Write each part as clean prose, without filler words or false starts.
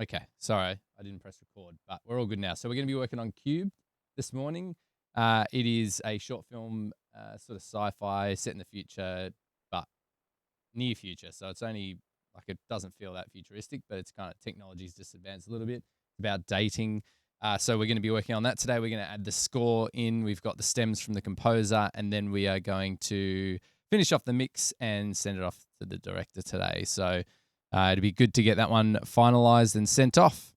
Okay, sorry, I didn't press record, but we're all good now. So we're going to be working on Cube this morning. It is a short film, sort of sci-fi, set in the future, but near future. So it's only like it doesn't feel that futuristic, but it's kind of technology's just advanced a little bit. It's about dating. So we're going to be working on that today. We're going to add the score in. We've got the stems from the composer, and then we are going to finish off the mix and send it off to the director today. So it'd be good to get that one finalized and sent off.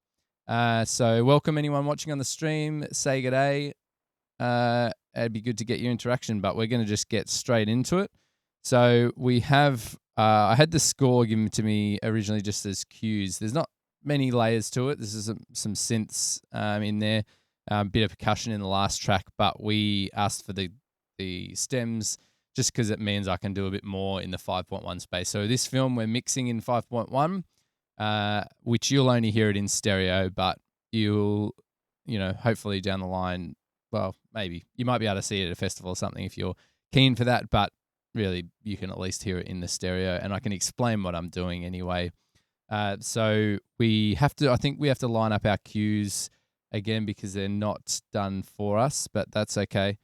So welcome anyone watching on the stream. Say good day. It'd be good to get your interaction, but we're going to just get straight into it. So we have, I had the score given to me originally just as cues. There's not many layers to it. This is some synths in there, a bit of percussion in the last track, but we asked for the stems just because it means I can do a bit more in the 5.1 space. So this film we're mixing in 5.1, which you'll only hear it in stereo, but you'll, hopefully down the line, well, maybe you might be able to see it at a festival or something if you're keen for that, but really you can at least hear it in the stereo, and I can explain what I'm doing anyway. So I think we have to line up our cues again because they're not done for us, but that's okay.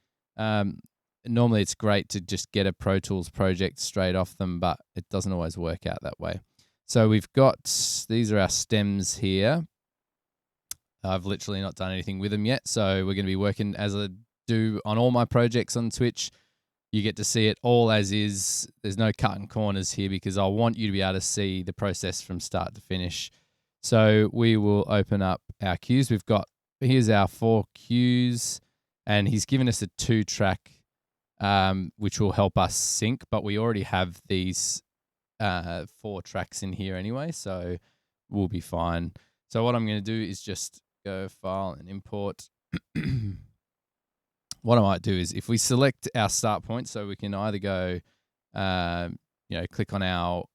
Normally it's great to just get a Pro Tools project straight off them, but it doesn't always work out that way. So we've got, these are our stems here. I've literally not done anything with them yet, so we're going to be working as I do on all my projects on Twitch. You get to see it all as is. There's no cutting corners here because I want you to be able to see the process from start to finish. So we will open up our cues. Here's our 4 cues, and he's given us a 2-track, which will help us sync, but we already have these 4 tracks in here anyway, so we'll be fine. So what I'm going to do is just go File and Import. What I might do is if we select our start point, so we can either go, click on our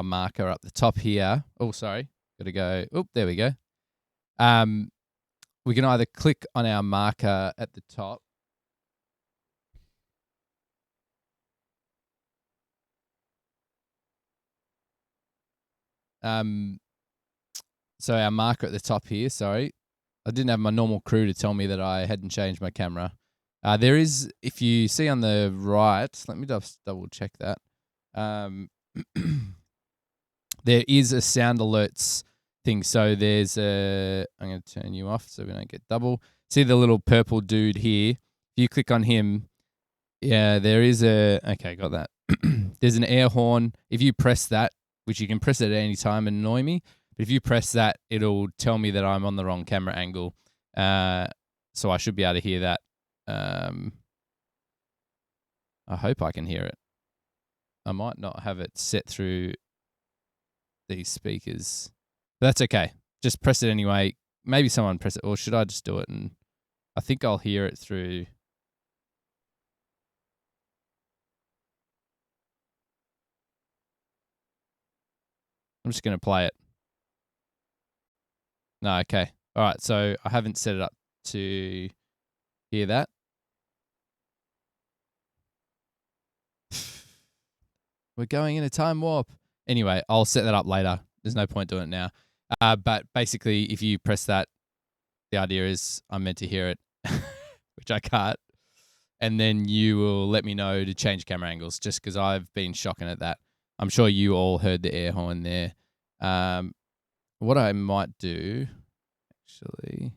marker up the top here. Oh, sorry, got to go. Oh, there we go. We can either click on our marker at the top. So our marker at the top here, sorry. I didn't have my normal crew to tell me that I hadn't changed my camera. There is, if you see on the right, let me just double check that. There is a sound alerts thing. So there's I'm going to turn you off so we don't get double. See the little purple dude here? If you click on him, yeah, there is okay, got that. There's an air horn. If you press that, which you can press it at any time and annoy me, but if you press that, it'll tell me that I'm on the wrong camera angle. So I should be able to hear that. I hope I can hear it. I might not have it set through these speakers, but that's okay. Just press it anyway. Maybe someone press it, or should I just do it? And I think I'll hear it through. I'm just going to play it. No, okay. All right, so I haven't set it up to hear that. We're going in a time warp. Anyway, I'll set that up later. There's no point doing it now. But basically, if you press that, the idea is I'm meant to hear it, which I can't. And then you will let me know to change camera angles just because I've been shocking at that. I'm sure you all heard the air horn there. What I might do, actually...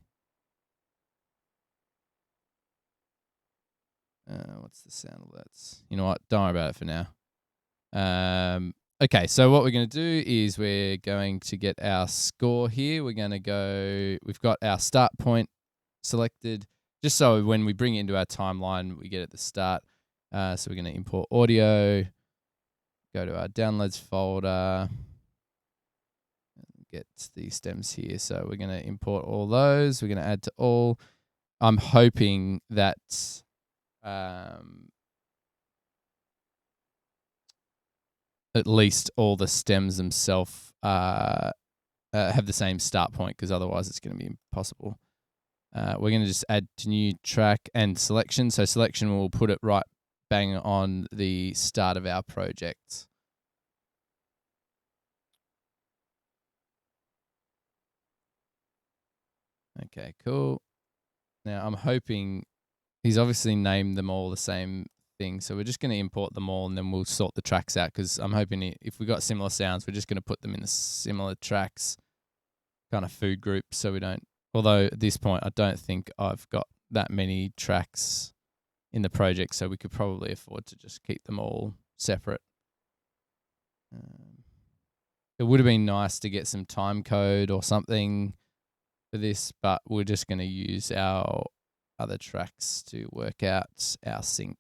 what's the sound alerts? You know what? Don't worry about it for now. Okay, so what we're going to do is we're going to get our score here. We're going to go, we've got our start point selected, just so when we bring it into our timeline, we get at the start. So we're going to import audio, go to our downloads folder, get the stems here. So we're going to import all those. We're going to add to all. I'm hoping that at least all the stems themselves have the same start point, because otherwise it's going to be impossible. We're going to just add to new track and selection. So selection will put it right bang on the start of our project. Okay, cool. Now I'm hoping he's obviously named them all the same thing, so we're just going to import them all and then we'll sort the tracks out, because I'm hoping if we got similar sounds, we're just going to put them in the similar tracks kind of food group, so we don't. Although at this point, I don't think I've got that many tracks in the project, so we could probably afford to just keep them all separate. It would have been nice to get some time code or something for this, but we're just going to use our other tracks to work out our sync.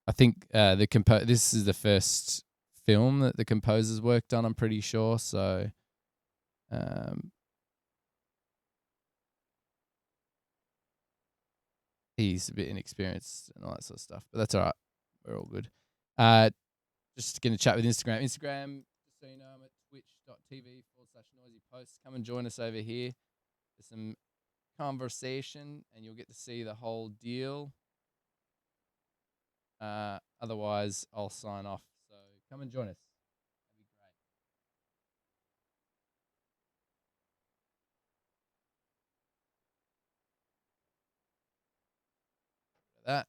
I think this is the first film that the composer's worked on, I'm pretty sure, so he's a bit inexperienced and all that sort of stuff, but that's all right. We're all good. Just going to chat with Instagram. Instagram, just so you know, I'm at twitch.tv/noisyposts. Come and join us over here. There's some conversation and you'll get to see the whole deal. Otherwise, I'll sign off. So come and join us. That'd be great. That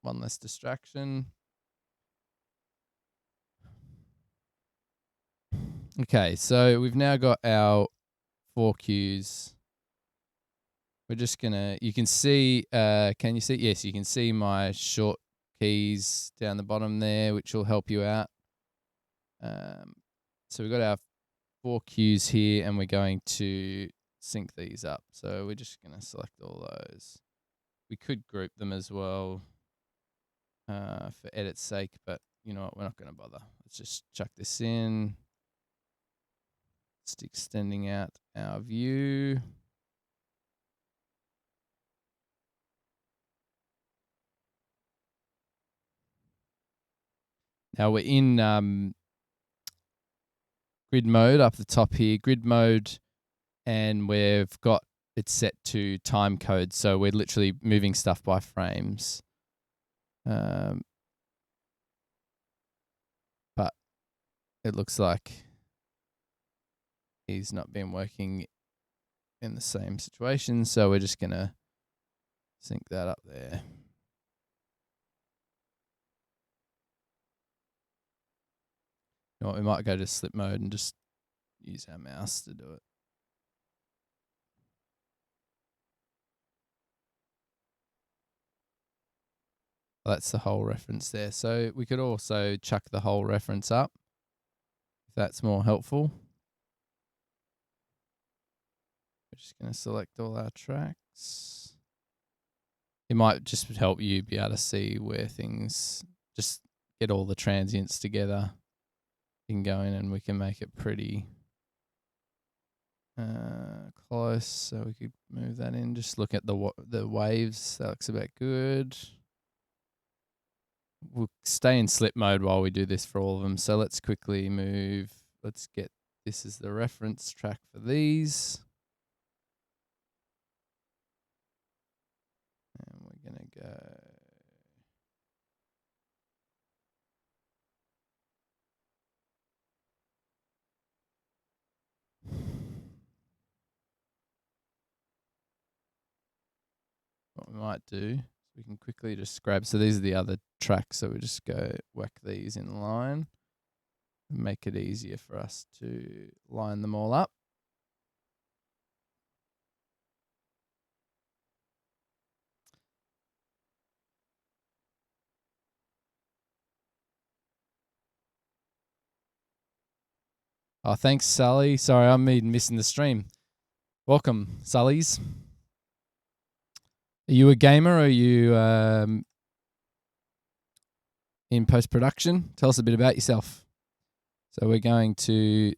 one less distraction. Okay, so we've now got our 4 cues. We're just gonna. You can see. Can you see? Yes, you can see my short keys down the bottom there, which will help you out. So we've got our 4 cues here, and we're going to sync these up. So we're just gonna select all those. We could group them as well for edit's sake, but you know what? We're not going to bother. Let's just chuck this in. Just extending out our view. Now we're in grid mode up the top here. Grid mode, and we've got it set to time code. So we're literally moving stuff by frames. But it looks like he's not been working in the same situation, so we're just gonna sync that up there. You know what, we might go to slip mode and just use our mouse to do it. Well, that's the whole reference there. So we could also chuck the whole reference up, if that's more helpful. We're just going to select all our tracks. It might just help you be able to see where things, just get all the transients together. You can go in and we can make it pretty close. So we could move that in. Just look at the waves. That looks about good. We'll stay in slip mode while we do this for all of them. So let's quickly move. Let's get, this is the reference track for these. And we're going to go. What we might do, we can quickly just grab, so these are the other tracks, so we just go whack these in line, make it easier for us to line them all up. Oh, thanks, Sally. Sorry, I'm missing the stream. Welcome, Sullies. Are you a gamer or are you in post-production? Tell us a bit about yourself. So we're going to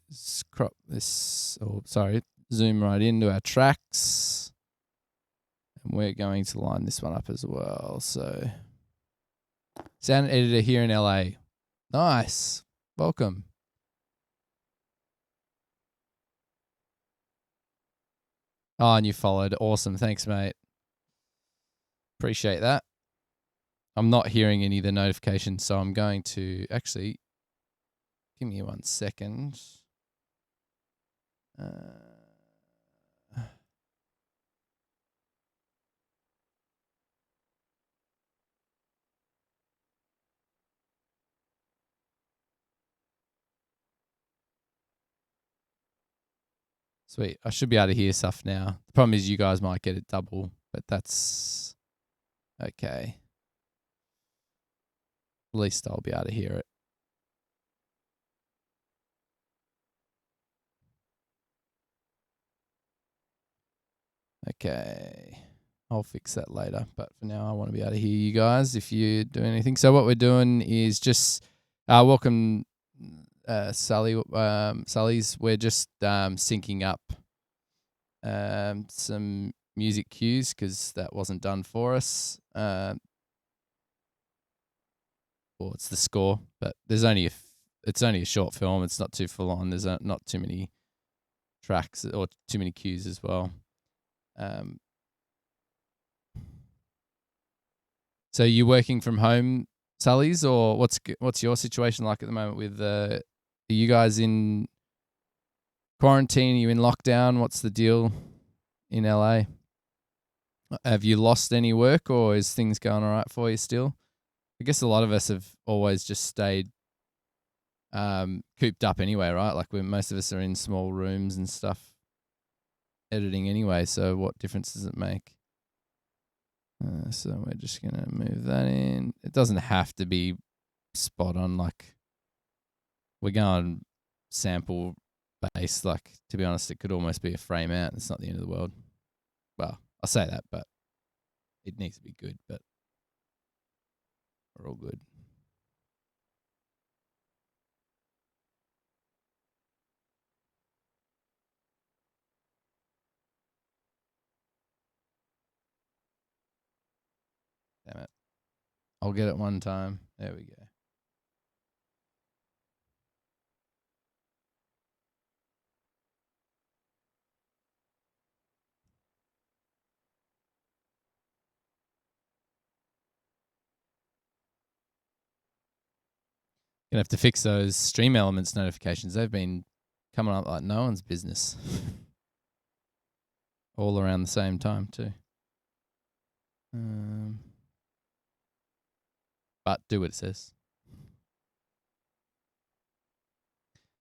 crop this, zoom right into our tracks. And we're going to line this one up as well. So sound editor here in LA. Nice. Welcome. Oh, and you followed. Awesome. Thanks, mate. Appreciate that. I'm not hearing any of the notifications, so I'm going to actually Give me 1 second. Sweet. I should be able to hear stuff now. The problem is you guys might get it double, but that's okay. At least I'll be able to hear it. Okay. I'll fix that later. But for now, I want to be able to hear you guys if you do anything. So what we're doing is just welcome, Sully's. We're just syncing up some music cues because that wasn't done for us. Well, it's the score, but there's only it's only a short film. It's not too full on. There's not too many tracks or too many cues as well. So you working from home, Sully's, or what's your situation like at the moment with are you guys in quarantine? Are you in lockdown? What's the deal in LA? Have you lost any work or is things going all right for you still? I guess a lot of us have always just stayed cooped up anyway, right? Like most of us are in small rooms and stuff editing anyway, so what difference does it make? So we're just going to move that in. It doesn't have to be spot on. Like, we're going sample based. Like, to be honest, it could almost be a frame out. It's not the end of the world. Well, I say that, but it needs to be good. But we're all good. Damn it. I'll get it one time. There we go. Gonna have to fix those Stream Elements notifications. They've been coming up like no one's business. All around the same time too. But do what it says.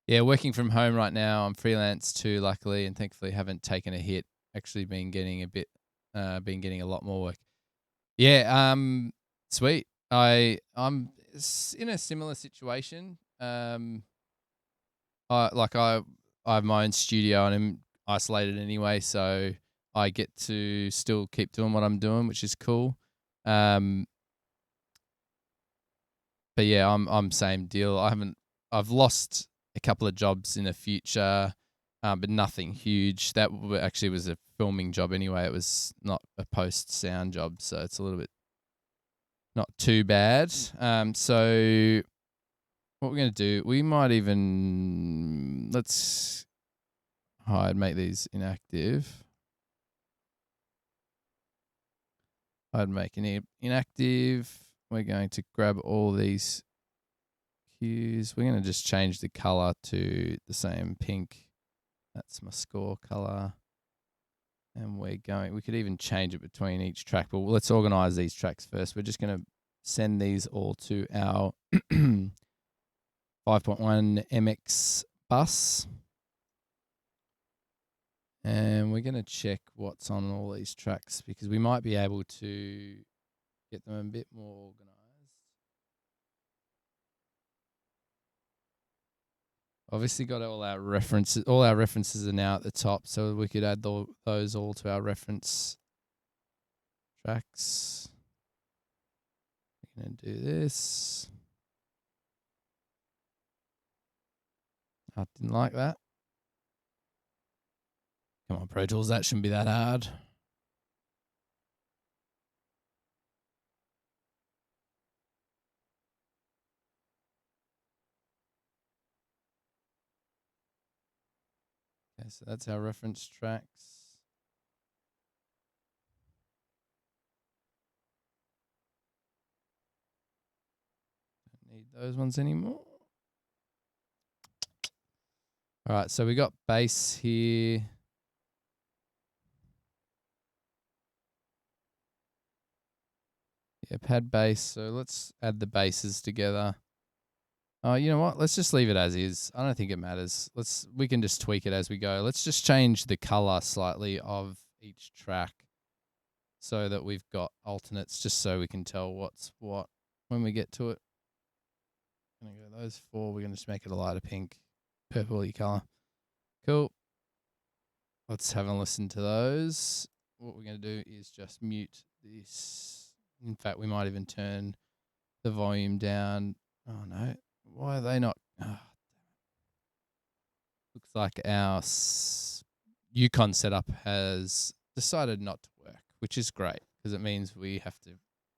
Yeah, working from home right now. I'm freelance too, luckily, and thankfully haven't taken a hit. Actually, been getting a lot more work. Yeah, sweet. I'm in a similar situation. I have my own studio and I'm isolated anyway, so I get to still keep doing what I'm doing, which is cool. But yeah, I'm same deal. I've lost a couple of jobs in the future, but nothing huge. That actually was a filming job anyway. It was not a post sound job, so it's a little bit not too bad. So what we're gonna do, we might even make these inactive. I'd make an inactive. We're going to grab all these cues. We're going to just change the color to the same pink. That's my score color. And we could even change it between each track, but let's organize these tracks first. We're just going to send these all to our 5.1 MX bus. And we're going to check what's on all these tracks because we might be able to get them a bit more organized. Obviously got all our references. All our references are now at the top, so we could add those all to our reference tracks. We're going to do this. I didn't like that. Come on, Pro Tools, that shouldn't be that hard. Okay, so that's our reference tracks. Don't need those ones anymore. All right, so we got bass here. Yeah, pad bass. So let's add the basses together. Oh, you know what? Let's just leave it as is. I don't think it matters. We can just tweak it as we go. Let's just change the color slightly of each track so that we've got alternates, just so we can tell what's what when we get to it. I'm gonna go those 4. We're gonna just make it a lighter pink, purpley color. Cool. Let's have a listen to those. What we're gonna do is just mute this. In fact, we might even turn the volume down. Oh no. Why are they not? Oh, looks like our Yukon setup has decided not to work, which is great because it means we have to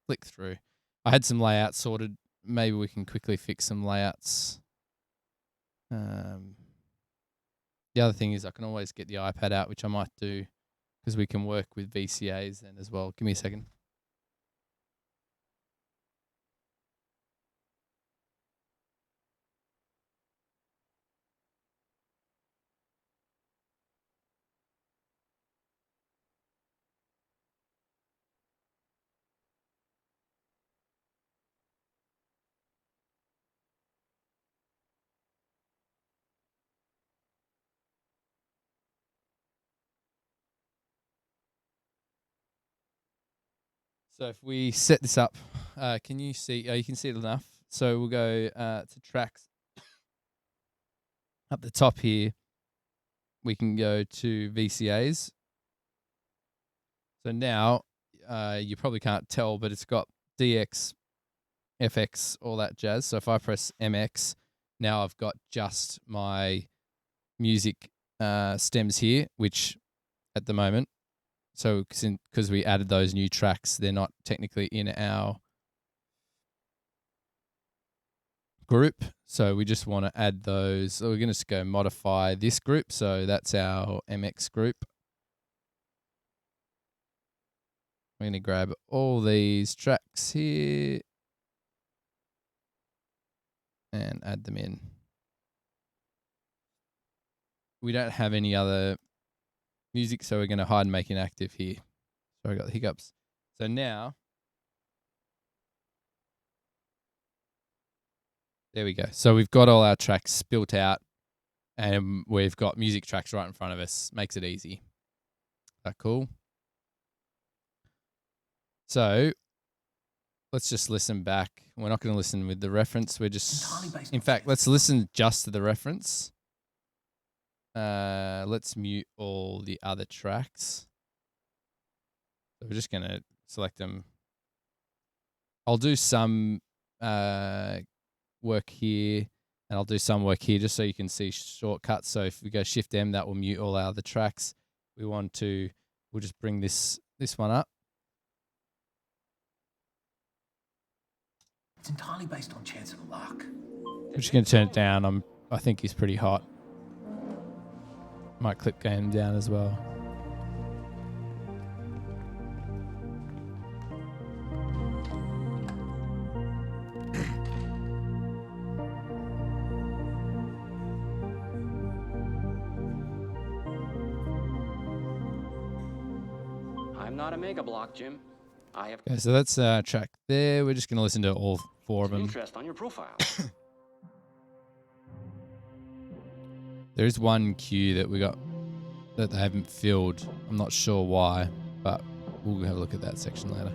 flick through. I had some layouts sorted. Maybe we can quickly fix some layouts. The other thing is I can always get the iPad out, which I might do because we can work with VCAs then as well. Give me a second. So if we set this up, can you see? You can see it enough. So we'll go to tracks. Up the top here, we can go to VCAs. So now you probably can't tell, but it's got DX, FX, all that jazz. So if I press MX, now I've got just my music stems here, which at the moment, so because we added those new tracks, they're not technically in our group. So we just want to add those. So we're going to just go modify this group. So that's our MX group. We're going to grab all these tracks here and add them in. We don't have any other music, so we're going to hide and make inactive here. Sorry, I got the hiccups. So now, there we go. So we've got all our tracks built out and we've got music tracks right in front of us. Makes it easy. Is that cool? So let's just listen back. We're not going to listen with the reference. We're just, in fact, let's listen just to the reference. Let's mute all the other tracks. So we're just going to select them. I'll do some work here and I'll do some work here just so you can see shortcuts. So if we go Shift M, that will mute all our other tracks. We'll just bring this one up. It's entirely based on chance of luck. I'm just going to turn it down. I think he's pretty hot. Might clip game down as well. I'm not a mega block, Jim. I have. Okay, so that's track there. We're just going to listen to all 4 of them. Interest on your profile. There is one cue that we got that they haven't filled. I'm not sure why, but we'll have a look at that section later.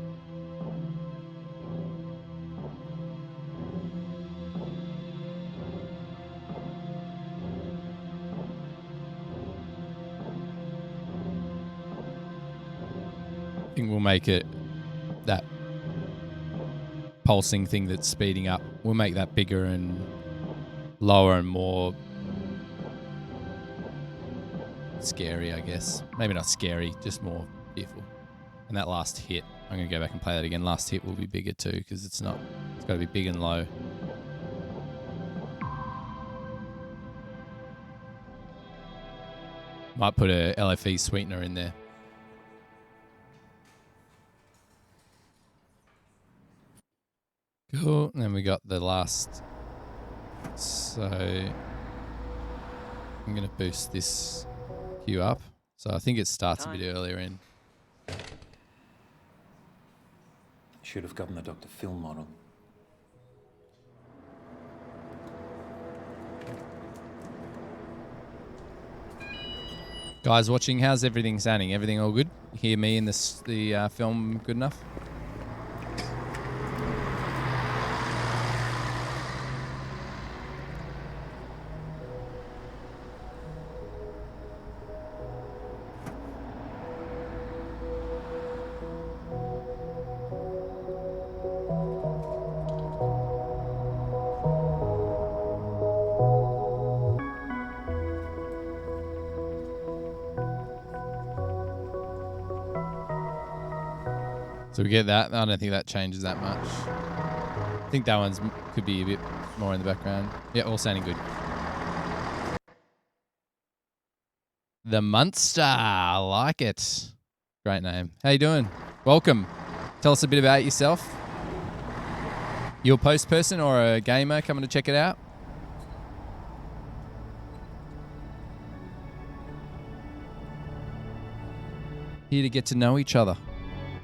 I think we'll make it that pulsing thing that's speeding up. We'll make that bigger and lower and more scary, I guess. Maybe not scary, just more fearful. And that last hit, I'm going to go back and play that again. Last hit will be bigger too because it's got to be big and low. Might put a LFE sweetener in there. Cool. And then we got the last. So I'm going to boost this cue up. So I think it starts a bit Time. earlier in. Should have gotten the Dr. Phil model. Guys watching, how's everything sounding? Everything all good? Hear me in the film good enough? So we get that. I don't think that changes that much. I think that one's could be a bit more in the background. Yeah, all sounding good. The Munster. I like it. Great name. How you doing? Welcome. Tell us a bit about yourself. You a post person or a gamer coming to check it out? Here to get to know each other.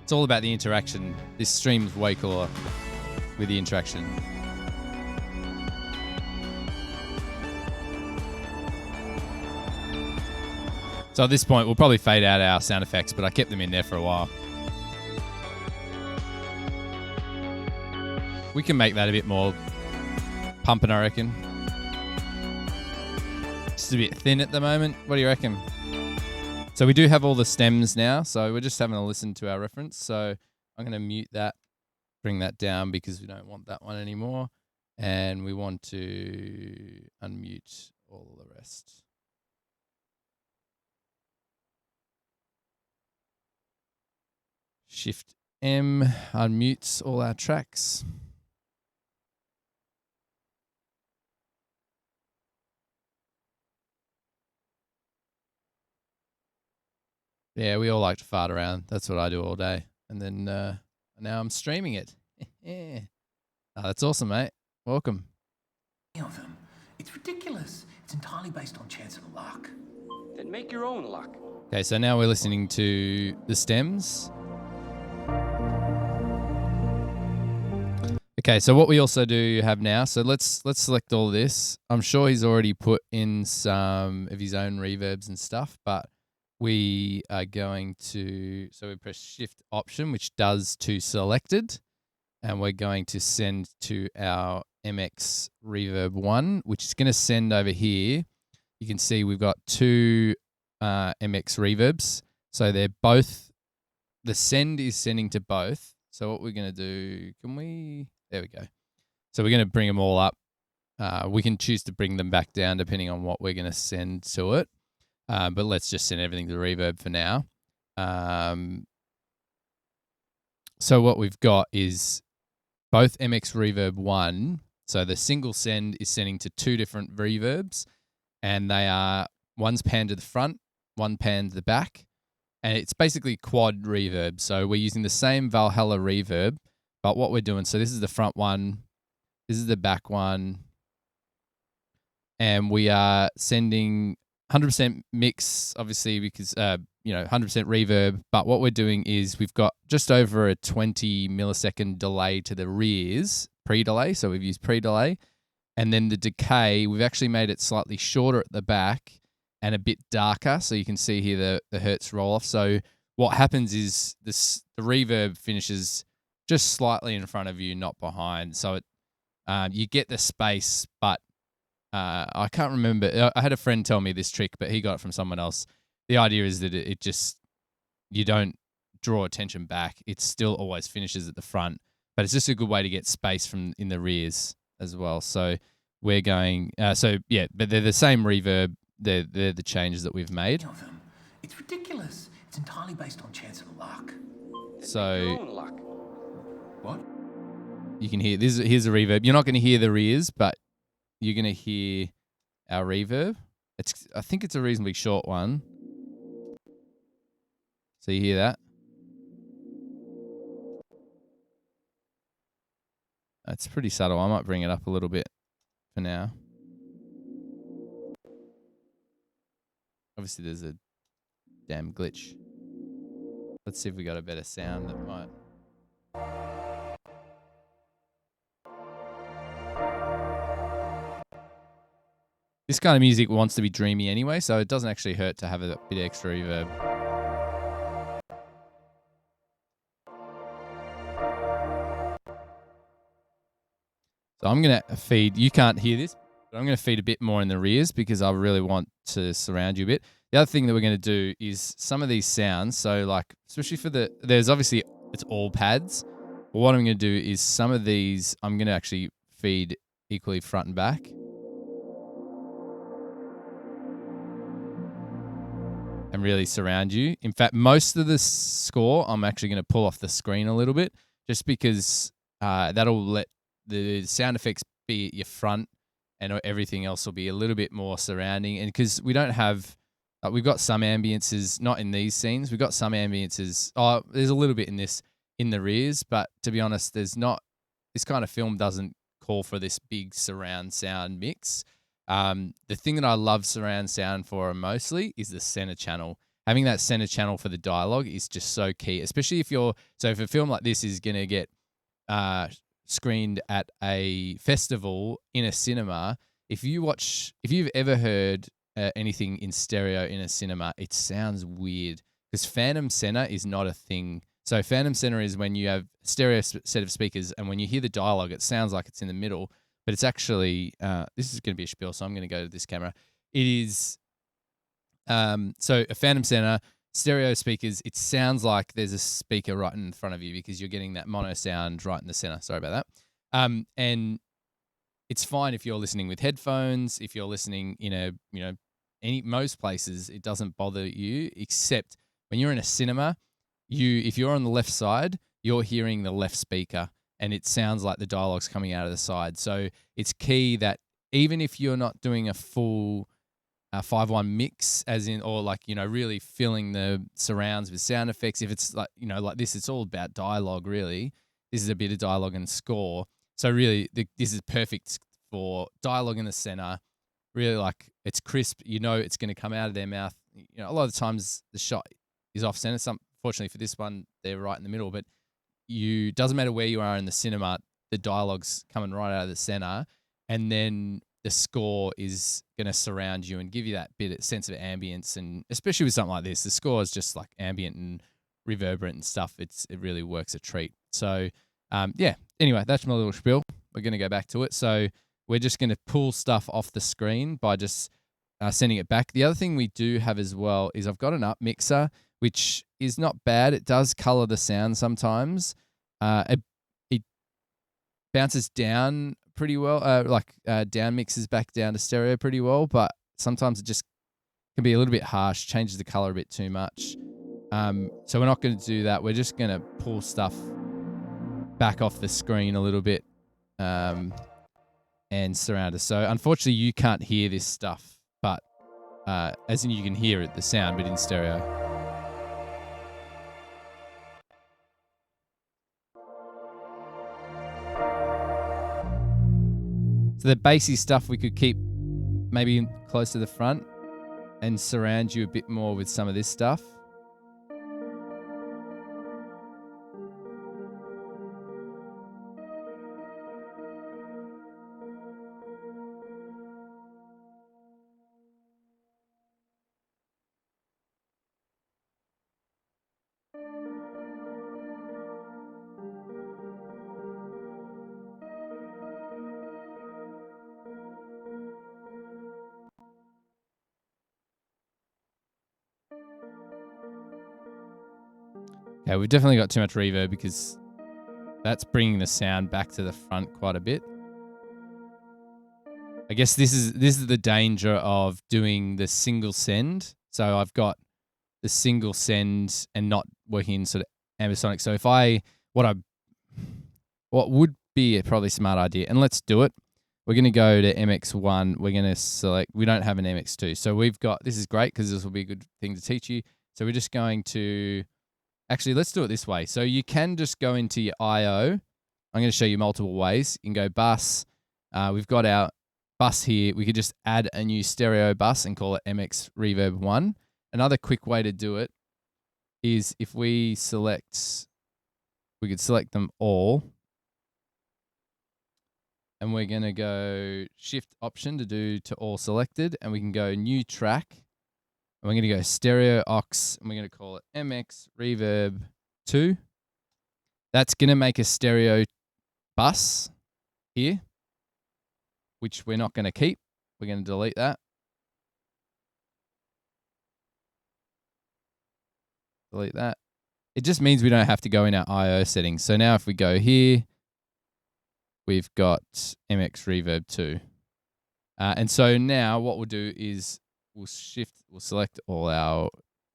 It's all about the interaction. This stream's way cooler with the interaction. So at this point, we'll probably fade out our sound effects, but I kept them in there for a while. We can make that a bit more pumping, I reckon. Just a bit thin at the moment. What do you reckon? So we do have all the stems now, so we're just having a listen to our reference. So I'm going to mute that, bring that down because we don't want that one anymore. And we want to unmute all of the rest. Shift M unmutes all our tracks. Yeah, we all like to fart around. That's what I do all day. And then now I'm streaming it. Oh, that's awesome, mate. Welcome. Of them. It's ridiculous. It's entirely based on chance of luck. Then make your own luck. Okay, so now we're listening to the stems. Okay, so what we also do have now, so let's select all this. I'm sure he's already put in some of his own reverbs and stuff, but we are going to, so we press Shift Option, which does to selected, and we're going to send to our MX Reverb 1, which is going to send over here. You can see we've got two MX reverbs. So they're both, the send is sending to both. So what we're going to do, there we go. So we're going to bring them all up. We can choose to bring them back down depending on what we're going to send to it. But let's just send everything to reverb for now. So what we've got is both MX Reverb 1. So the single send is sending to two different reverbs, and they are, one's panned to the front, one panned to the back, and it's basically quad reverb. So we're using the same Valhalla reverb, but what we're doing, so this is the front one, this is the back one, and we are sending 100% mix, obviously, because, 100% reverb. But what we're doing is we've got just over a 20 millisecond delay to the rears, pre-delay. So we've used pre-delay. And then the decay, we've actually made it slightly shorter at the back and a bit darker. So you can see here the hertz roll off. So what happens is the reverb finishes just slightly in front of you, not behind. So you get the space, but I can't remember. I had a friend tell me this trick, but he got it from someone else. The idea is that it just, you don't draw attention back. It still always finishes at the front, but it's just a good way to get space from in the rears as well. So we're going, but they're the same reverb. They're the changes that we've made. Of them. It's ridiculous. It's entirely based on chance of luck. Then So make your own luck. What? you can hear, here's a reverb. You're not going to hear the rears, but you're going to hear our reverb. I think it's a reasonably short one. So you hear that? It's pretty subtle. I might bring it up a little bit for now. Obviously, there's a damn glitch. Let's see if we got a better sound that might. This kind of music wants to be dreamy anyway, so it doesn't actually hurt to have a bit extra reverb. So I'm going to feed, you can't hear this, but I'm going to feed a bit more in the rears because I really want to surround you a bit. The other thing that we're going to do is some of these sounds, so like, especially for there's obviously, it's all pads. But what I'm going to do is some of these, I'm going to actually feed equally front and back. And really surround you. In fact, most of the score, I'm actually going to pull off the screen a little bit just because that'll let the sound effects be at your front and everything else will be a little bit more surrounding. And because we don't have, we've got some ambiences, not in these scenes, we've got some ambiences, there's a little bit in the rears, but to be honest, there's not, this kind of film doesn't call for this big surround sound mix. The thing that I love surround sound for mostly is the center channel. Having that center channel for the dialogue is just so key, especially if if a film like this is going to get screened at a festival in a cinema, if you've ever heard anything in stereo in a cinema, it sounds weird because phantom center is not a thing. So phantom center is when you have a stereo set of speakers and when you hear the dialogue, it sounds like it's in the middle. But it's actually, this is going to be a spiel, so I'm going to go to this camera. It is, so a phantom center, stereo speakers, it sounds like there's a speaker right in front of you because you're getting that mono sound right in the center. Sorry about that. And it's fine if you're listening with headphones, if you're listening in most places, it doesn't bother you, except when you're in a cinema, if you're on the left side, you're hearing the left speaker. And it sounds like the dialogue's coming out of the side. So it's key that even if you're not doing a full 5-1 mix, as in, or like, really filling the surrounds with sound effects, if it's like, like this, it's all about dialogue, really. This is a bit of dialogue and score. So really, this is perfect for dialogue in the center. Really, like, it's crisp. It's going to come out of their mouth. A lot of the times the shot is off center. Fortunately for this one, they're right in the middle, but doesn't matter where you are in the cinema, the dialogue's coming right out of the center, and then the score is going to surround you and give you that sense of ambience. And especially with something like this, the score is just like ambient and reverberant and stuff. It really works a treat. So anyway, that's my little spiel. We're going to go back to it. So we're just going to pull stuff off the screen by just sending it back. The other thing we do have as well is I've got an up mixer, which is not bad. It does color the sound sometimes. It bounces down pretty well, down mixes back down to stereo pretty well, but sometimes it just can be a little bit harsh, changes the color a bit too much. So we're not going to do that. We're just going to pull stuff back off the screen a little bit and surround us. So unfortunately, you can't hear this stuff, but as in you can hear it, the sound, but in stereo. So the bassy stuff we could keep maybe close to the front and surround you a bit more with some of this stuff. Okay, we've definitely got too much reverb because that's bringing the sound back to the front quite a bit. I guess this is the danger of doing the single send. So I've got the single send and not working in sort of ambisonic. So what would be a probably smart idea, and let's do it. We're going to go to MX1. We're going to select, we don't have an MX2. So this is great because this will be a good thing to teach you. So we're just going to, actually, let's do it this way. So you can just go into your IO. I'm going to show you multiple ways. You can go bus. We've got our bus here, we could just add a new stereo bus and call it MX Reverb 1. Another quick way to do it is if we could select them all. And we're going to go Shift Option to do to all selected. And we can go New Track. And we're going to go Stereo Aux. And we're going to call it MX Reverb 2. That's going to make a stereo bus here, which we're not going to keep. We're going to delete that. Delete that. It just means we don't have to go in our I/O settings. So now if we go here, we've got MX Reverb 2. And so now what we'll do is we'll select all our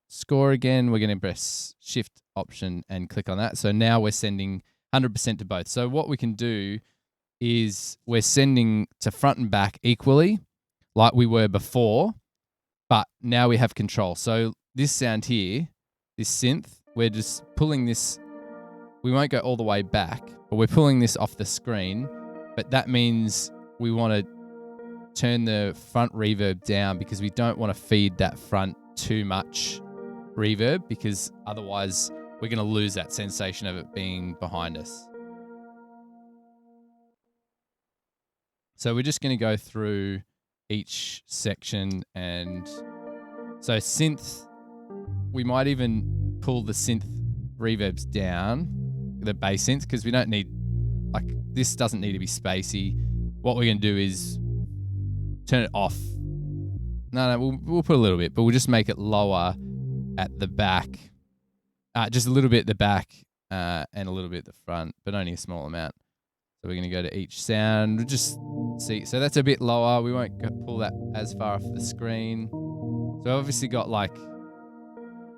score again. We're going to press Shift Option and click on that. So now we're sending 100% to both. So what we can do is we're sending to front and back equally like we were before, but now we have control. So this sound here, this synth, we're just pulling this. We won't go all the way back, but we're pulling this off the screen. But that means we want to turn the front reverb down because we don't want to feed that front too much reverb, because otherwise we're going to lose that sensation of it being behind us. So we're just going to go through each section. And so synth, we might even pull the synth reverbs down, the bass synth, because we don't need, like, this doesn't need to be spacey. What we're going to do is turn it off. No, we'll put a little bit, but we'll just make it lower at the back. Just a little bit at the back and a little bit at the front, but only a small amount. So we're going to go to each sound. We'll just see. So that's a bit lower. We won't pull that as far off the screen. So I've obviously got, like,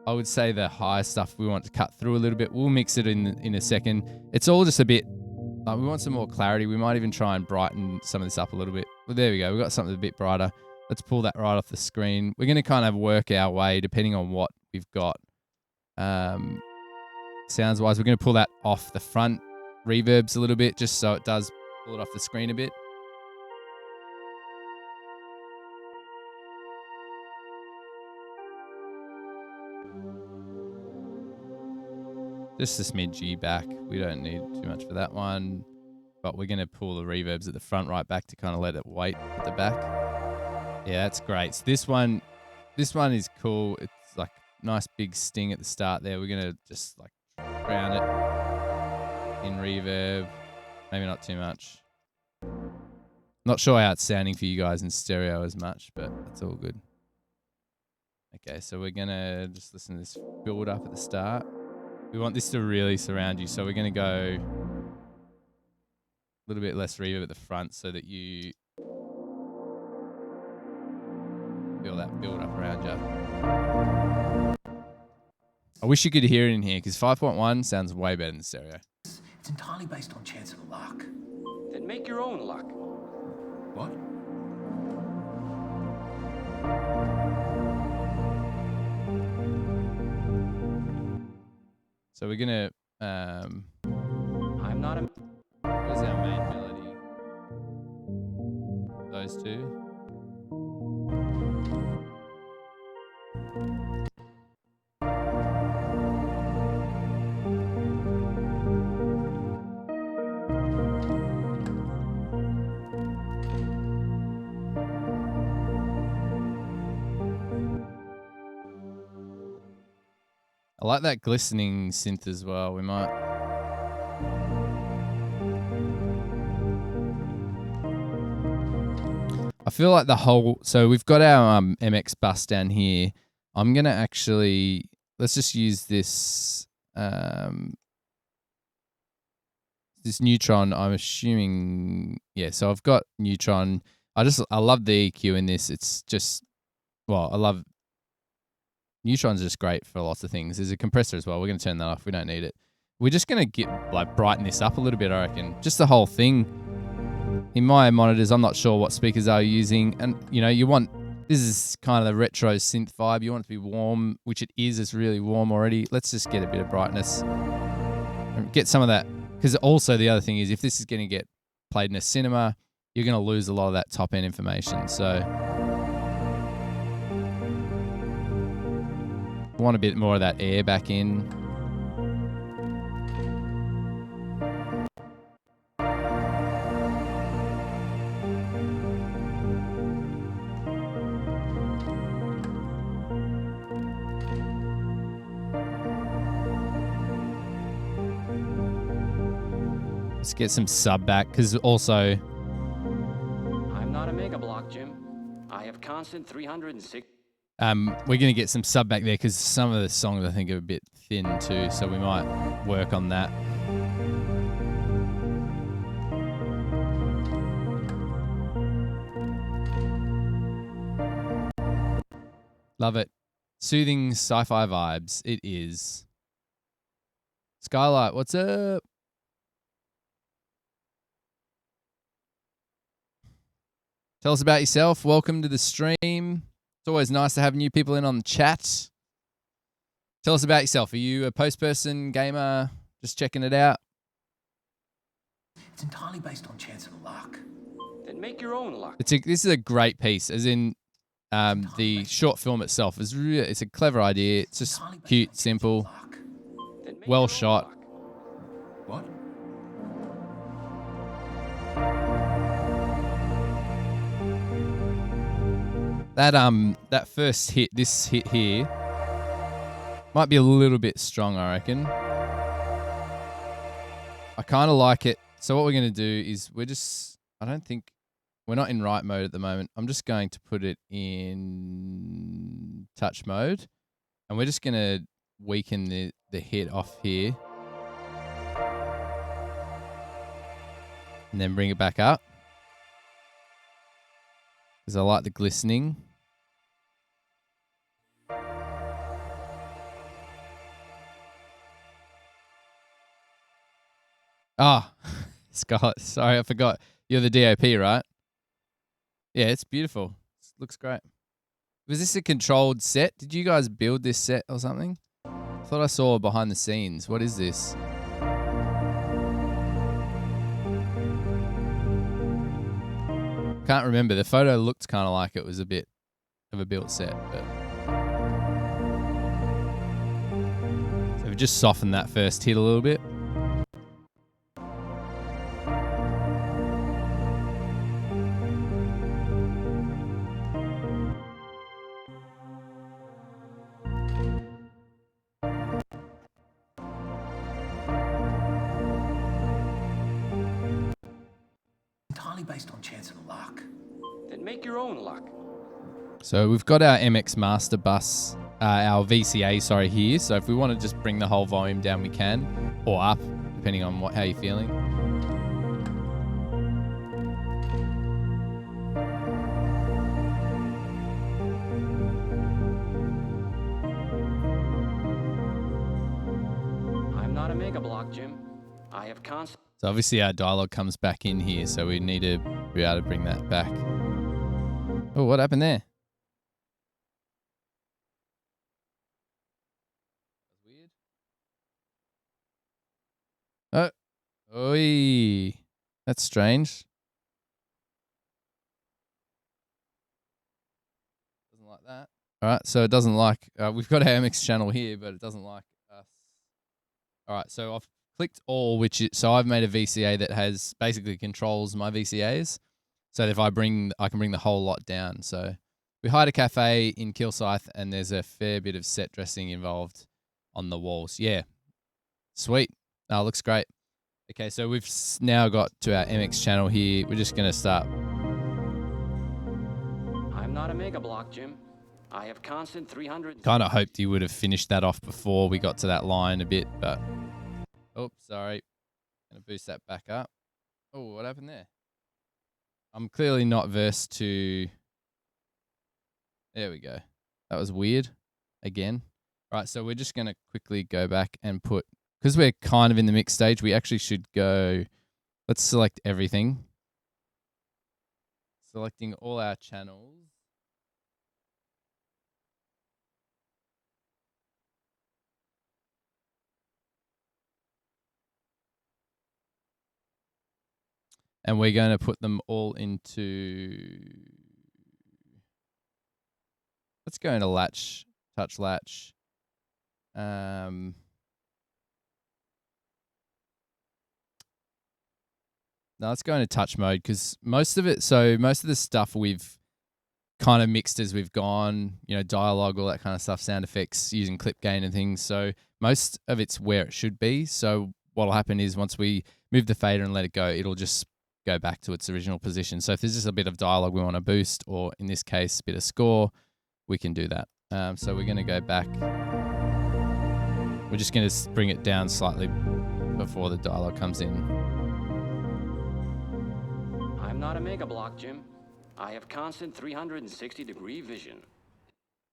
I would say the higher stuff we want to cut through a little bit. We'll mix it in a second. It's all just a bit, we want some more clarity. We might even try and brighten some of this up a little bit. Well, there we go. We've got something a bit brighter. Let's pull that right off the screen. We're going to kind of work our way depending on what we've got. Sounds-wise, we're going to pull that off the front reverbs a little bit, just so it does pull it off the screen a bit. Just a smidge back. We don't need too much for that one. But we're going to pull the reverbs at the front right back to kind of let it wait at the back. Yeah, that's great. So this one is cool. It's like nice big sting at the start there. We're going to just like ground it in reverb. Maybe not too much. Not sure how it's sounding for you guys in stereo as much, but that's all good. Okay, so we're going to just listen to this build up at the start. We want this to really surround you, so we're going to go a little bit less reverb at the front so that you feel that build up around you. I wish you could hear it in here, because 5.1 sounds way better than stereo. It's entirely based on chance of luck. Then make your own luck. What? So we're going to... I'm not a... Where's our main melody? Those two. I like that glistening synth as well. We might... I feel like the whole... So we've got our MX bus down here. I'm going to actually... Let's just use this... this neutron, I'm assuming... Yeah, so I've got neutron. I love the EQ in this. It's just... Well, I love... Neutron's just great for lots of things. There's a compressor as well. We're going to turn that off. We don't need it. We're just going to brighten this up a little bit, I reckon. Just the whole thing. In my monitors, I'm not sure what speakers they're using. And, you know, this is kind of the retro synth vibe. You want it to be warm, which it is. It's really warm already. Let's just get a bit of brightness. And get some of that. Because also the other thing is, if this is going to get played in a cinema, you're going to lose a lot of that top end information. So I want a bit more of that air back in. Let's get some sub back, because also... I'm not a mega block, Jim. I have constant 306. we're going to get some sub back there, because some of the songs I think are a bit thin too, so we might work on that. Love it. Soothing sci-fi vibes. It is. Skylight, what's up? Tell us about yourself. Welcome to the stream. It's always nice to have new people in on the chat. Tell us about yourself. Are you a post person, gamer, just checking it out? It's entirely based on chance and luck. Then make your own luck. This is a great piece, as in the short film itself is really, it's a clever idea. It's just cute, simple, well shot. What? That first hit, this hit here, might be a little bit strong, I reckon. I kind of like it. So what we're going to do is we're not in write mode at the moment. I'm just going to put it in touch mode, and we're just going to weaken the hit off here, and then bring it back up, because I like the glistening. Ah, Scott, sorry, I forgot. You're the DOP, right? Yeah, it's beautiful. It looks great. Was this a controlled set? Did you guys build this set or something? I thought I saw behind the scenes. What is this? Can't remember. The photo looked kind of like it was a bit of a built set, but so we just softened that first hit a little bit. Entirely based on chance and luck. Then make your own luck. So we've got our MX Master Bus, our VCA, sorry, here. So if we want to just bring the whole volume down, we can, or up, depending on how you're feeling. I'm not a mega block, Jim. I have constant. So obviously our dialogue comes back in here, so we need to be able to bring that back. Oh, what happened there? Weird. Oh, oi, that's strange. Doesn't like that. All right, so it doesn't like. We've got our MX channel here, but it doesn't like us. All right, so I've clicked all, so I've made a VCA that has basically controls my VCAs. So if I can bring the whole lot down. So we hired a cafe in Kilsyth, and there's a fair bit of set dressing involved on the walls. Yeah, sweet. Oh, looks great. Okay, so we've now got to our MX channel here. We're just gonna start. I'm not a mega block, Jim. I have constant 300. Kind of hoped you would have finished that off before we got to that line a bit, but oh, sorry. Gonna boost that back up. Oh, what happened there? I'm clearly not versed to. There we go. That was weird. Again. Right, so we're just gonna quickly go back and put, because we're kind of in the mix stage, we actually should go. Let's select everything. Selecting all our channels. and we're going to put them all into. Let's go into latch, touch latch. No, let's go into touch mode because most of the stuff we've kind of mixed as we've gone, dialogue, all that kind of stuff, sound effects, using clip gain and things. So most of it's where it should be. So what'll happen is once we move the fader and let it go, it'll just go back to its original position. So if there's just a bit of dialogue we want to boost, or in this case, a bit of score, we can do that. So we're going to go back. We're just going to bring it down slightly before the dialogue comes in. I'm not a mega block, Jim. I have constant 360-degree vision.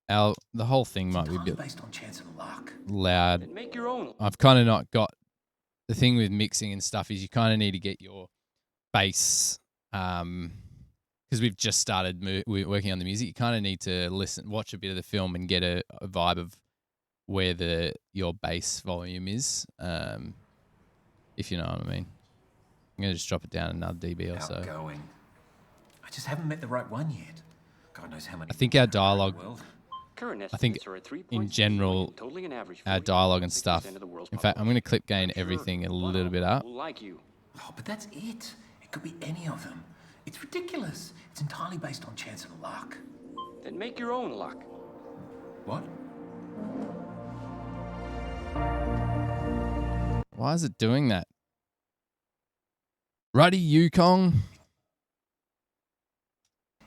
The whole thing might be a bit based on chance of luck. loud. Then make your own. I've kind of not got the thing with mixing and stuff is you kind of need to get your bass because we've just started working on the music. You kind of need to watch a bit of the film and get a vibe of where your bass volume is, if you know what I mean. I'm gonna just drop it down another dB or so. Outgoing. I just haven't met the right one yet. God knows how many. I think our dialogue. Current I think estimates are at 3 in points, general, totaling an average our 40 dialogue and 60% stuff. of the world's In fact, I'm going to clip gain population. everything a Sure, little bit one up. will like you. Oh, but that's it. It could be any of them. It's ridiculous. It's entirely based on chance of luck. Then make your own luck. What? Why is it doing that? Ruddy Yukong.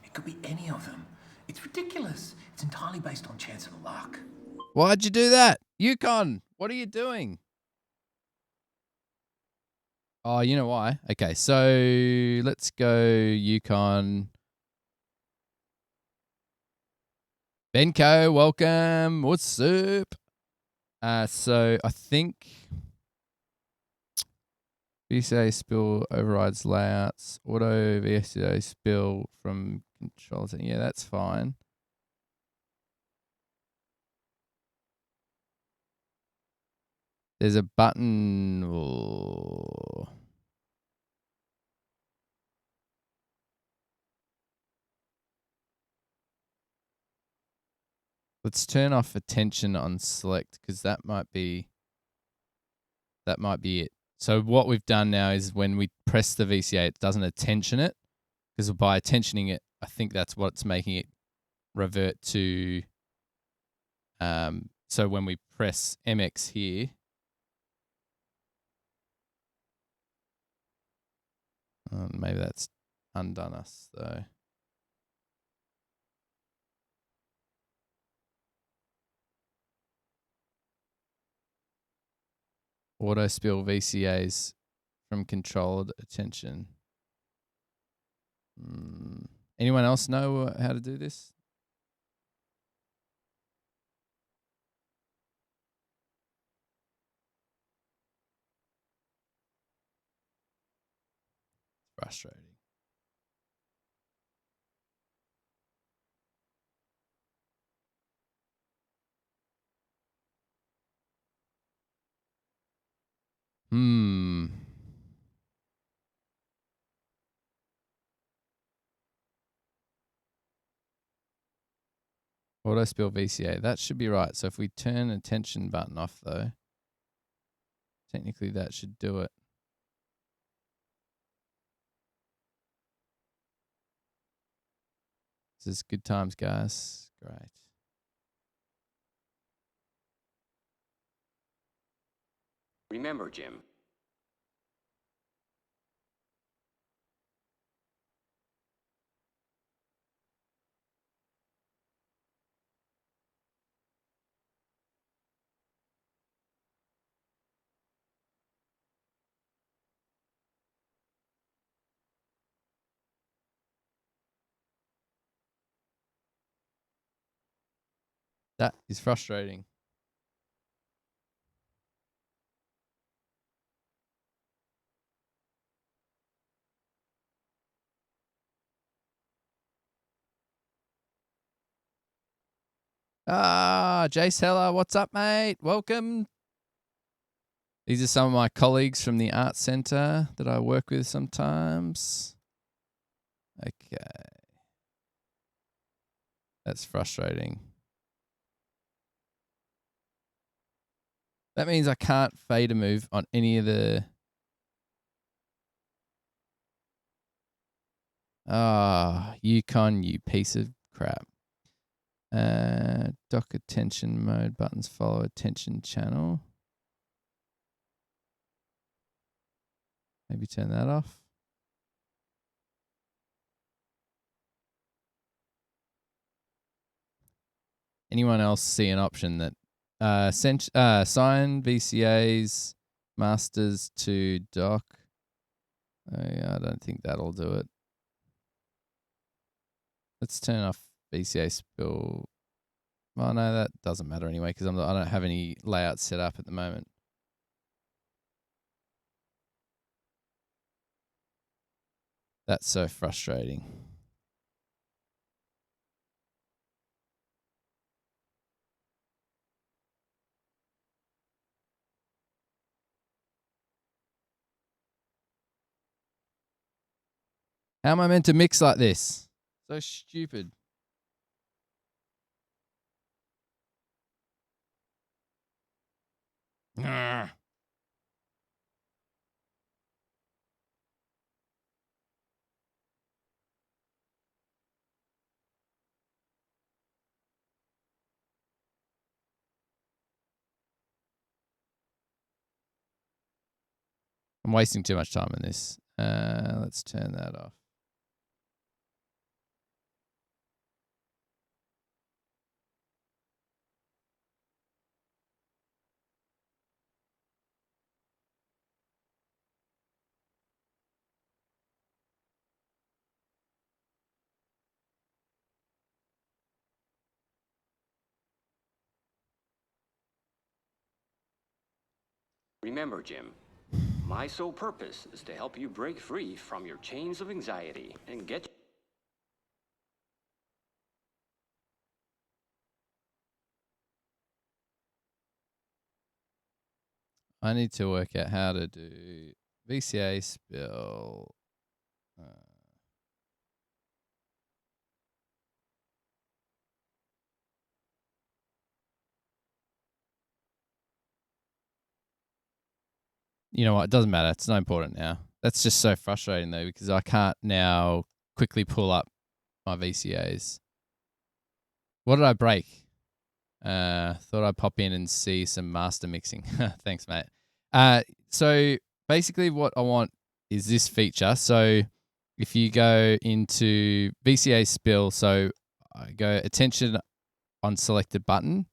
It could be any of them. It's ridiculous. It's entirely based on chance of luck. Why'd you do that? Yukon, what are you doing? Oh, you know why? Okay, so let's go Yukon. Benko, welcome. What's up? So I think VCA spill overrides layouts. Auto VCA spill from controls. Yeah, that's fine. There's a button. Oh. Let's turn off attention on select because that might be it. So what we've done now is when we press the VCA, it doesn't attention it because by attentioning it, I think that's what's making it revert to. So when we press MX here, maybe that's undone us though. Auto spill VCAs from controlled attention. Anyone else know how to do this? Frustrating. Auto spill VCA. That should be right. So if we turn attention button off though, technically that should do it. This is good times, guys. Great. Remember, Jim. That is frustrating. Jace Heller, what's up, mate? Welcome. These are some of my colleagues from the art center that I work with sometimes. Okay. That's frustrating. That means I can't fade a move on any of the... Yukon, you piece of crap. Dock attention mode buttons follow attention channel. Maybe turn that off. Anyone else see an option that sign VCAs masters to dock? I don't think that'll do it. Let's turn off VCA spill. Well, no, that doesn't matter anyway because I don't have any layouts set up at the moment. That's so frustrating. How am I meant to mix like this? So stupid. Arrgh. I'm wasting too much time on this. Let's turn that off. Remember, Jim, my sole purpose is to help you break free from your chains of anxiety and get... I need to work out how to do VCA spill. You know what? It doesn't matter. It's not important now. That's just so frustrating though because I can't now quickly pull up my VCAs. What did I break? Thought I'd pop in and see some master mixing. Thanks, mate. So basically what I want is this feature. So if you go into VCA spill, so I go attention on selected button.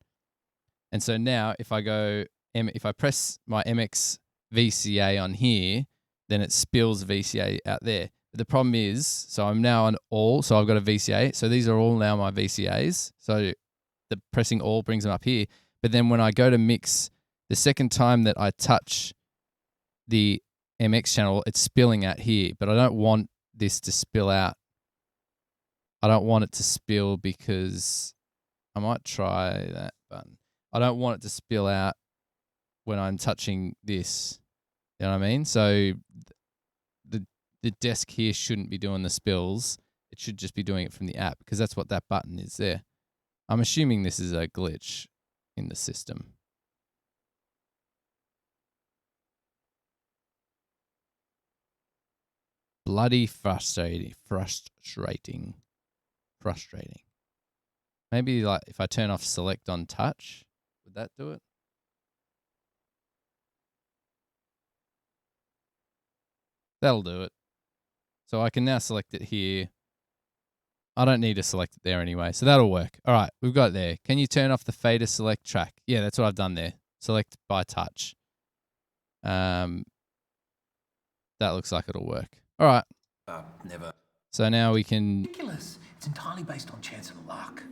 And so now if I go, if I press my MX VCA on here, then it spills VCA out there. But the problem is, so I'm now on all, so I've got a VCA. So these are all now my VCAs. So the pressing all brings them up here. But then when I go to mix, the second time that I touch the MX channel, it's spilling out here. But I don't want this to spill out. I don't want it to spill because I might try that button. I don't want it to spill out when I'm touching this. You know what I mean? So the desk here shouldn't be doing the spills. It should just be doing it from the app because that's what that button is there. I'm assuming this is a glitch in the system. Bloody frustrating. Maybe like if I turn off select on touch, would that do it? That'll do it. So I can now select it here. I don't need to select it there anyway, so that'll work. All right, we've got it there. Can you turn off the fader select track? Yeah, that's what I've done there. Select by touch. That looks like it'll work. All right. Never. So now we can... Ridiculous. It's entirely based on chance and luck.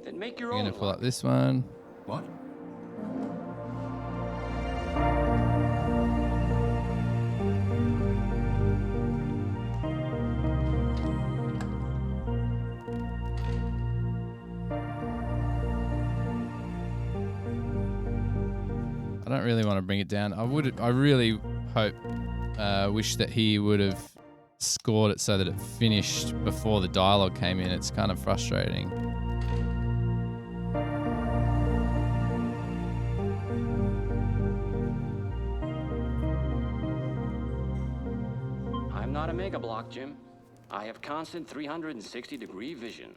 Then make your We're own going to pull luck. up this one. What? I don't really want to bring it down. I really hope, wish that he would have scored it so that it finished before the dialogue came in. It's kind of frustrating. I'm not a mega block, Jim. I have constant 360-degree vision.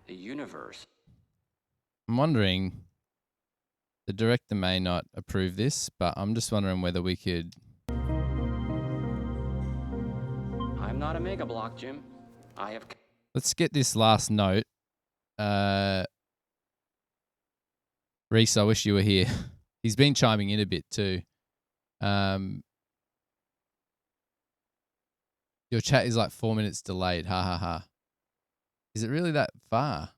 The universe. I'm wondering, the director may not approve this, but I'm just wondering whether we could... I'm not a mega block, Jim. I have... Let's get this last note. Reese, I wish you were here. He's been chiming in a bit too. Your chat is like 4 minutes delayed. Ha ha ha. Is it really that far?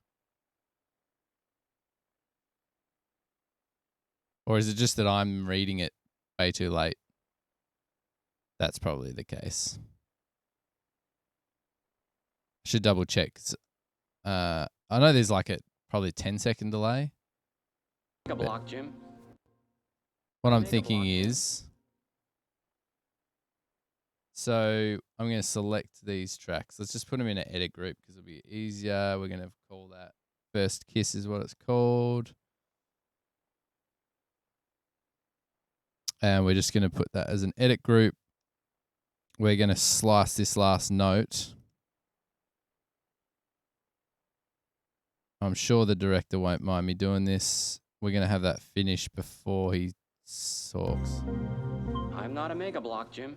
Or is it just that I'm reading it way too late? That's probably the case. I should double check. I know there's like a probably 10-second delay. Mega block, Jim. What I'm thinking is, so I'm going to select these tracks. Let's just put them in an edit group because it'll be easier. We're going to call that First Kiss is what it's called. And we're just going to put that as an edit group. We're going to slice this last note. I'm sure the director won't mind me doing this. We're going to have that finished before he talks. I'm not a mega block, Jim.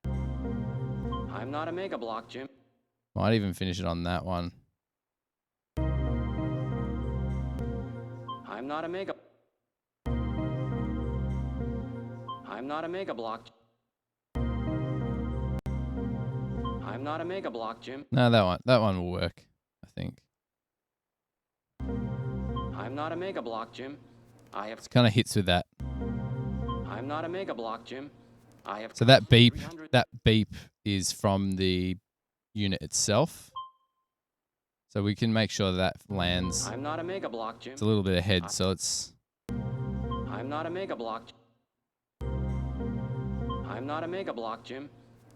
I'm not a mega block, Jim. Might even finish it on that one. I'm not a mega... I'm not a mega block. I'm not a mega block, Jim. No, that one will work, I think. I'm not a mega block, Jim. I have... It kind of hits with that. I'm not a mega block, Jim. I have... So that beep is from the unit itself. So we can make sure that lands. I'm not a mega block, Jim. It's a little bit ahead, so it's... I'm not a mega block. I'm not a mega block, Jim.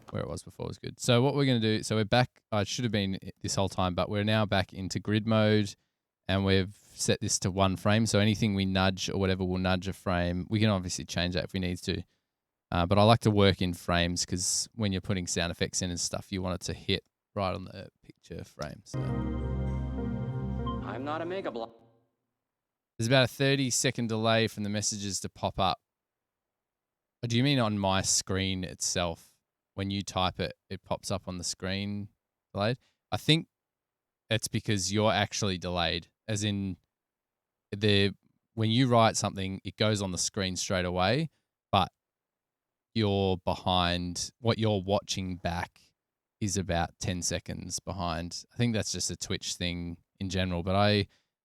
Where it was before was good. So what we're going to do, so we're back, it should have been this whole time, but we're now back into grid mode and we've set this to 1 frame. So anything we nudge or whatever will nudge a frame. We can obviously change that if we need to. But I like to work in frames because when you're putting sound effects in and stuff, you want it to hit right on the picture frame. So I'm not a mega block. there's about a 30-second delay from the messages to pop up. Or do you mean on my screen itself? When you type it, it pops up on the screen delayed. I think it's because you're actually delayed, as in when you write something, it goes on the screen straight away, but you're behind. What you're watching back is about 10 seconds behind. I think that's just a Twitch thing in general, but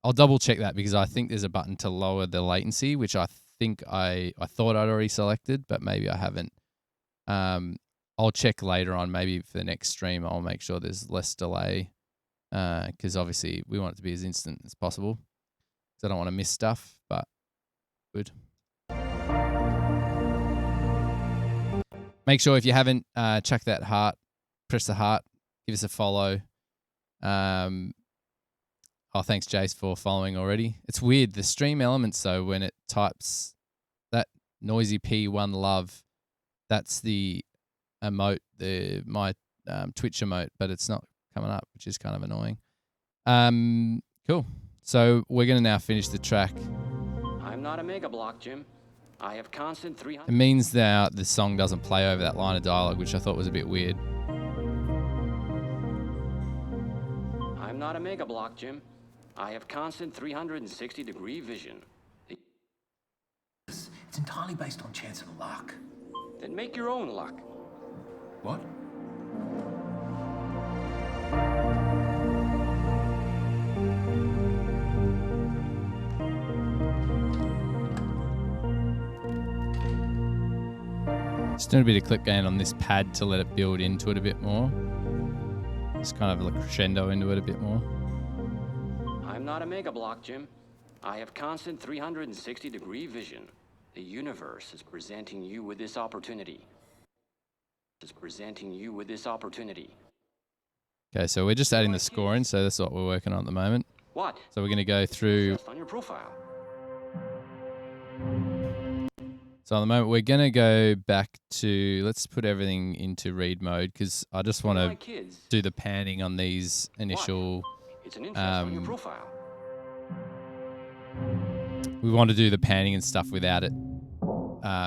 I'll double check that because I think there's a button to lower the latency, which I think I thought I'd already selected, but maybe I haven't. I'll check later on. Maybe for the next stream, I'll make sure there's less delay because obviously we want it to be as instant as possible because I don't want to miss stuff, but good. Make sure if you haven't, chuck that heart, press the heart, give us a follow. Oh, thanks, Jace, for following already. It's weird. The stream elements, though, when it types that noisy P1 love, that's the emote, my Twitch emote, but it's not coming up, which is kind of annoying. Cool. So we're going to now finish the track. I'm not a mega block, Jim. I have constant 300... It means now the song doesn't play over that line of dialogue, which I thought was a bit weird. I'm not a mega block, Jim. I have constant 360-degree vision. It's entirely based on chance and luck. Then make your own luck. What? Just doing a bit of clip gain on this pad to let it build into it a bit more. Just kind of like crescendo into it a bit more. I'm not a mega block, Jim. I have constant 360-degree vision. The universe is presenting you with this opportunity. Okay, so we're just adding the scoring, so that's what we're working on at the moment. What? So we're going to go through. Just on your profile. So at the moment, we're going to go back to, let's put everything into read mode because I just want to do the panning on these initial. It's an interest on your profile. We want to do the panning and stuff without it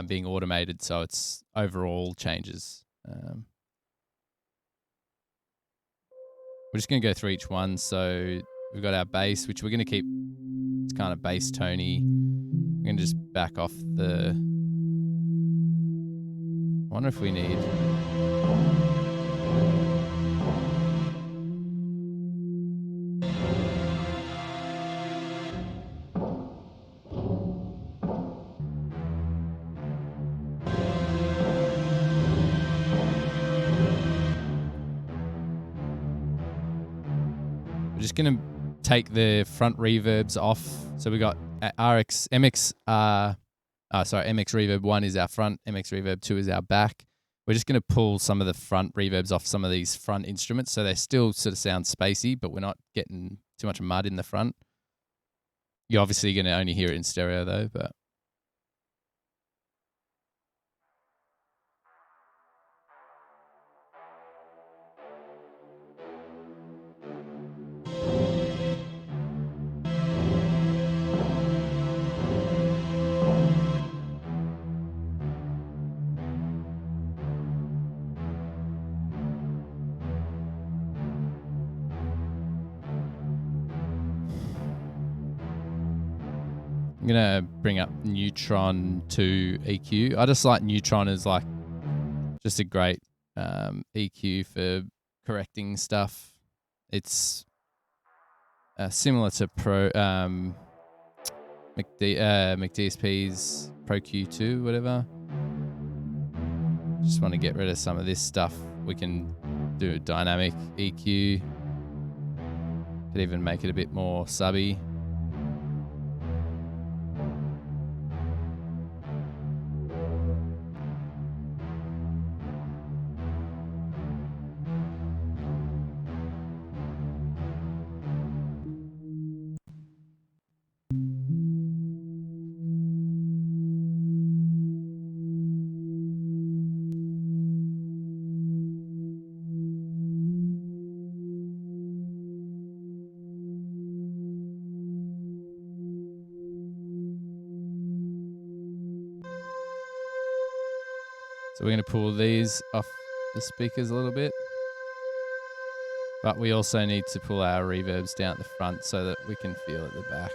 being automated, so it's overall changes. We're just going to go through each one. So we've got our bass, which we're going to keep. It's kind of bass tony. We're going to just back off the. I wonder if we need. We're just going to take the front reverbs off. So we got MX Reverb 1 is our front, MX Reverb 2 is our back. We're just going to pull some of the front reverbs off some of these front instruments so they still sort of sound spacey, but we're not getting too much mud in the front. You're obviously going to only hear it in stereo though, but. I'm going to bring up Neutron to EQ. I just like Neutron as like just a great EQ for correcting stuff. It's similar to McDSP's Pro Q2, whatever. Just want to get rid of some of this stuff. We can do a dynamic EQ. Could even make it a bit more subby. So we're going to pull these off the speakers a little bit. But we also need to pull our reverbs down at the front so that we can feel at the back.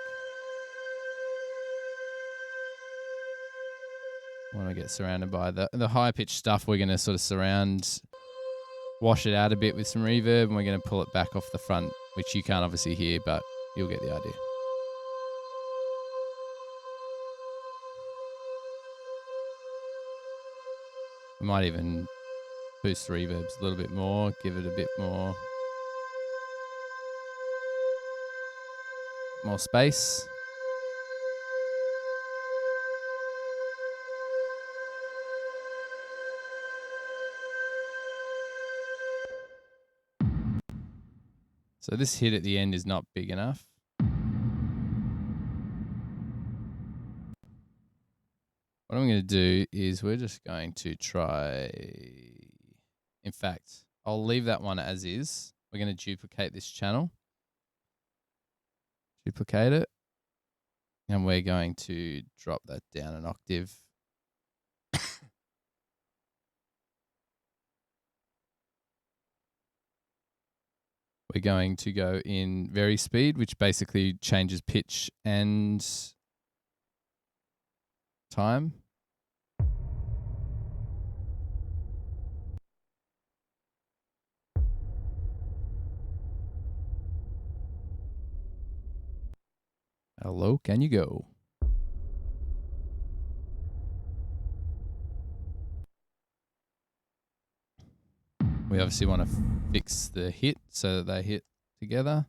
When we get surrounded by the high-pitched stuff, we're going to sort of wash it out a bit with some reverb, and we're going to pull it back off the front, which you can't obviously hear, but you'll get the idea. We might even boost the reverbs a little bit more, give it a bit more space. So this hit at the end is not big enough. What I'm going to do is we're just going to try. In fact, I'll leave that one as is. We're going to duplicate this channel. Duplicate it. And we're going to drop that down an octave. We're going to go in vari speed, which basically changes pitch and time. How low can you go? We obviously want to fix the hit so that they hit together.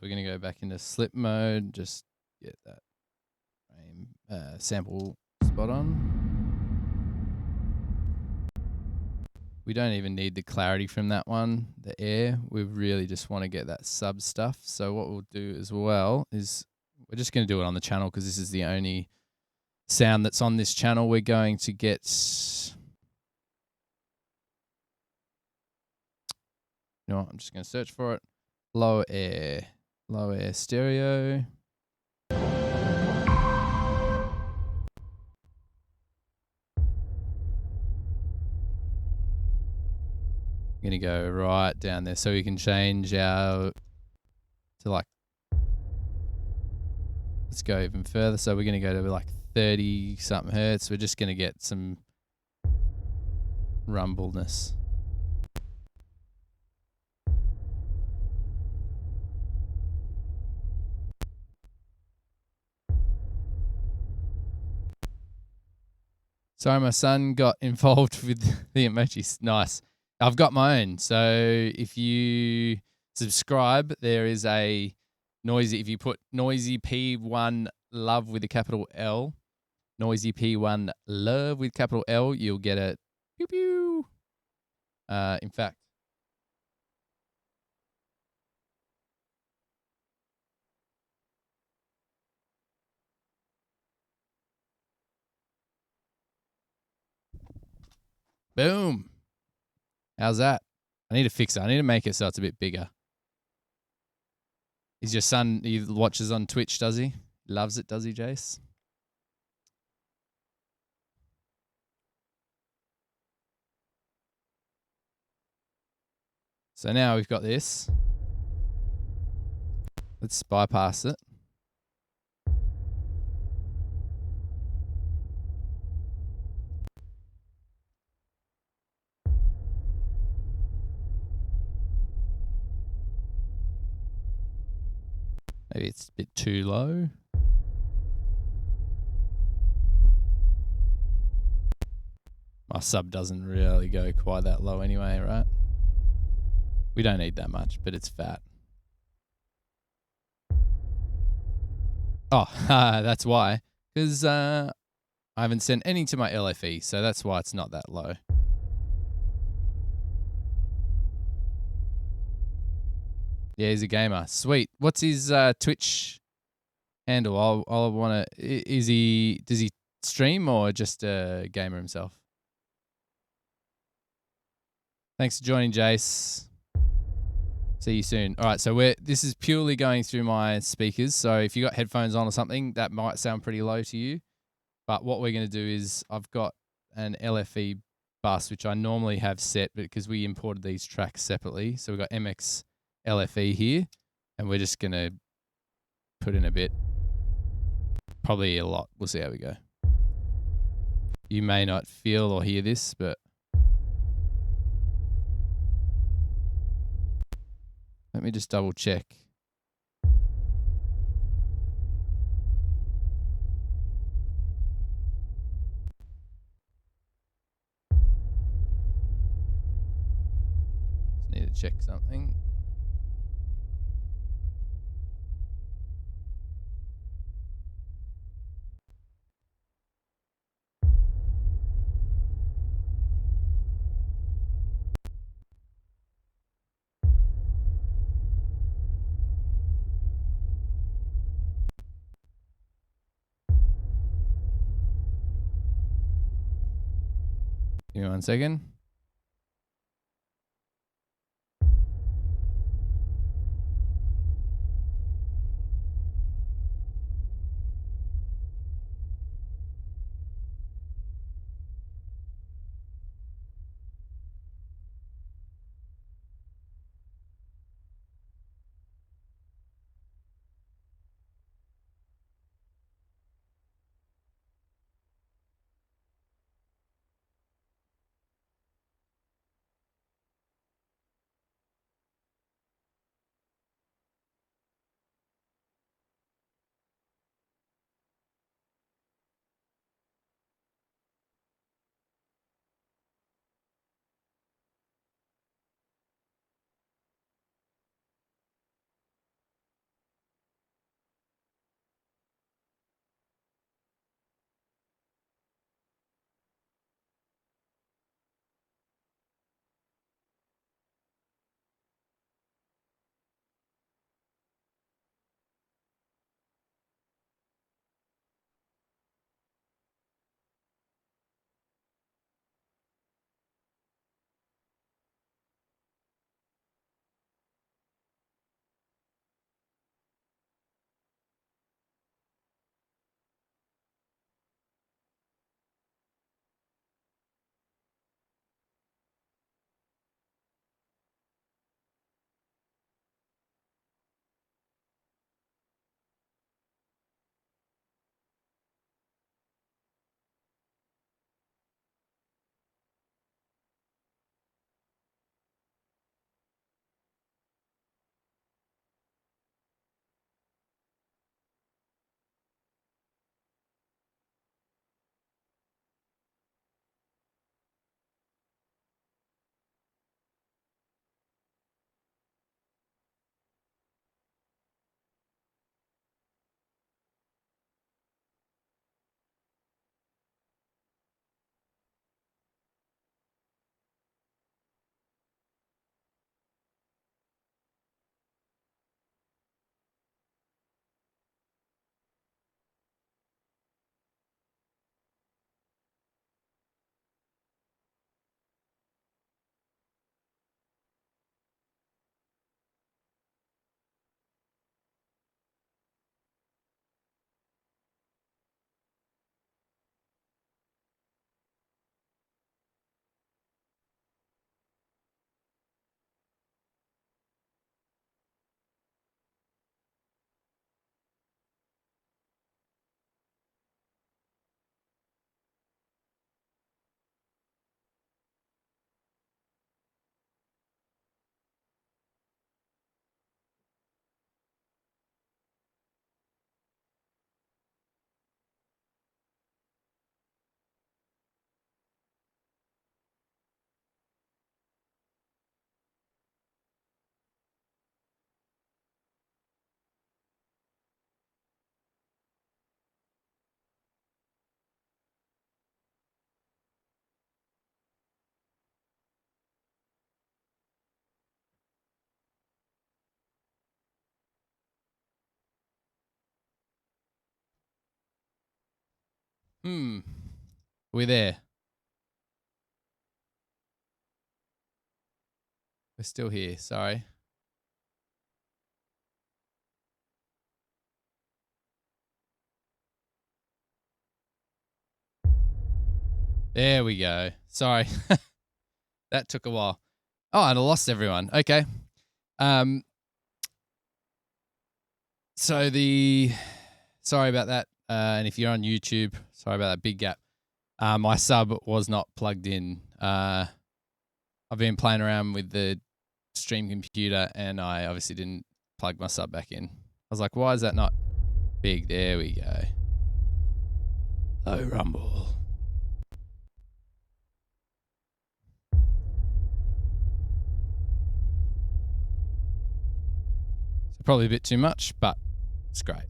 we're going to go back into slip mode. Just get that frame sample spot on. We don't even need the clarity from that one, the air. We really just want to get that sub stuff. So what we'll do as well is we're just going to do it on the channel because this is the only sound that's on this channel. We're going to get, you know what, I'm just going to search for it. Low air stereo. I'm going to go right down there so we can change our to like, let's go even further. So we're going to go to like 30 something hertz. We're just going to get some rumbleness. Sorry, my son got involved with the emojis. Nice. I've got my own. So if you subscribe, there is a noisy, if you put noisy P1 love with a capital L, noisy P1 love with capital L, you'll get a pew pew. In fact, boom. How's that? I need to fix it. I need to make it so it's a bit bigger. Is your son, he watches on Twitch, does he? Loves it, does he, Jace? So now we've got this. Let's bypass it. Maybe it's a bit too low. My sub doesn't really go quite that low anyway, right? We don't need that much, but it's fat. Oh, that's why. Because I haven't sent any to my LFE, so that's why it's not that low. Yeah, he's a gamer. Sweet. What's his Twitch handle? I'll want to. Does he stream or just a gamer himself? Thanks for joining, Jace. See you soon. All right, so this is purely going through my speakers. So if you got headphones on or something, that might sound pretty low to you. But what we're going to do is I've got an LFE bus, which I normally have set, but because we imported these tracks separately. So we've got MX LFE here, and we're just going to put in a bit. Probably a lot. We'll see how we go. You may not feel or hear this, but let me just double check. Just need to check something. Give me 1 second. We're there. We're still here. Sorry. There we go. Sorry. That took a while. Oh, and I lost everyone. Okay. Sorry about that. And if you're on YouTube, sorry about that big gap. My sub was not plugged in. I've been playing around with the stream computer and I obviously didn't plug my sub back in. I was like, why is that not big? There we go. Low rumble. So probably a bit too much, but it's great.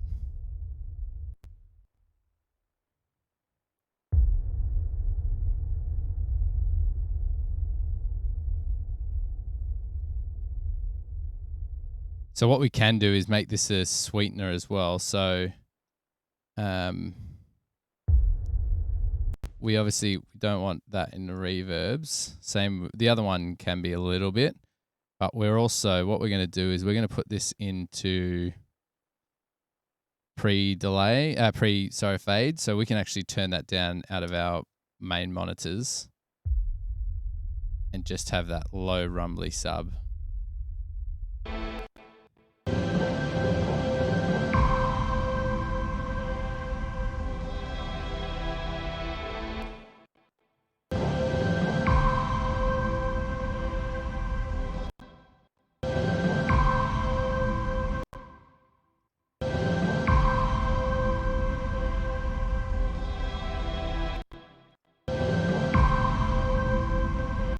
So what we can do is make this a sweetener as well. So we obviously don't want that in the reverbs. Same, the other one can be a little bit, but we're also, what we're going to do is we're going to put this into fade. So we can actually turn that down out of our main monitors and just have that low rumbly sub.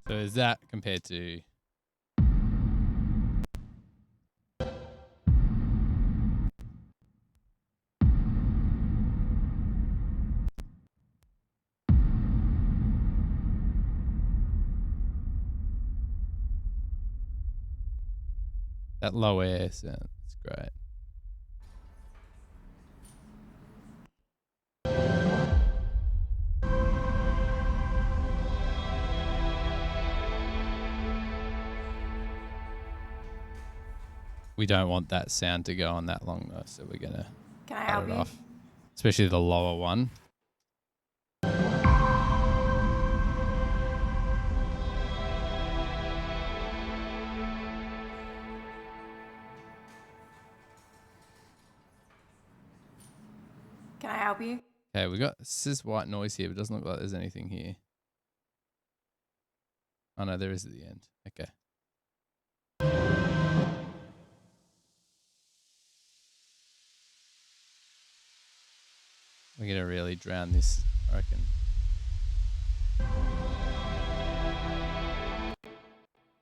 So is that compared to that low air sound? It's great. We don't want that sound to go on that long though, so we're gonna cut it off. Especially the lower one. Can I help you? Okay, we got this is white noise here, but it doesn't look like there's anything here. Oh no, there is at the end. Okay. We're gonna really drown this, I reckon.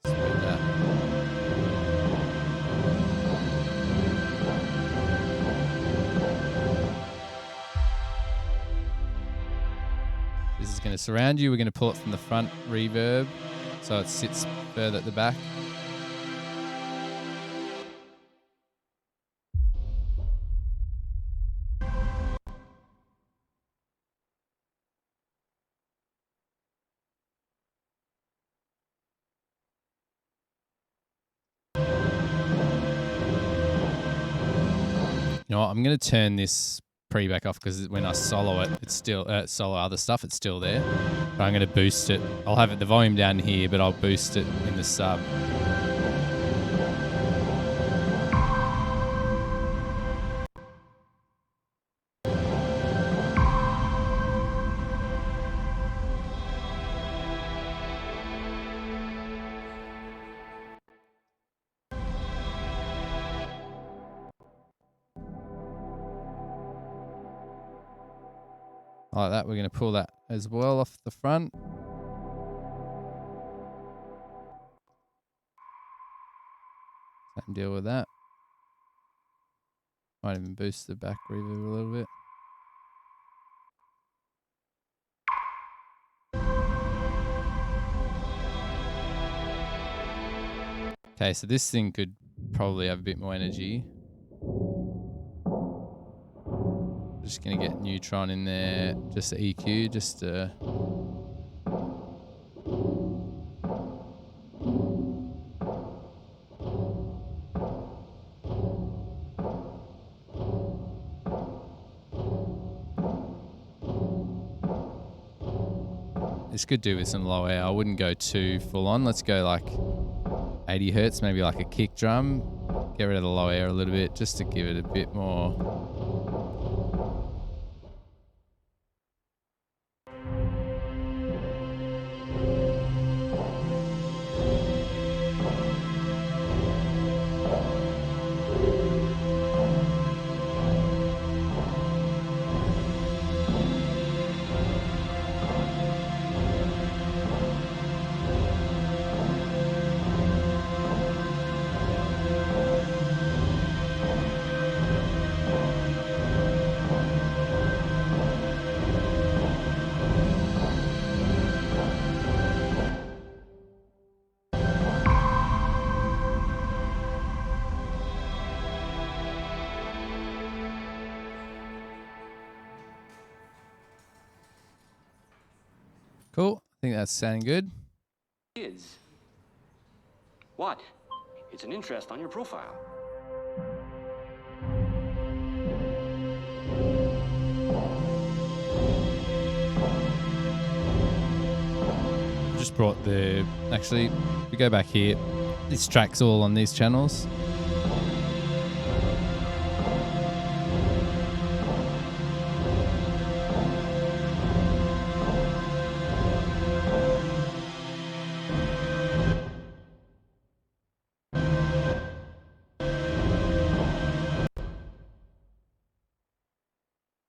Spread that. This is going to surround you. We're going to pull it from the front reverb so it sits further at the back. You know what? I'm going to turn this pre back off because when I solo it, it's still solo other stuff. It's still there. But I'm going to boost it. I'll have the volume down here, but I'll boost it in the sub. Like that, we're going to pull that as well off the front. Same deal with that. Might even boost the back reverb a little bit. Okay, so this thing could probably have a bit more energy. Just gonna get neutron in there, just the EQ, just this could do with some low air. I wouldn't go too full on. Let's go like 80 hertz, maybe like a kick drum. Get rid of the low air a little bit just to give it a bit more. Cool. I think that's sounding good. Kids. What? It's an interest on your profile. Just brought the... Actually, if we go back here, this track's all on these channels.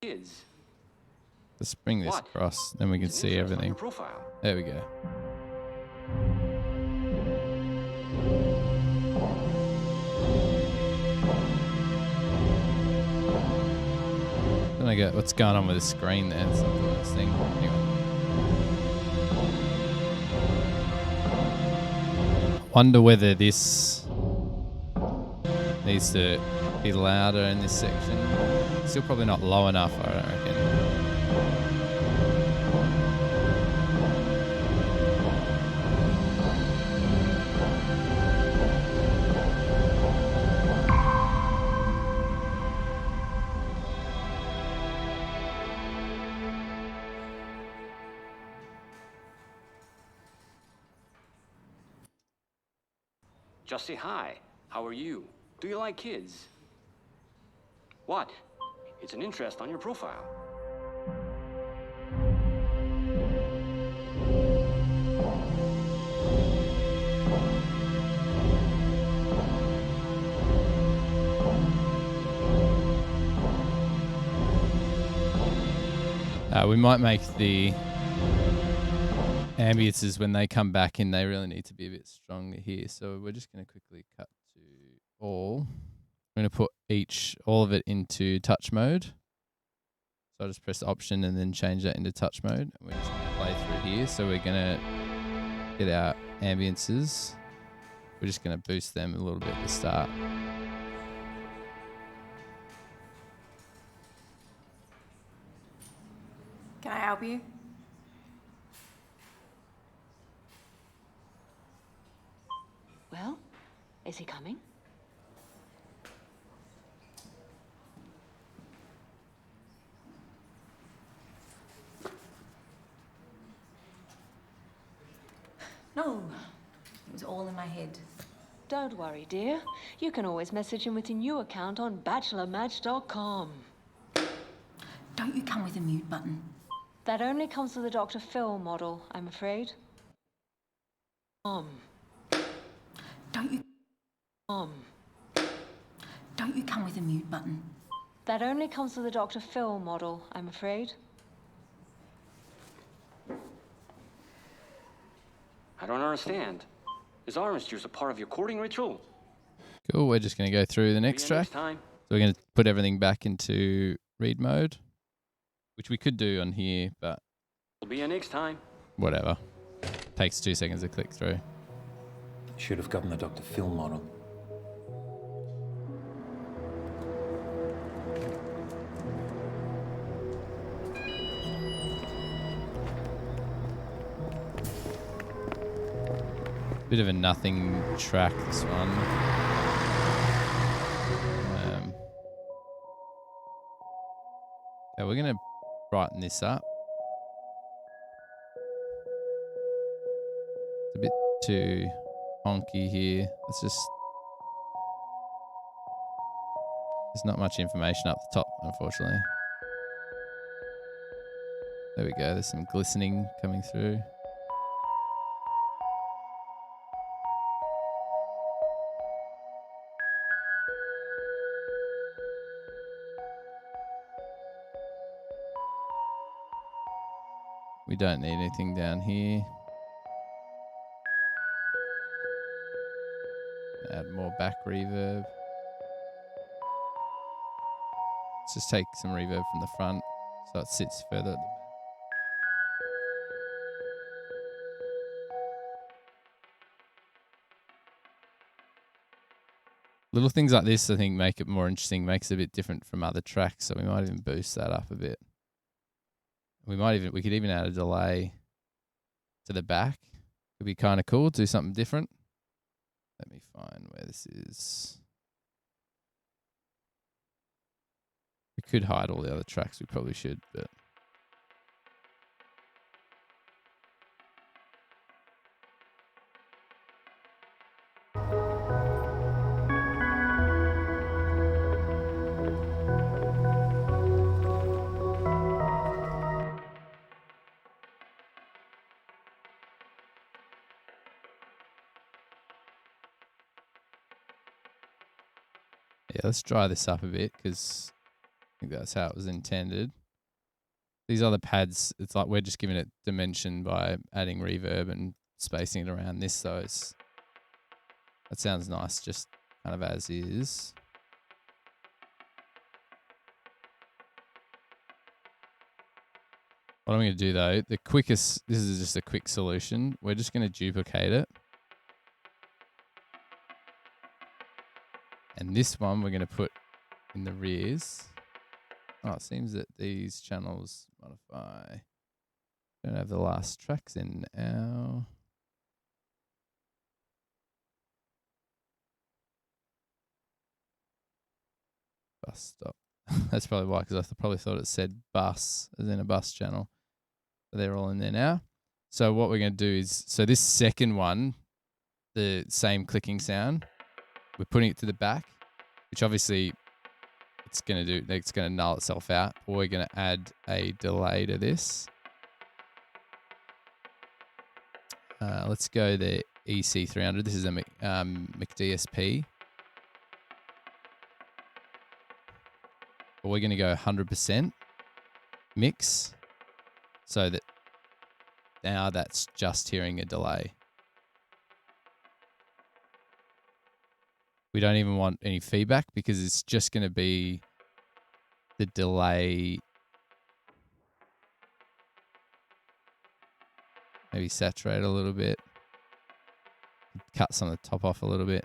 Kids. Let's bring this What? across, then we can It's an see interest on everything. your profile. There we go. Then I go, what's going on with the screen there? It's not doing this thing. Anyway. Wonder whether this needs to be louder in this section. Still probably not low enough, I don't reckon. Just say hi. How are you? Do you like kids? What? It's an interest on your profile. We might make the ambiences when they come back in, they really need to be a bit stronger here. So we're just going to quickly cut to all. I'm going to put all of it into touch mode. So I'll just press Option and then change that into touch mode. And we're just going to play through here. So we're going to get our ambiences. We're just going to boost them a little bit at the start. Can I help you? Well, is he coming? No, it was all in my head. Don't worry, dear. You can always message him with your new account on bachelormatch.com. Don't you come with a mute button? That only comes with a Dr. Phil model, I'm afraid. Don't you come with a mute button? That only comes with a Dr. Phil model, I'm afraid. I don't understand. Is orange juice a part of your courting ritual? Cool. We're just going to go through the next See you track. time. So we're going to put everything back into read mode, which we could do on here, but We'll be here next time. whatever. Takes 2 seconds to click through. Should have gotten the Dr. Phil model. Bit of a nothing track, this one. Okay, we're going to brighten this up. It's a bit too honky here. Let's just... There's not much information up the top, unfortunately. There we go. There's some glistening coming through. We don't need anything down here. Add more back reverb. Let's just take some reverb from the front so it sits further at the back. Little things like this, I think, make it more interesting, makes it a bit different from other tracks. So we might even boost that up a bit. We could even add a delay to the back. Could be kind of cool, do something different. Let me find where this is. We could hide all the other tracks. We probably should, but... Yeah, let's dry this up a bit because I think that's how it was intended. These other pads, it's like we're just giving it dimension by adding reverb and spacing it around this. So that sounds nice, just kind of as is. What I'm going to do though, this is just a quick solution. We're just going to duplicate it. And this one we're going to put in the rears. Oh, it seems that these channels modify. Don't have the last tracks in now. Bus stop. That's probably why, because I probably thought it said bus, as in a bus channel. So they're all in there now. So what we're going to do is, so this second one, the same clicking sound, we're putting it to the back, which obviously it's going to null itself out. Or we're going to add a delay to this. Let's go the EC300. This is a McDSP. But we're going to go 100% mix so that now that's just hearing a delay. We don't even want any feedback because it's just going to be the delay. Maybe saturate a little bit. Cut some of the top off a little bit.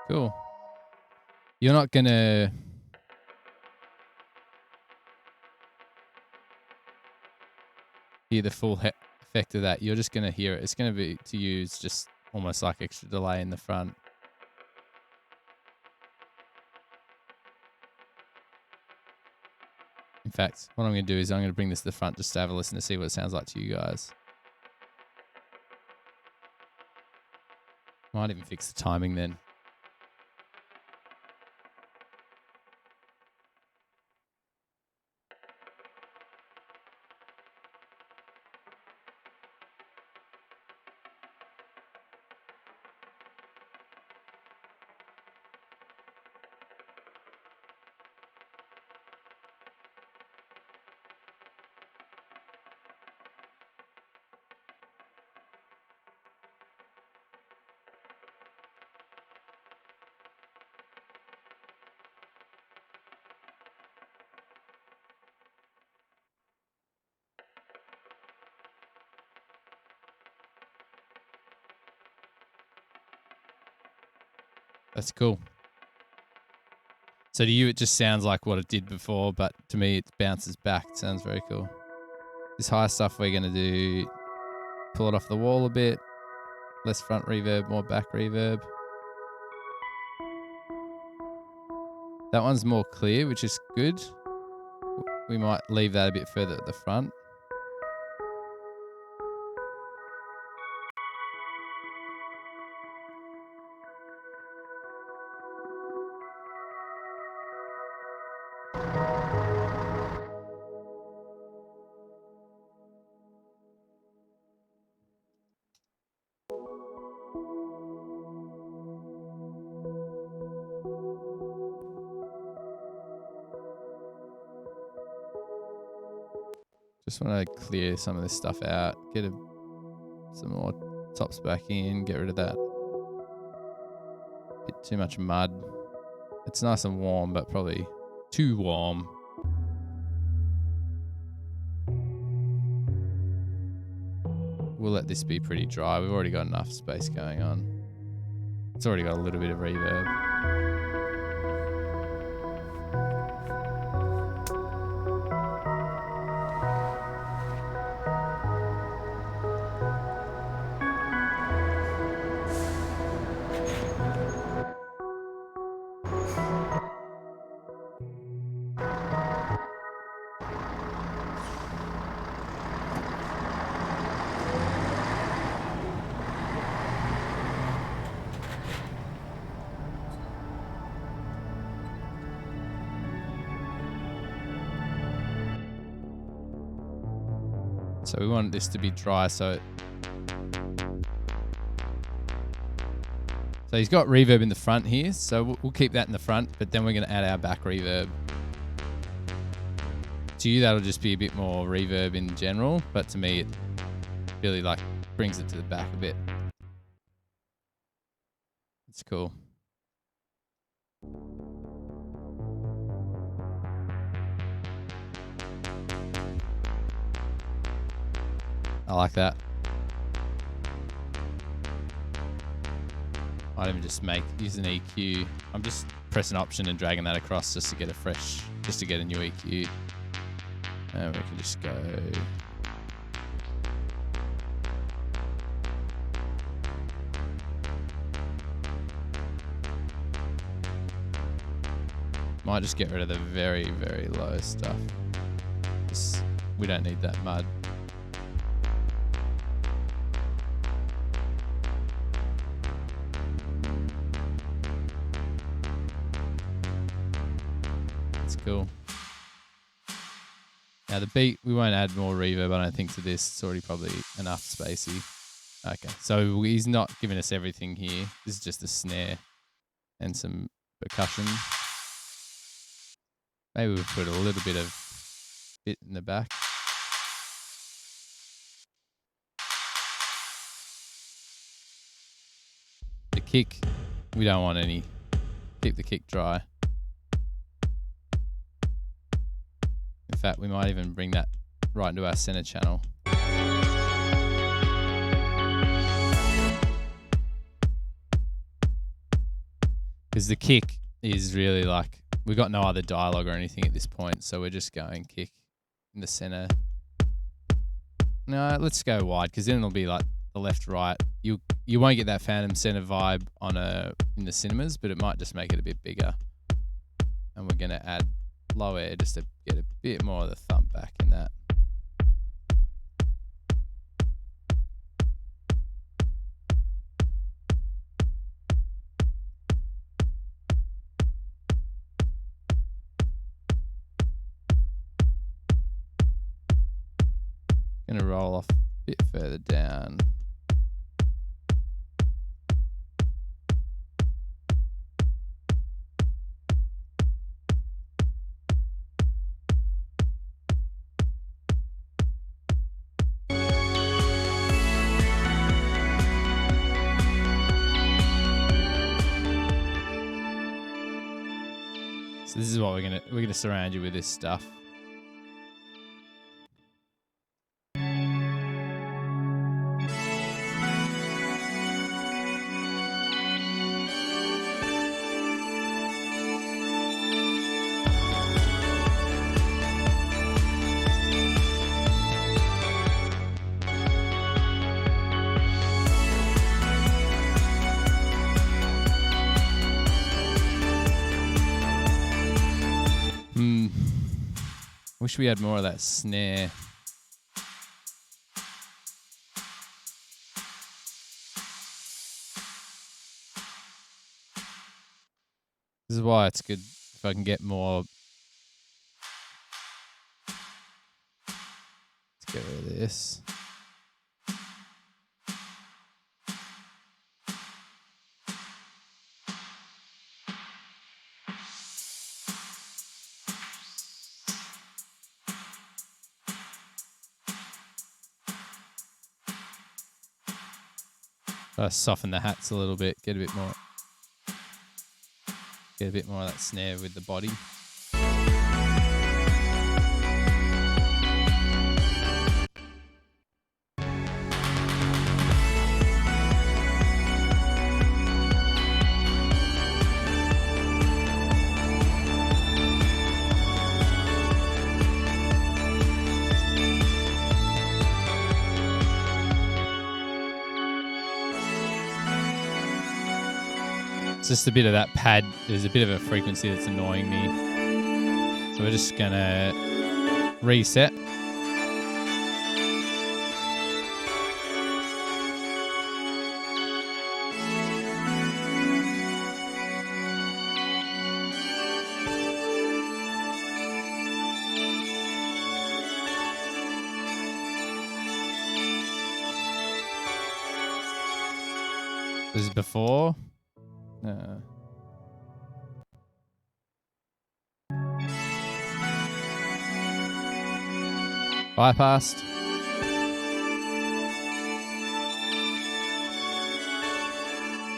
Cool. You're not going to hear the full effect of that. You're just going to hear it. It's going to be to use just almost like extra delay in the front. In fact, what I'm going to do is I'm going to bring this to the front just to have a listen to see what it sounds like to you guys. Might even fix the timing then. That's cool. So to you, it just sounds like what it did before, but to me, it bounces back. It sounds very cool. This high stuff we're going to do, pull it off the wall a bit. Less front reverb, more back reverb. That one's more clear, which is good. We might leave that a bit further at the front. Just want to clear some of this stuff out, get some more tops back in, get rid of that bit too much mud. It's nice and warm, but probably too warm. We'll let this be pretty dry. We've already got enough space going on. It's already got a little bit of reverb. So we want this to be dry, so he's got reverb in the front here, so we'll keep that in the front, but then we're going to add our back reverb. To you, that'll just be a bit more reverb in general, but to me, it really like brings it to the back a bit. It's cool. I like that. Might even just use an EQ. I'm just pressing Option and dragging that across just to get a new EQ. And we can just go. Might just get rid of the very, very low stuff. We don't need that mud. Cool. Now the beat, we won't add more reverb, I don't think, to this. It's already probably enough spacey. Okay, so he's not giving us everything here. This is just a snare and some percussion. Maybe we'll put a little bit of bit in the back. The kick, we don't want any. Keep the kick dry. In fact, we might even bring that right into our center channel. Because the kick is really like, we've got no other dialogue or anything at this point, so we're just going kick in the center. No, let's go wide, because then it'll be like the left, right. You won't get that Phantom Center vibe on in the cinemas, but it might just make it a bit bigger. And we're going to add low air just to get a bit more of the thump back in that. Gonna roll off a bit further down. So this is what we're gonna surround you with this stuff. Wish we had more of that snare. This is why it's good if I can get more. Let's get rid of this. Soften the hats a little bit, get a bit more of that snare with the body. It's just a bit of that pad. There's a bit of a frequency that's annoying me. So we're just gonna reset. This is before. Bypassed.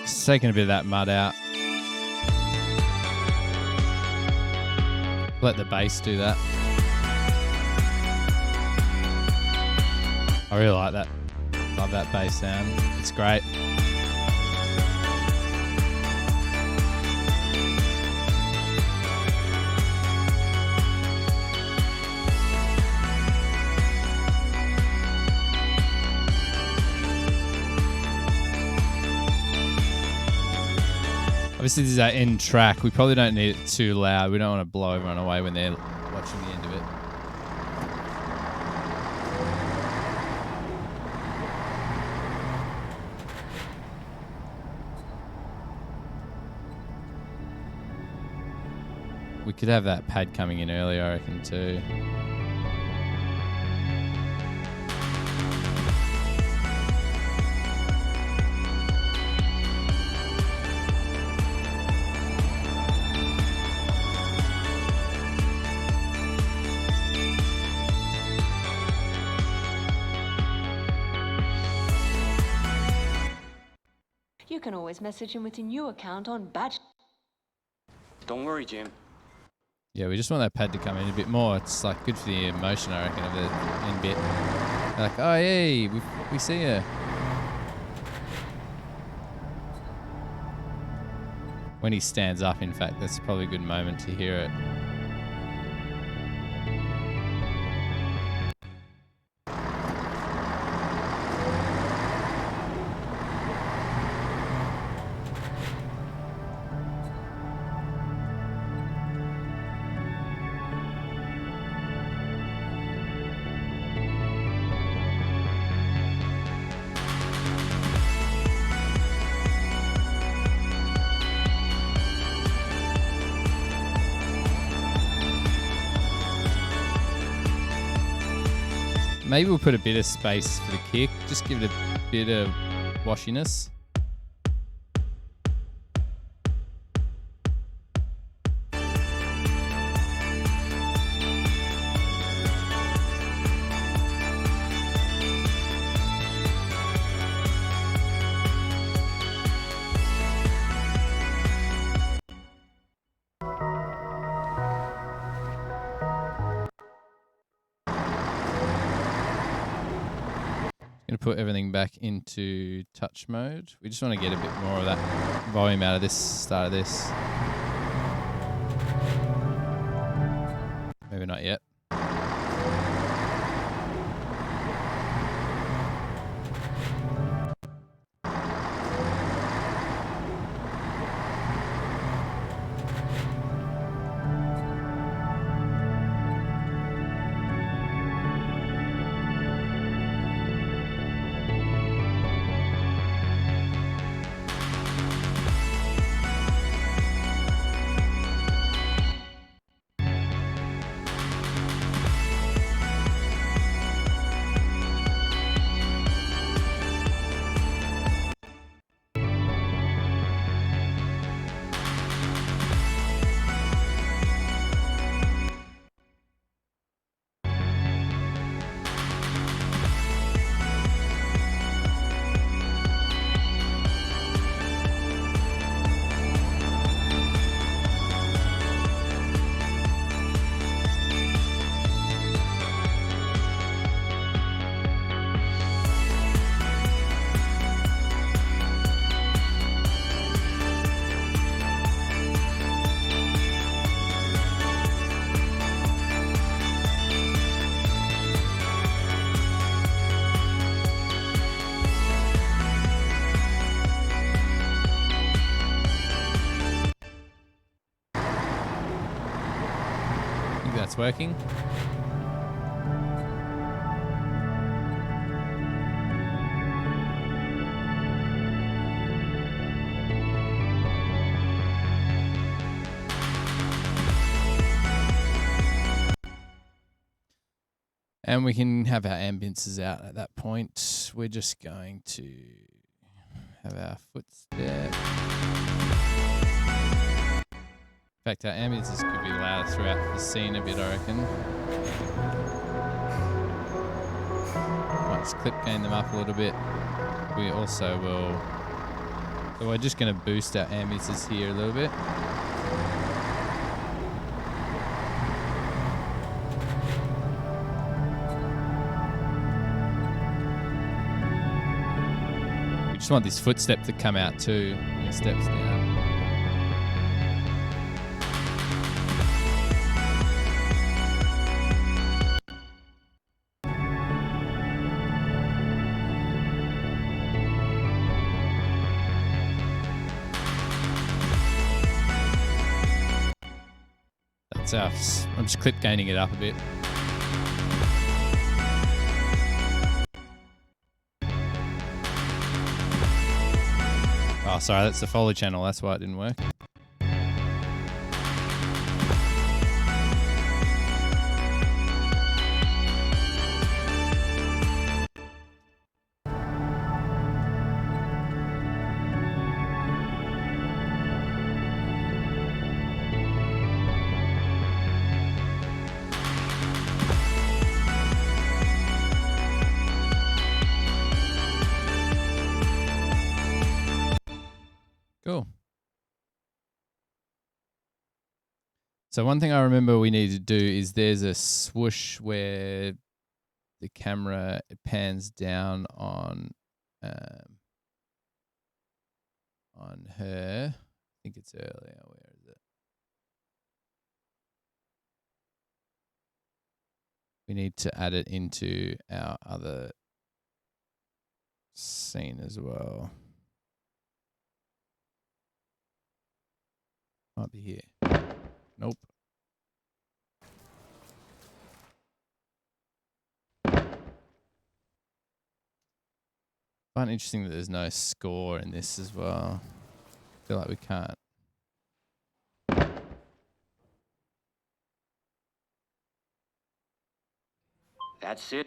Just taking a bit of that mud out. Let the bass do that. I really like that. Love that bass sound. It's great. Obviously, this is our end track. We probably don't need it too loud. We don't want to blow everyone away when they're watching the end of it. We could have that pad coming in earlier, I reckon, too. You can always message him with your new account on Batch. Don't worry, Jim. Yeah, we just want that pad to come in a bit more. It's like good for the emotion, I reckon, of the end bit. They're like, oh, hey, we see you. When he stands up, in fact, that's probably a good moment to hear it. Maybe we'll put a bit of space for the kick. Just give it a bit of washiness. Going to put everything back into touch mode. We just want to get a bit more of that volume out of this start of this. Maybe not yet. That's working. And we can have our ambiences out at that point. We're just going to have our footstep. In fact, our ambiences could be louder throughout the scene a bit, I reckon. Might just clip gain them up a little bit. We also will... So we're just going to boost our ambiences here a little bit. We just want this footstep to come out too. Your steps down. I'm just clip gaining it up a bit. Oh, sorry, that's the Foley channel. That's why it didn't work. Cool. So one thing I remember we need to do is there's a swoosh where the camera pans down on her. I think it's earlier. Where is it? We need to add it into our other scene as well. Might be here. Nope. I find it interesting that there's no score in this as well. I feel like we can't. That's it.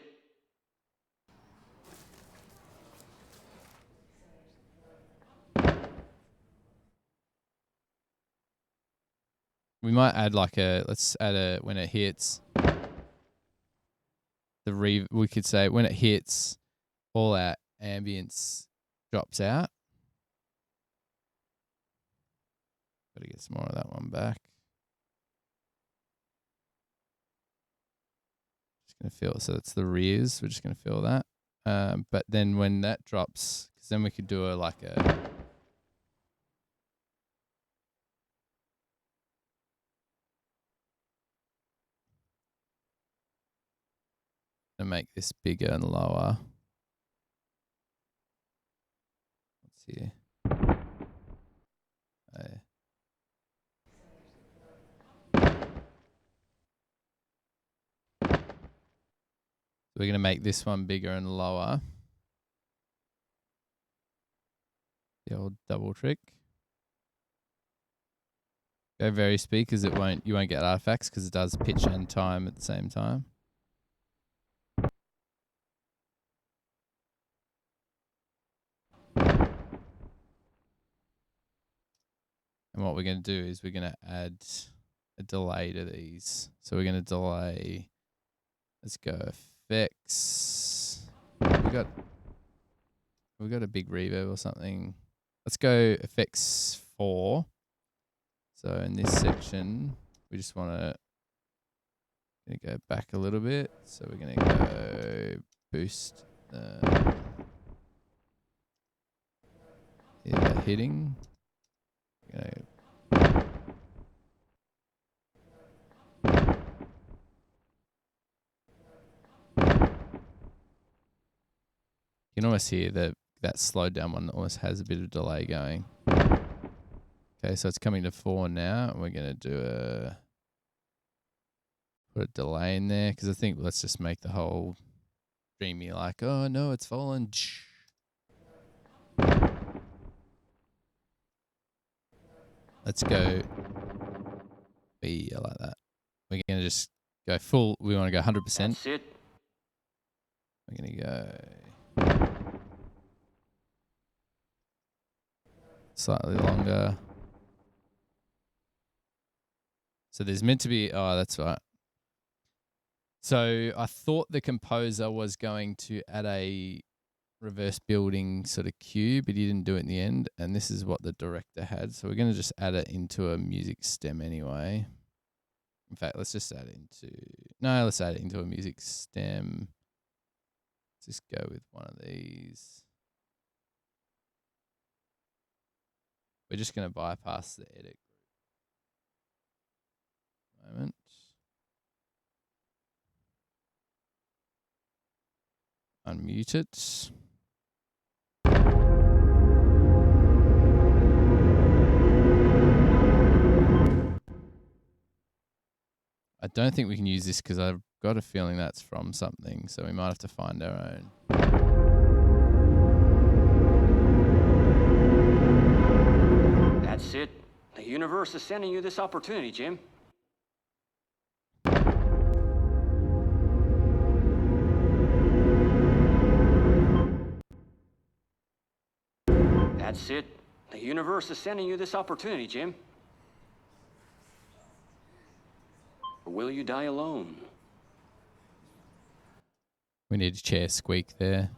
We might add like let's add a, when it hits, we could say when it hits, all our ambience drops out. Got to get some more of that one back. Just going to fill it. So it's the rears. We're just going to fill that. But then when that drops, because then we could do to make this bigger and lower. Let's see. We're going to make this one bigger and lower. The old double trick. Go very speed because you won't get artifacts because it does pitch and time at the same time. And what we're going to do is we're going to add a delay to these. So we're going to delay. Let's go effects. We got a big reverb or something. Let's go effects 4. So in this section, we just want to go back a little bit. So we're going to go boost the hitting. You can almost hear that slowed down one almost has a bit of delay going. Okay, so it's coming to 4 now, and we're going to put a delay in there because I think let's just make the whole dreamy like, oh no, it's fallen. Let's go B like that. We're going to just go full. We want to go 100%. That's it. We're going to go slightly longer. So there's meant to be, oh, that's right. So I thought the composer was going to add a reverse building sort of cue, but he didn't do it in the end. And this is what the director had. So we're going to just add it into a music stem anyway. In fact, let's just add it let's add it into a music stem. Let's just go with one of these. We're just going to bypass the edit group. Moment. Unmute it. I don't think we can use this because I've got a feeling that's from something, so we might have to find our own. That's it. The universe is sending you this opportunity, Jim. That's it. The universe is sending you this opportunity, Jim. Or will you die alone? We need a chair squeak there.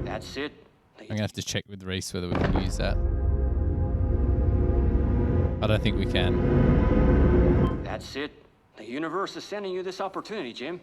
That's it. I'm going to have to check with Reese whether we can use that. I don't think we can. That's it. The universe is sending you this opportunity, Jim.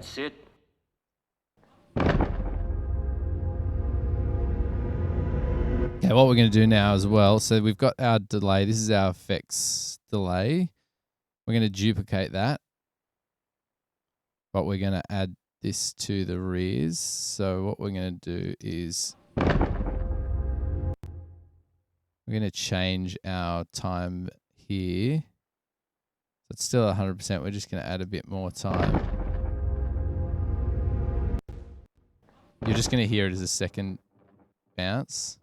That's it. Okay, what we're going to do now as well, so we've got our delay. This is our effects delay. We're going to duplicate that, but we're going to add this to the rears. So what we're going to do is we're going to change our time here. So it's still 100%. We're just going to add a bit more time. You're just going to hear it as a second bounce.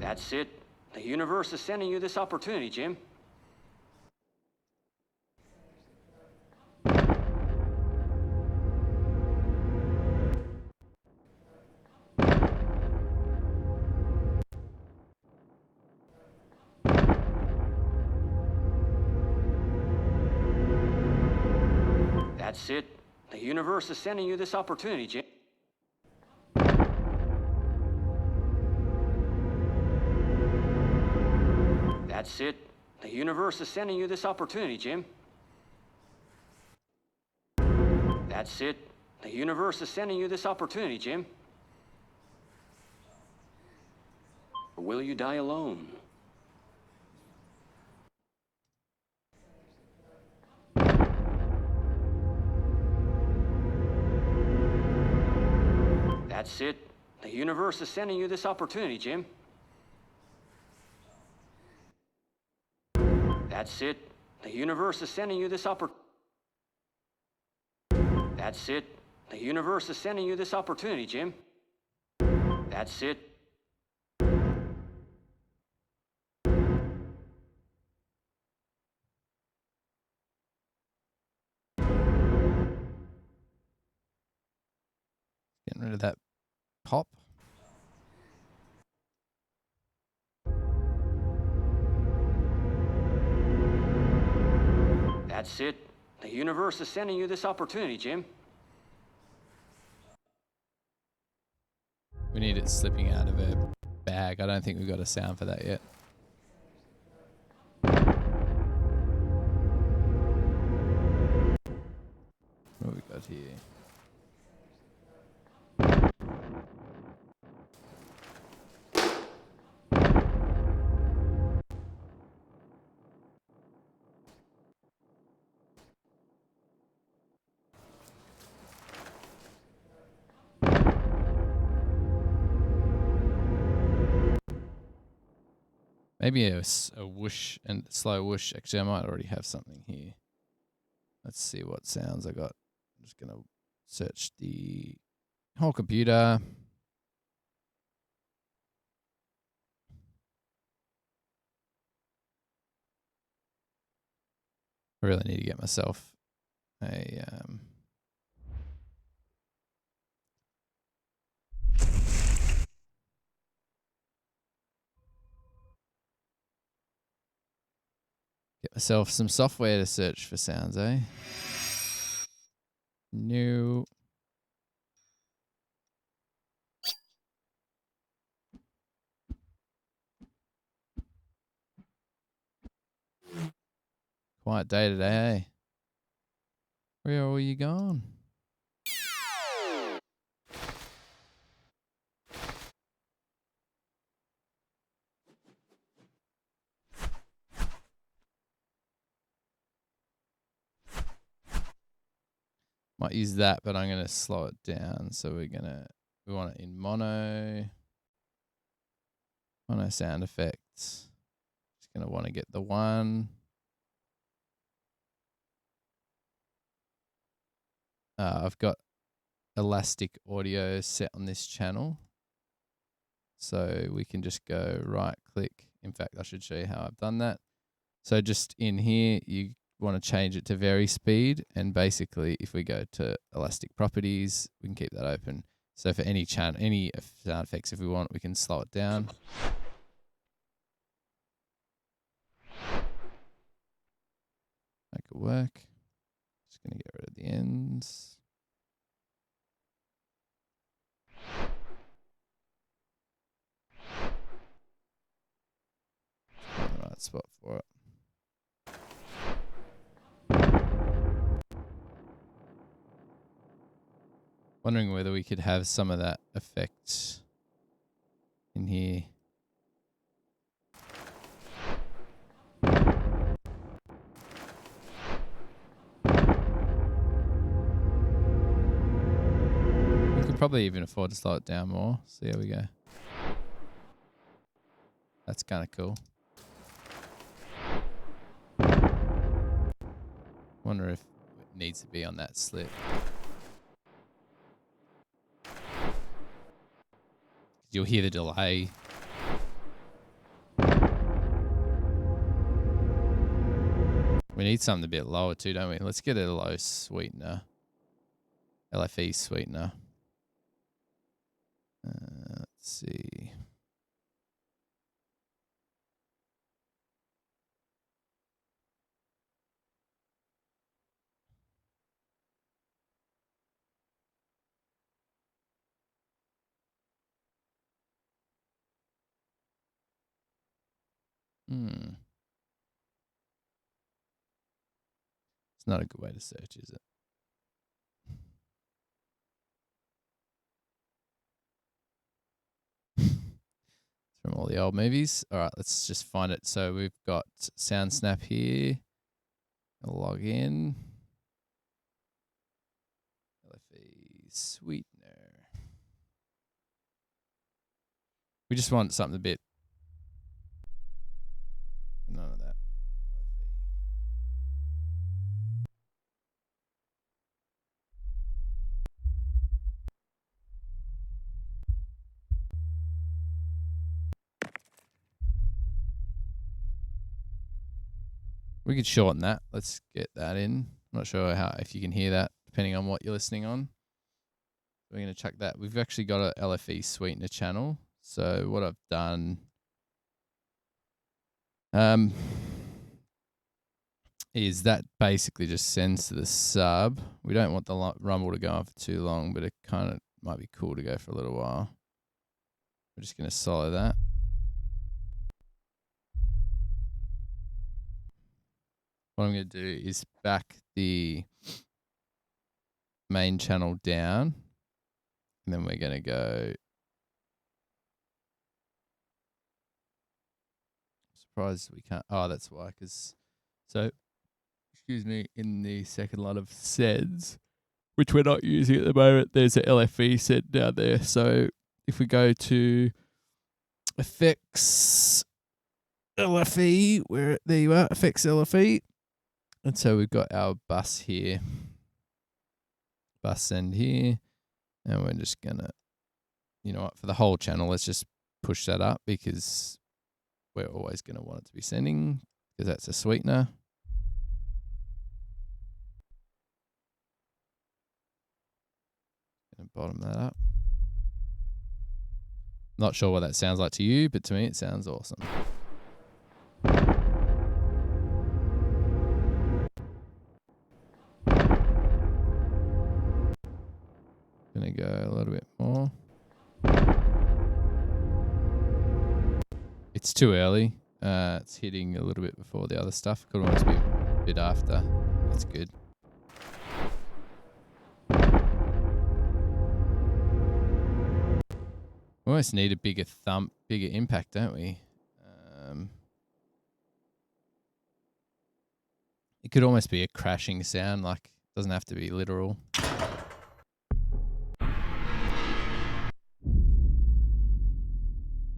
That's it. The universe is sending you this opportunity, Jim. That's it. The universe is sending you this opportunity, Jim. That's it. The universe is sending you this opportunity, Jim. That's it. The universe is sending you this opportunity, Jim. Or will you die alone? That's it. The universe is sending you this opportunity, Jim. That's it. The universe is sending you this opportunity. That's it. The universe is sending you this opportunity, Jim. That's it. Getting rid of that pop. That's it. The universe is sending you this opportunity, Jim. We need it slipping out of a bag. I don't think we've got a sound for that yet. What have we got here? Maybe a whoosh and slow whoosh. Actually, I might already have something here. Let's see what sounds I got. I'm just going to search the whole computer. I really need to get myself a... Get myself some software to search for sounds, eh? New. Quiet day today, eh? Where are you gone? Might use that, but I'm going to slow it down. So we want it in mono. Mono sound effects. Just going to want to get the one. I've got elastic audio set on this channel. So we can just go right click. In fact, I should show you how I've done that. So just in here, you want to change it to vary speed. And basically, if we go to elastic properties, we can keep that open. So for any sound effects, if we want, we can slow it down. Make it work. Just going to get rid of the ends. Find the right spot for it. Wondering whether we could have some of that effect in here. We could probably even afford to slow it down more. See how we go. That's kind of cool. Wonder if it needs to be on that slip. You'll hear the delay. We need something a bit lower too, don't we? Let's get a low sweetener. LFE sweetener. Let's see. It's not a good way to search, is it? From all the old movies. All right, let's just find it. So we've got Sound Snap here. I'll log in. LFE sweetener. We just want something a bit. None of that. We could shorten that. Let's get that in. I'm not sure if you can hear that, depending on what you're listening on. We're going to chuck that. We've actually got a LFE sweetener channel. So what I've done is that basically just sends to the sub. We don't want the rumble to go on for too long, but it kind of might be cool to go for a little while. We're just going to solo that. What I'm going to do is back the main channel down, and then we're going to go. Surprised we can't. Oh, that's why. Because excuse me, in the second lot of sets, which we're not using at the moment, there's a LFE set down there. So if we go to effects LFE, there you are, effects LFE. And so we've got our bus here, bus send here, and we're just going to, you know what, for the whole channel, let's just push that up because we're always going to want it to be sending because that's a sweetener. Going to bottom that up. Not sure what that sounds like to you, but to me it sounds awesome. Gonna go a little bit more. It's too early. It's hitting a little bit before the other stuff. Could almost be a bit after. That's good. We almost need a bigger thump, bigger impact, don't we? It could almost be a crashing sound, like it doesn't have to be literal.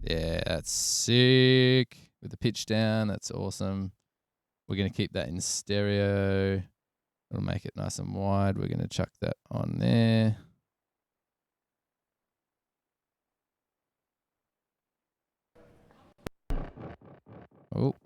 Yeah, That's sick. With the pitch down, that's awesome. We're going to keep that in stereo. It'll make it nice and wide. We're going to chuck that on there. Oh.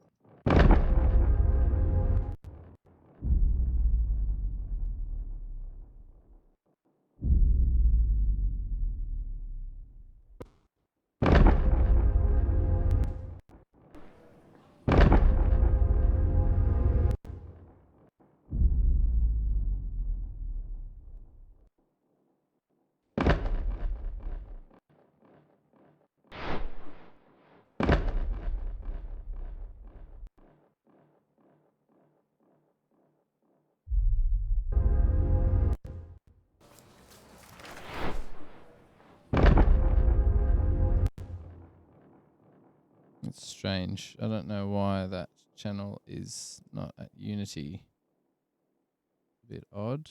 It's strange. I don't know why that channel is not at Unity. A bit odd.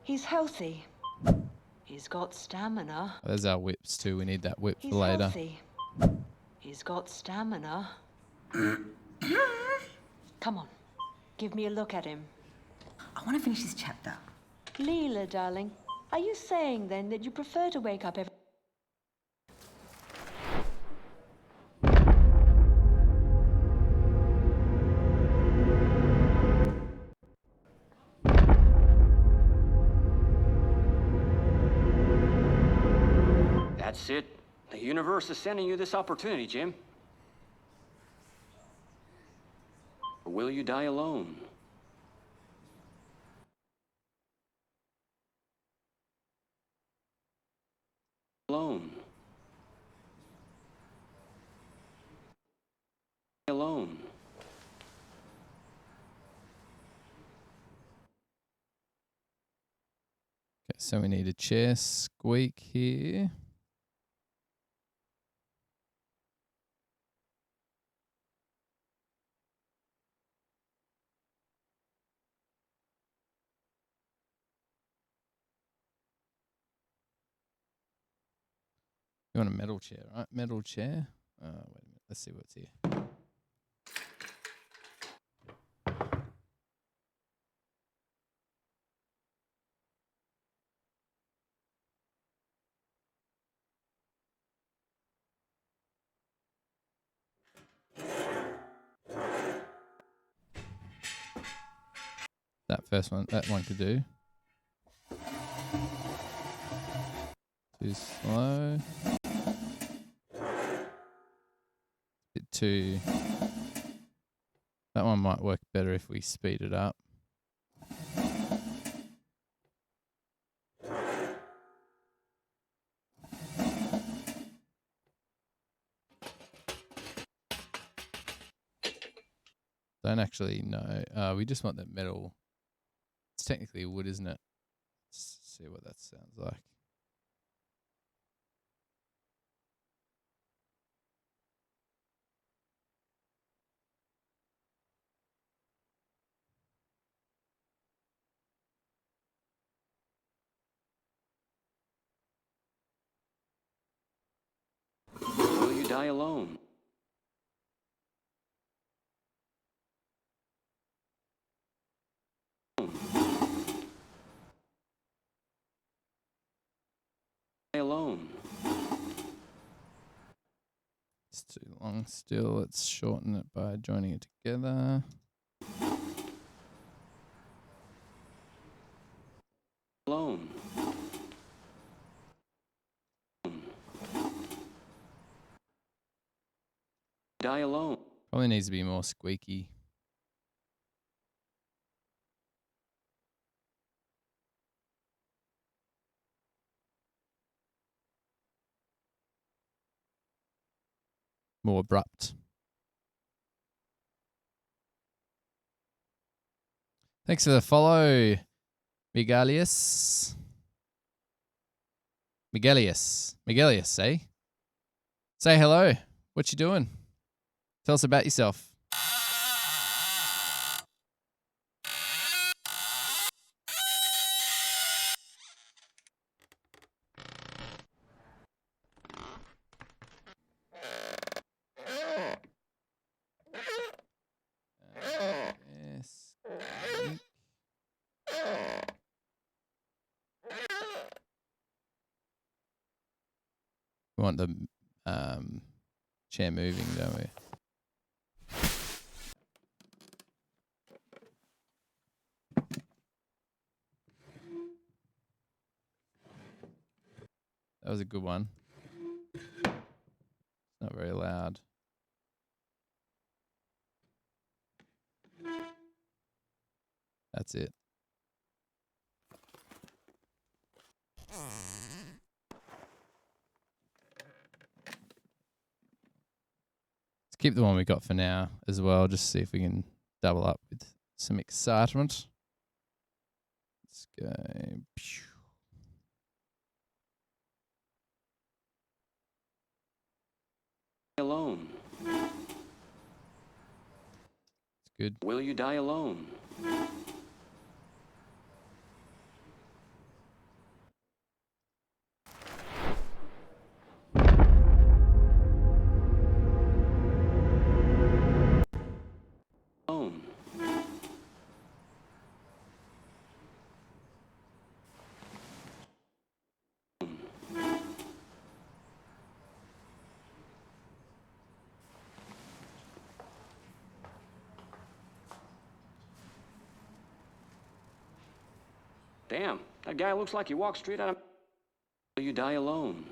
He's healthy. He's got stamina. Oh, there's our whips too. We need that whip He's for later. healthy. He's got stamina. Come on. Give me a look at him. I want to finish this chapter. Leela, darling, are you saying then that you prefer to wake up every... That's it. The universe is sending you this opportunity, Jim. Or will you die alone? Alone. Alone. Okay, so we need a chair squeak here. You want a metal chair, right? Metal chair. Wait a minute. Let's see what's here. That first one, that one could do. Too slow. Bit too. That one might work better if we speed it up. Don't actually know. We just want that metal. It's technically wood, isn't it? Let's see what that sounds like. Will you die alone? Alone. It's too long still. Let's shorten it by joining it together. Alone. Die alone. Probably needs to be more squeaky. More abrupt. Thanks for the follow, Miguelius. Miguelius, eh? Say hello. What you doing? Tell us about yourself. We want the chair moving, don't we? That was a good one. Not very loud. That's it. Let's keep the one we got for now as well, just see if we can double up with some excitement. Let's go. Alone. It's good. Will you die alone? Alone. Damn, that guy looks like he walked straight out of... Will you die alone?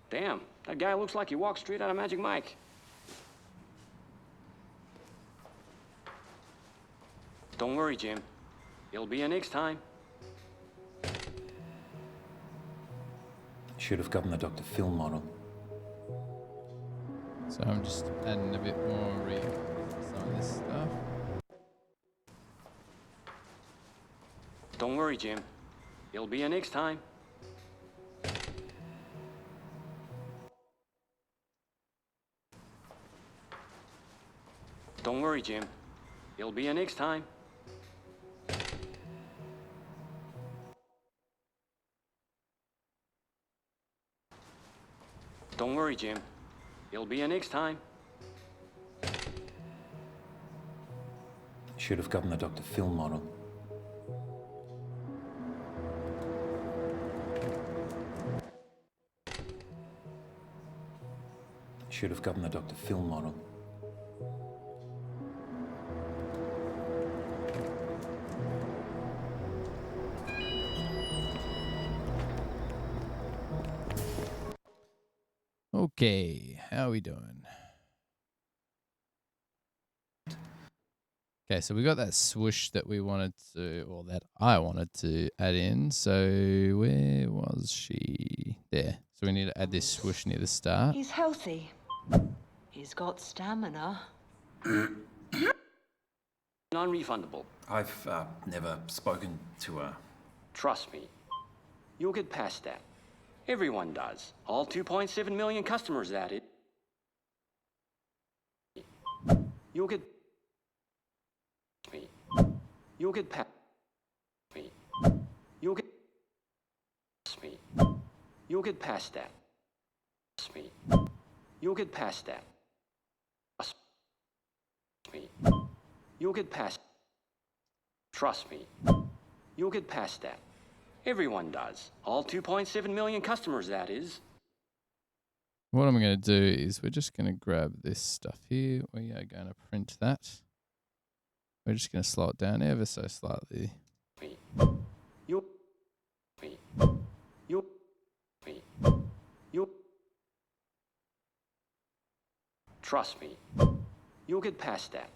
Damn, that guy looks like he walked straight out of Magic Mike. Don't worry, Jim. It'll be a next time. Should have gotten the Dr. Phil model. So I'm just adding a bit more reverb to some of this stuff. Don't worry, Jim. It'll be a next time. Don't worry, Jim. It'll be a next time. Don't worry, Jim. It'll be a next time. Should have gotten the Dr. Phil model. Should have gotten the Dr. Phil model. Okay, how are we doing? Okay, so we got that swoosh that we wanted to, or that I wanted to add in. So where was she? There. So we need to add this swoosh near the start. He's healthy. He's got stamina. Non-refundable. I've never spoken to her. Trust me. You'll get past that. Everyone does. All 2.7 million customers, that is. You'll get... me. You'll get past me. You'll get... me. You'll get past that. Me. You'll get past that. Me. You'll get past... Trust me. You'll get past that. Everyone does. All 2.7 million customers, that is. What I'm going to do is we're just going to grab this stuff here. We are going to print that. We're just going to slow it down ever so slightly. Me. You. Me. You. Me. You. Trust me. You'll get past that.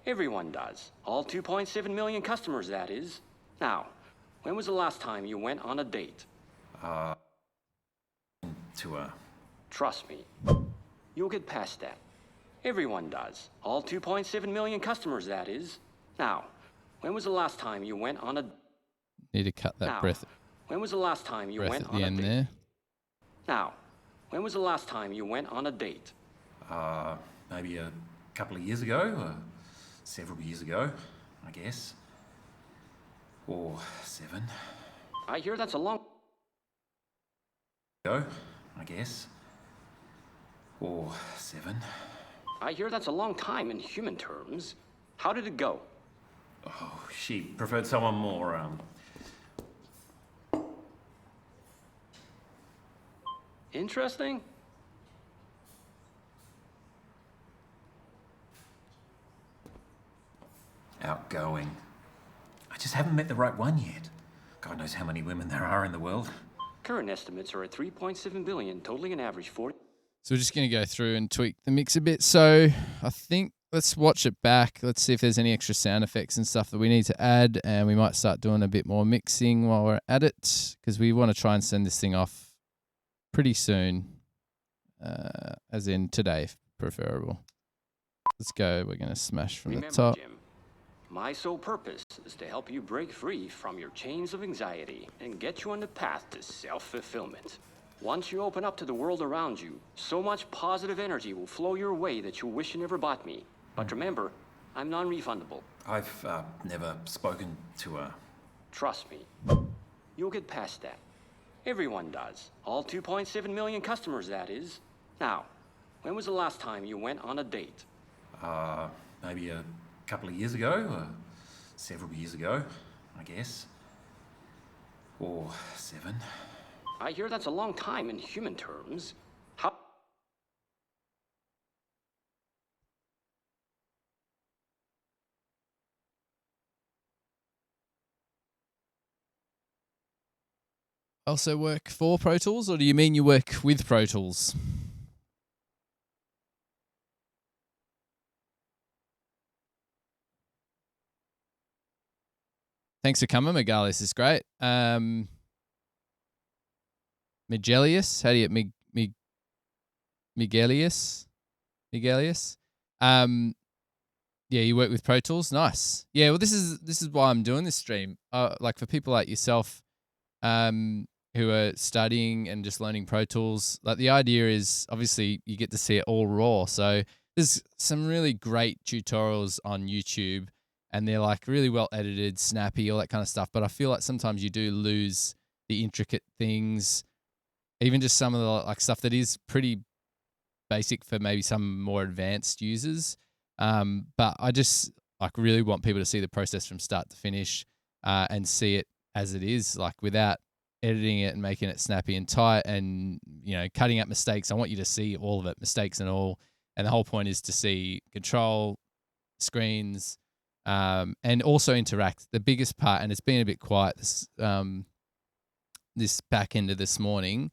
Everyone does. All 2.7 million customers, that is. Now, when was the last time you went on a date? To her. Trust me. You'll get past that. Everyone does. All 2.7 million customers, that is. Now, when was the last time you went on a... Need to cut that Now, breath when was the last time you went at on the a end date? there. Now, when was the last time you went on a date? Maybe a couple of years ago, several years ago, I guess. Or 7. I hear that's a long... Ago, I guess. Or 7. I hear that's a long time in human terms. How did it go? Oh, she preferred someone more, Interesting? outgoing. I just haven't met the right one yet. God knows how many women there are in the world. Current estimates are at 3.7 billion, totaling an average 40. So we're just going to go through and tweak the mix a bit. So I think let's watch it back. Let's see if there's any extra sound effects and stuff that we need to add. And we might start doing a bit more mixing while we're at it, because we want to try and send this thing off pretty soon, as in today, if preferable. Let's go. We're going to smash from Remember, the top. Jim, my sole purpose is to help you break free from your chains of anxiety and get you on the path to self-fulfillment. Once you open up to the world around you, so much positive energy will flow your way that you'll wish you never bought me. But remember, I'm non-refundable. I've never spoken to her. Trust me, you'll get past that. Everyone does. All 2.7 million customers, that is. Now, when was the last time you went on a date? Maybe a couple of years ago, several years ago, I guess. Or 7. I hear that's a long time in human terms. How? Also work for Pro Tools, or do you mean you work with Pro Tools? Thanks for coming, Miguel. This is great. Migelius, how do you Migelius? Yeah, you work with Pro Tools. Nice. Yeah, well, this is why I'm doing this stream. Like for people like yourself, who are studying and just learning Pro Tools. Like the idea is obviously you get to see it all raw. So there's some really great tutorials on YouTube, and they're like really well edited, snappy, all that kind of stuff. But I feel like sometimes you do lose the intricate things, even just some of the like stuff that is pretty basic for maybe some more advanced users. But I just like really want people to see the process from start to finish, and see it as it is, like without editing it and making it snappy and tight and, you know, cutting out mistakes. I want you to see all of it, mistakes and all. And the whole point is to see control screens, and also interact. The biggest part, and it's been a bit quiet this back end of this morning,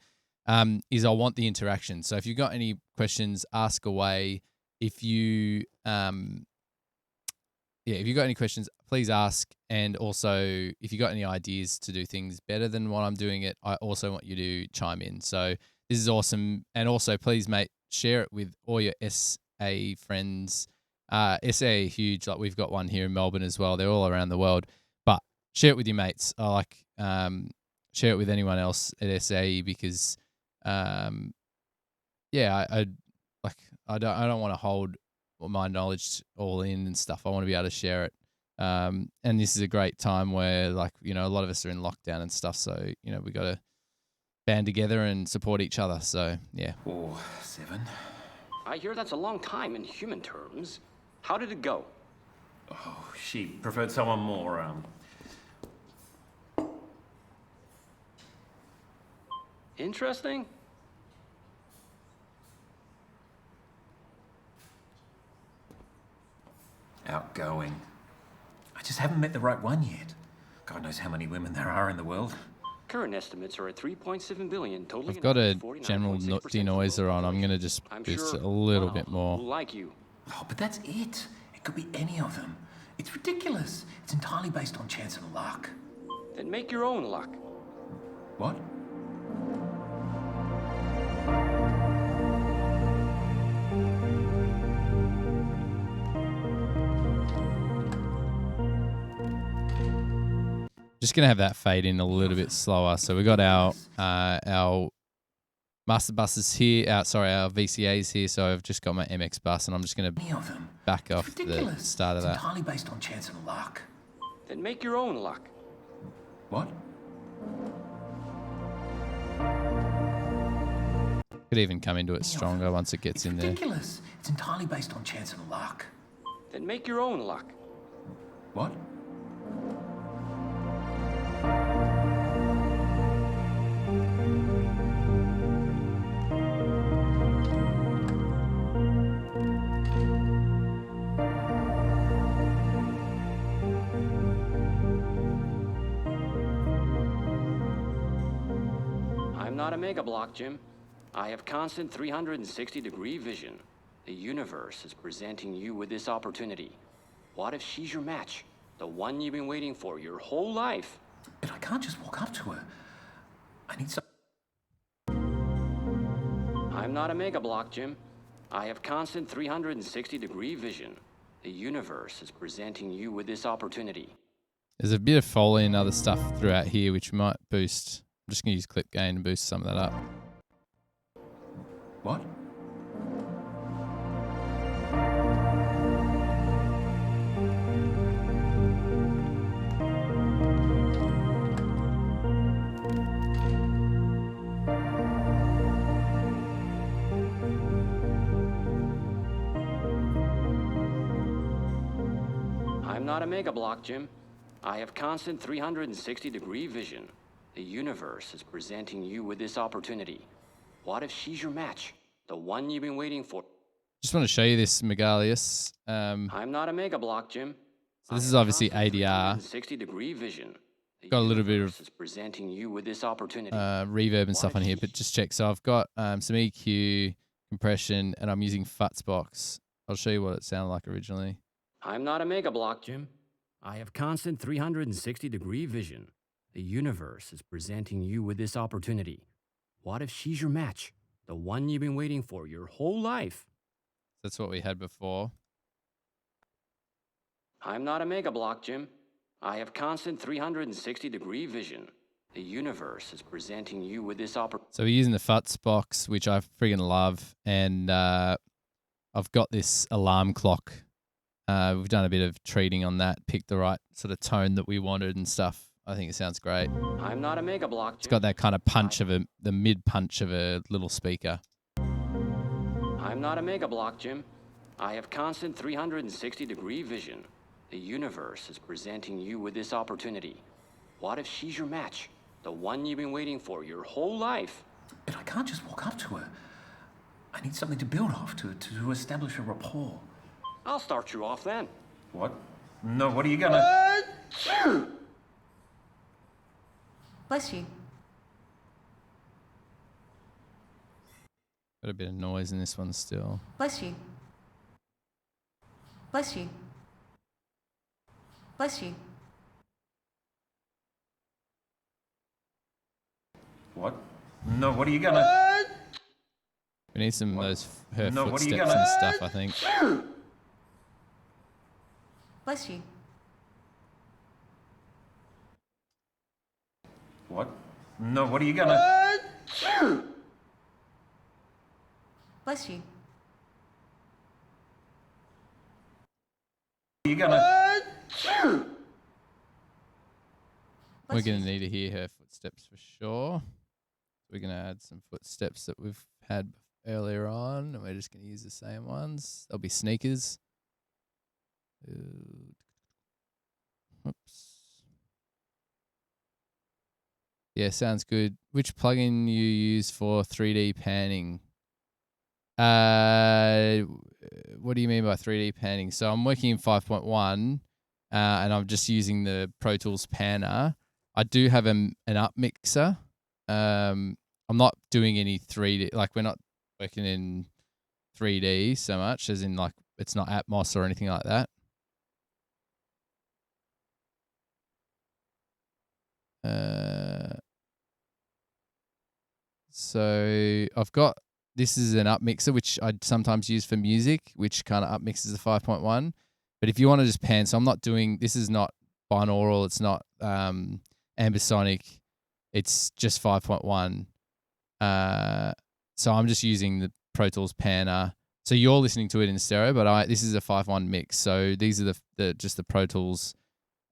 is I want the interaction. So if you've got any questions, ask away. If you if you've got any questions, please ask. And also, if you've got any ideas to do things better than what I'm doing it, I also want you to chime in. So this is awesome. And also, please, mate, share it with all your SA friends. SA are huge. Like we've got one here in Melbourne as well. They're all around the world. But share it with your mates. I like share it with anyone else at SA, because I don't want to hold my knowledge all in and stuff. I want to be able to share it. And this is a great time where, like, you know, a lot of us are in lockdown and stuff. So, you know, we got to band together and support each other. So, yeah. Or 7. I hear that's a long time in human terms. How did it go? Oh, she preferred someone more, Interesting? outgoing. I just haven't met the right one yet. God knows how many women there are in the world. Current estimates are at 3.7 billion, totaling. I've got a general denoiser on. I'm going to just boost it a little bit more. Like you. Oh, but that's it. It could be any of them. It's ridiculous. It's entirely based on chance and luck. Then make your own luck. What? Just going to have that fade in a little bit slower. So we got our master buses here. Our VCAs here. So I've just got my MX bus, and I'm just going to back off the start of that. It's entirely based on chance and luck. Then make your own luck. What? Could even come into it stronger once it gets in there. Ridiculous. It's entirely based on chance and luck. Then make your own luck. What? I'm not a mega block, Jim. I have constant 360-degree vision. The universe is presenting you with this opportunity. What if she's your match? The one you've been waiting for your whole life? But I can't just walk up to her. I need some... I'm not a mega block, Jim. I have constant 360-degree vision. The universe is presenting you with this opportunity. There's a bit of Foley and other stuff throughout here which might boost. I'm just going to use clip gain and boost some of that up. What? I'm not a mega block, Jim. I have constant 360-degree vision. The universe is presenting you with this opportunity. What if she's your match? The one you've been waiting for? Just want to show you this Megalius. I'm not a mega block, Jim. So this is obviously ADR. 360-degree vision. The Got a little bit of universe is presenting you with this opportunity. reverb and stuff on here, but just check. So I've got some EQ, compression, and I'm using Futzbox. I'll show you what it sounded like originally. I'm not a mega block, Jim. I have constant 360-degree vision. The universe is presenting you with this opportunity. What if she's your match? The one you've been waiting for your whole life? That's what we had before. I'm not a mega block, Jim. I have constant 360-degree vision. The universe is presenting you with this opportunity. So we're using the Futzbox, which I friggin' love, and I've got this alarm clock. We've done a bit of treating on that, picked the right sort of tone that we wanted and stuff. I think it sounds great. I'm not a mega block, Jim. It's got that kind of punch of the mid punch of a little speaker. I'm not a mega block, Jim. I have constant 360-degree vision. The universe is presenting you with this opportunity. What if she's your match? The one you've been waiting for your whole life? But I can't just walk up to her. I need something to build off, to establish a rapport. I'll start you off then. What? No, what are you gonna... Bless you. Got a bit of noise in this one still. Bless you. Bless you. Bless you. What? No, what are you gonna... We need some of those her No, what are you footsteps gonna- and stuff, I think. Bless you. What? No, what are you gonna... Bless you. What are you gonna... We're going to need to hear her footsteps for sure. We're going to add some footsteps that we've had earlier on, and we're just going to use the same ones. There'll be sneakers. Oops. Yeah, sounds good. Which plugin you use for 3D panning? What do you mean by 3D panning? So I'm working in 5.1, and I'm just using the Pro Tools Panner. I do have an up mixer. I'm not doing any 3D, like we're not working in 3D so much, as in like it's not Atmos or anything like that. So I've got, this is an up mixer, which I sometimes use for music, which kind of up mixes the 5.1. But if you want to just pan, so I'm not doing, this is not binaural, it's not ambisonic, it's just 5.1. So I'm just using the Pro Tools Panner. So you're listening to it in stereo, but this is a 5.1 mix. So these are the just the Pro Tools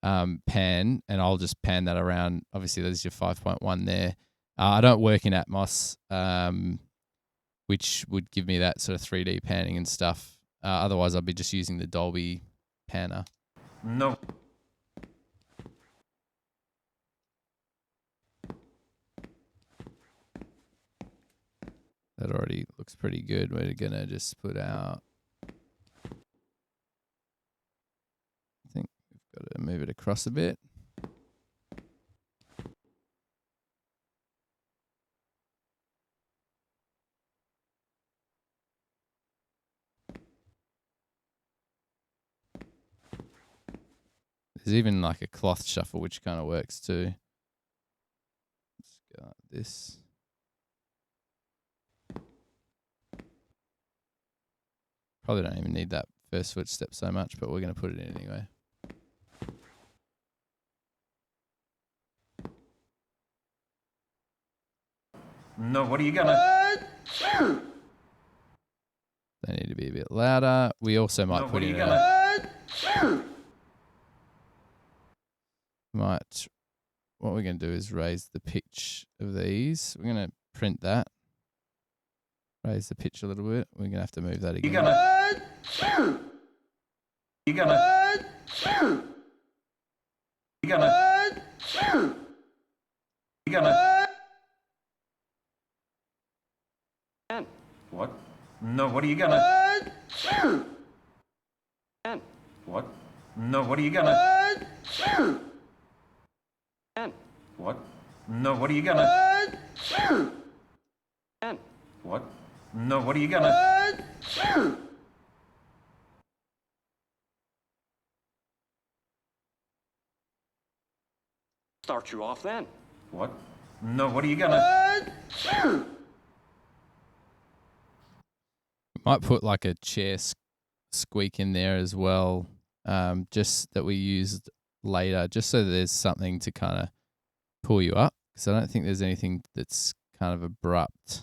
pan, and I'll just pan that around. Obviously, there's your 5.1 there. I don't work in Atmos, which would give me that sort of 3D panning and stuff. Otherwise, I'll be just using the Dolby panner. No. That already looks pretty good. We're going to just put out... I think we've got to move it across a bit. There's even like a cloth shuffle, which kind of works too. Let's go like this. Probably don't even need that first footstep so much, but we're going to put it in anyway. No, what are you gonna... They need to be a bit louder. We also might put in what we're going to do is raise the pitch of these. We're going to print that. Raise the pitch a little bit. We're going to have to move that again. You're gonna... What? No, what are you gonna... What? No, what are you gonna... What? No, what are you gonna... What? No, what are you gonna... Start you off then. What? No, what are you gonna... Might put like a chair squeak in there as well, just that we used later, just so that there's something to kind of pull you up, because I don't think there's anything that's kind of abrupt.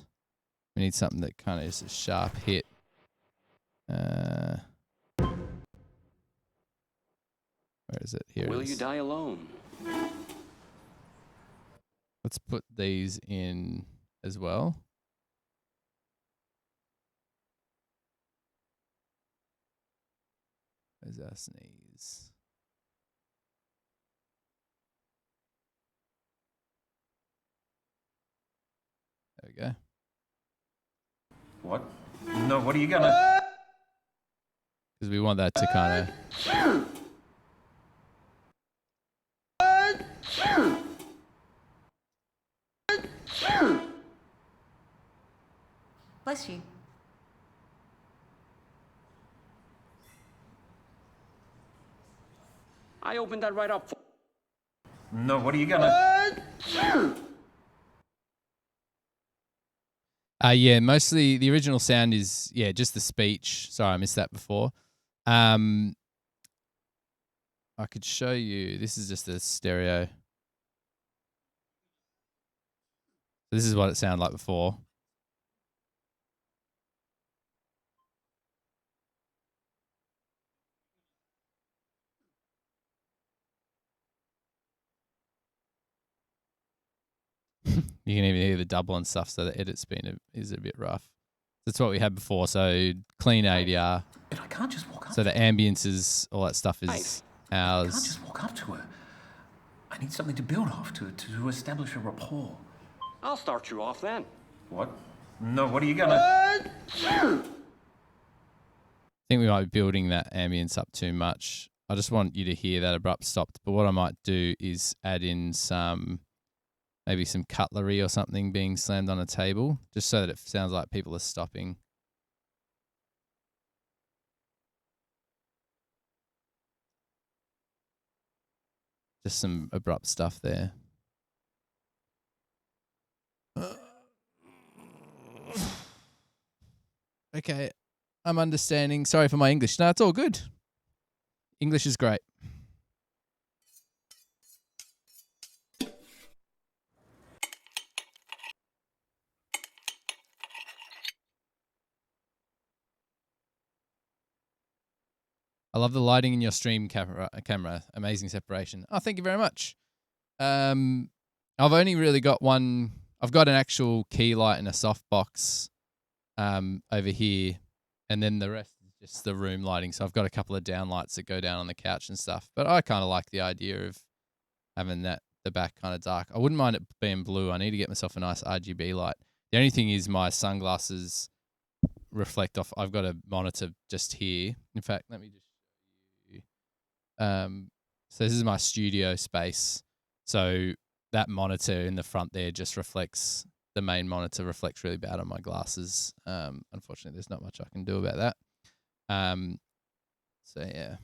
We need something that kind of is a sharp hit. Where is it? Here Will it is. you die alone? Let's put these in as well. Where's our sneeze? There we go. What? No, what are you gonna... Because we want that to kind of... Bless you. I opened that right up. No, what are you gonna... Yeah, mostly the original sound is, just the speech. Sorry, I missed that before. I could show you. This is just a stereo. This is what it sounded like before. You can even hear the double and stuff, so the edit speed is a bit rough. That's what we had before, so clean ADR. But I can't just walk up. So the ambiences, all that stuff is I can't ours. just walk up to her. I need something to build off, to establish a rapport. I'll start you off then. What? No, what are you gonna... I think we might be building that ambience up too much. I just want you to hear that abrupt stop. But what I might do is add in maybe some cutlery or something being slammed on a table, just so that it sounds like people are stopping. Just some abrupt stuff there. Okay, I'm understanding. Sorry for my English. No, it's all good. English is great. I love the lighting in your stream camera. Amazing separation. Oh, thank you very much. I've only really got one. I've got an actual key light and a softbox over here, and then the rest is just the room lighting. So I've got a couple of down lights that go down on the couch and stuff. But I kind of like the idea of having the back kind of dark. I wouldn't mind it being blue. I need to get myself a nice RGB light. The only thing is my sunglasses reflect off. I've got a monitor just here. In fact, let me just show you. So this is my studio space. So that monitor in the front there just reflects, the main monitor reflects really bad on my glasses. Unfortunately, there's not much I can do about that. So yeah.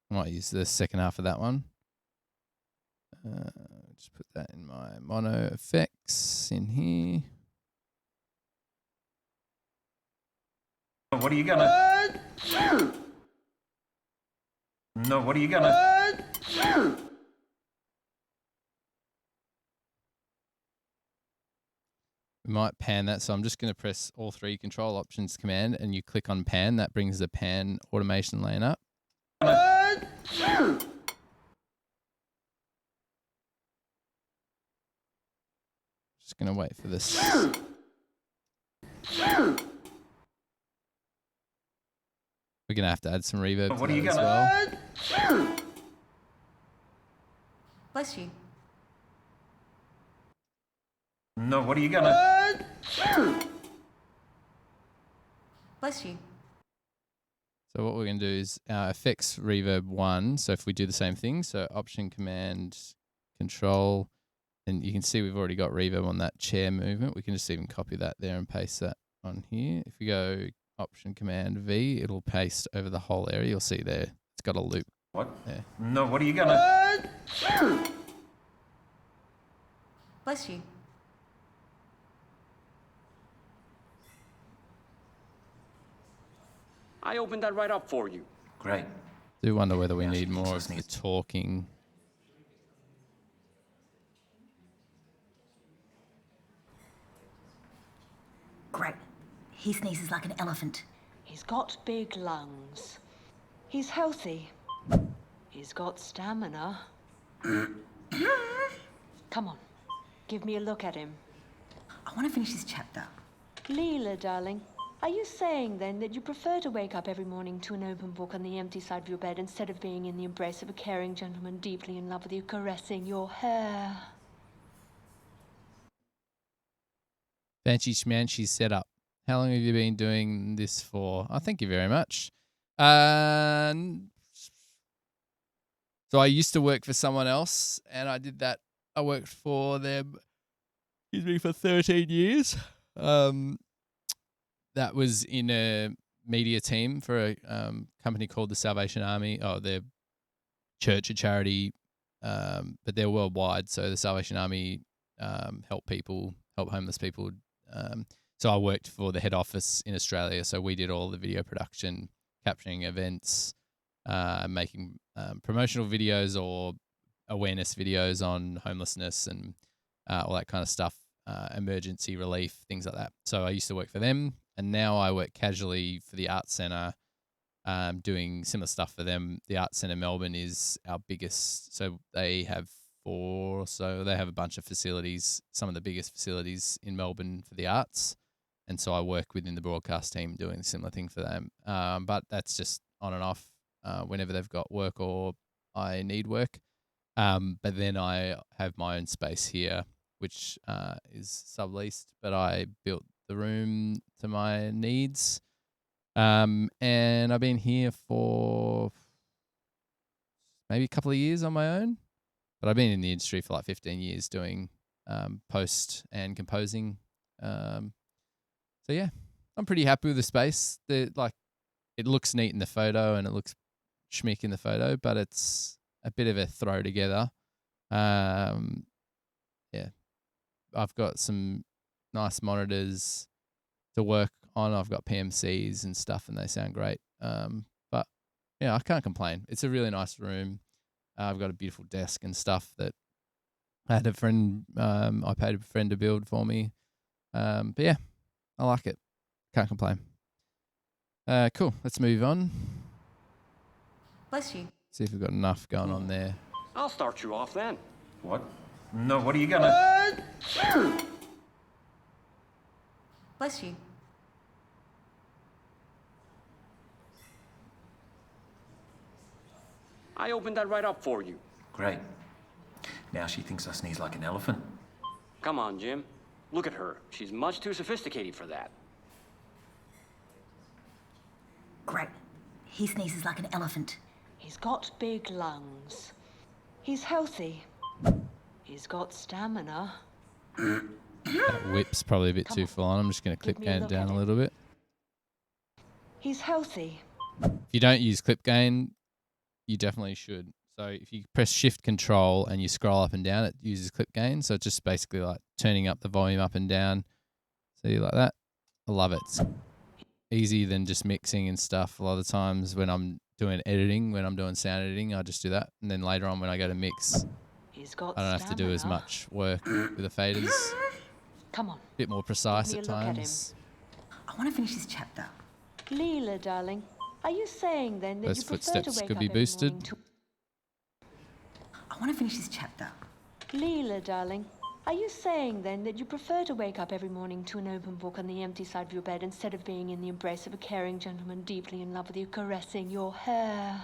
I might use the second half of that one. Just put that in my mono effects in here. What are you gonna? No, what are you gonna? We might pan that, so I'm just going to press all three control options command, and you click on pan. That brings the pan automation lane up. Just going to wait for this. We're going to have to add some reverb to that as well. Bless you. No, what are you gonna? Bless you. So what we're going to do is effects reverb 1. So if we do the same thing, so option command control, and you can see we've already got reverb on that chair movement. We can just even copy that there and paste that on here. If we go option command V, it'll paste over the whole area. You'll see there it's got a loop. What? There. No, what are you gonna? Bless you. I opened that right up for you. Great. Do wonder whether we Yeah, need more of just the needs- talking. Great. He sneezes like an elephant. He's got big lungs. He's healthy. He's got stamina. Come on, give me a look at him. I want to finish this chapter. Leela, darling, are you saying then that you prefer to wake up every morning to an open book on the empty side of your bed instead of being in the embrace of a caring gentleman deeply in love with you, caressing your hair? Banshee Schmanshee setup. How long have you been doing this for? Oh, thank you very much. So I used to work for someone else, and I did that. I worked for them, for 13 years. That was in a media team for a company called the Salvation Army. Oh, they're church, a charity, but they're worldwide. So the Salvation Army help homeless people. So I worked for the head office in Australia. So we did all the video production, capturing events, making promotional videos or awareness videos on homelessness and all that kind of stuff, emergency relief, things like that. So I used to work for them, and now I work casually for the Arts Centre, doing similar stuff for them. The Arts Centre Melbourne is our biggest, so they have 4 or so. They have a bunch of facilities, some of the biggest facilities in Melbourne for the arts. And so I work within the broadcast team doing a similar thing for them. But that's just on and off whenever they've got work or I need work. But then I have my own space here, which is subleased, but I built the room to my needs. And I've been here for maybe a couple of years on my own, but I've been in the industry for like 15 years doing post and composing. So yeah, I'm pretty happy with the space. It looks neat in the photo and it looks schmick in the photo, but it's a bit of a throw together. Yeah, I've got some nice monitors to work on. I've got PMCs and stuff, and they sound great. But yeah, I can't complain. It's a really nice room. I've got a beautiful desk and stuff that I had a friend. I paid a friend to build for me. But yeah, I like it. Can't complain. Cool. Let's move on. Bless you. See if we've got enough going on there. I'll start you off then. What? No, what are you gonna... Bless you. I opened that right up for you. Great. Now she thinks I sneeze like an elephant. Come on, Jim. Look at her. She's much too sophisticated for that. Great. He sneezes like an elephant. He's got big lungs. He's healthy. He's got stamina. That whip's probably a bit too full on. I'm just going to clip me a gain look down at a it. little bit. He's healthy. If you don't use clip gain, you definitely should. So if you press Shift Control and you scroll up and down, it uses clip gain. So it's just basically like turning up the volume up and down. See, like that. I love it. It's easier than just mixing and stuff. A lot of times when I'm doing editing, when I'm doing sound editing, I just do that. And then later on when I go to mix, He's got I don't have to do as stamina. much work with the faders. Come on. Bit more precise me at a look at him. times. I want to finish this chapter. Leela, darling, are you saying then that Those you prefer to footsteps wake could up be every boosted. morning to... I want to finish this chapter. Leela, darling, are you saying then that you prefer to wake up every morning to an open book on the empty side of your bed instead of being in the embrace of a caring gentleman deeply in love with you, caressing your hair?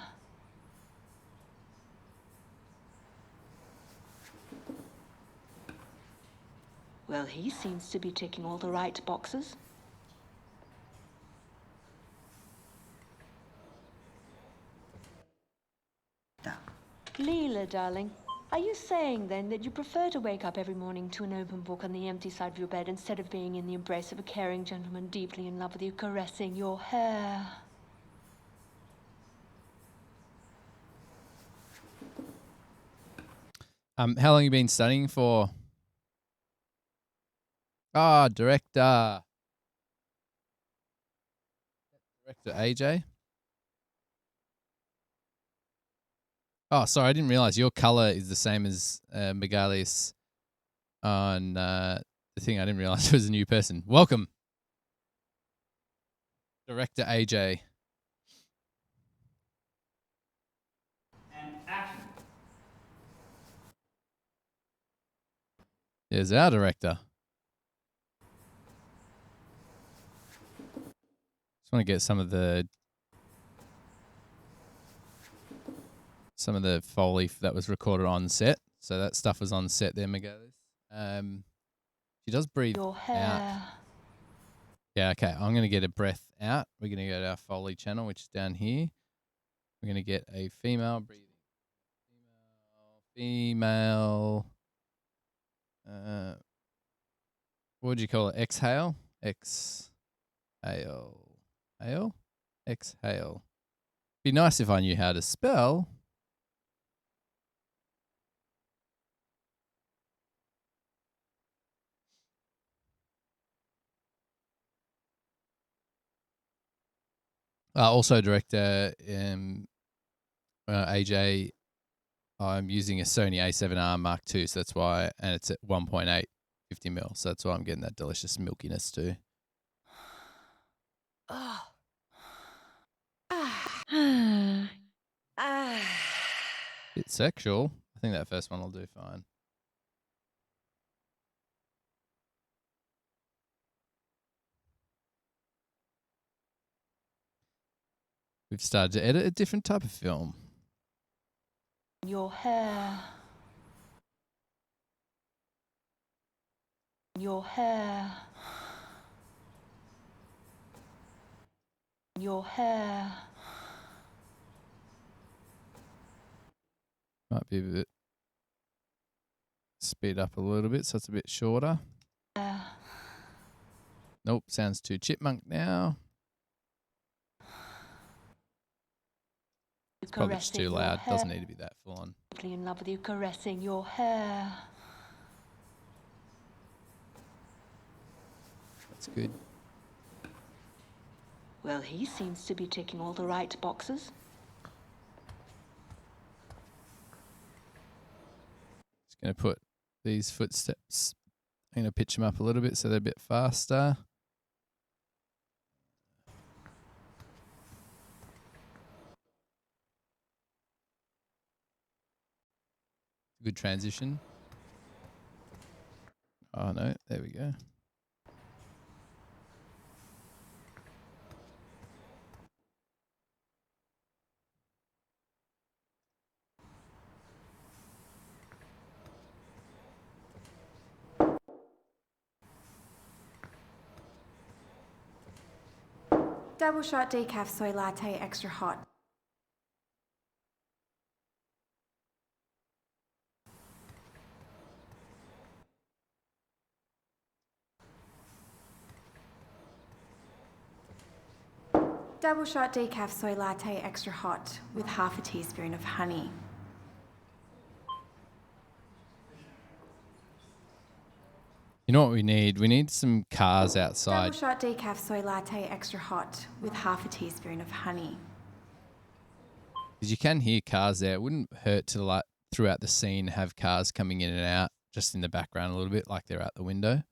Well, he seems to be ticking all the right boxes. Leela, darling, are you saying then that you prefer to wake up every morning to an open book on the empty side of your bed instead of being in the embrace of a caring gentleman deeply in love with you, caressing your hair? How long you been studying for? Ah, director. Director AJ. Oh, sorry, I didn't realize your color is the same as Megalius on the thing. I didn't realize it was a new person. Welcome, Director AJ. And action. Here's our director. Just want to get some of the Foley that was recorded on set. So that stuff was on set there, Megalius. She does breathe Your out. hair. Yeah, okay. I'm going to get a breath out. We're going to go to our Foley channel, which is down here. We're going to get a female breathing. Female. What would you call it? Exhale? Exhale. Hail? Exhale. Be nice if I knew how to spell. Also, director AJ, I'm using a Sony A7R Mark II, so that's why, and it's at 1.8 50 mil, so that's why I'm getting that delicious milkiness too. Bit sexual. I think that first one will do fine. We've started to edit a different type of film. Your hair. Your hair. Your hair. Might be a bit speed up a little bit so it's a bit shorter. Nope, sounds too chipmunk now. It's probably just too loud. Doesn't need to be that full on. In love with you, caressing your hair. That's good. Well, he seems to be ticking all the right boxes. Just going to put these footsteps. I'm going to pitch them up a little bit so they're a bit faster. Good transition. Oh no, there we go. Double shot decaf soy latte extra hot. Double shot decaf soy latte extra hot with half a teaspoon of honey. You know what we need? We need some cars Double outside. shot decaf soy latte extra hot with half a teaspoon of honey. Because you can hear cars there. It wouldn't hurt to, like, throughout the scene, have cars coming in and out just in the background a little bit, like they're out the window.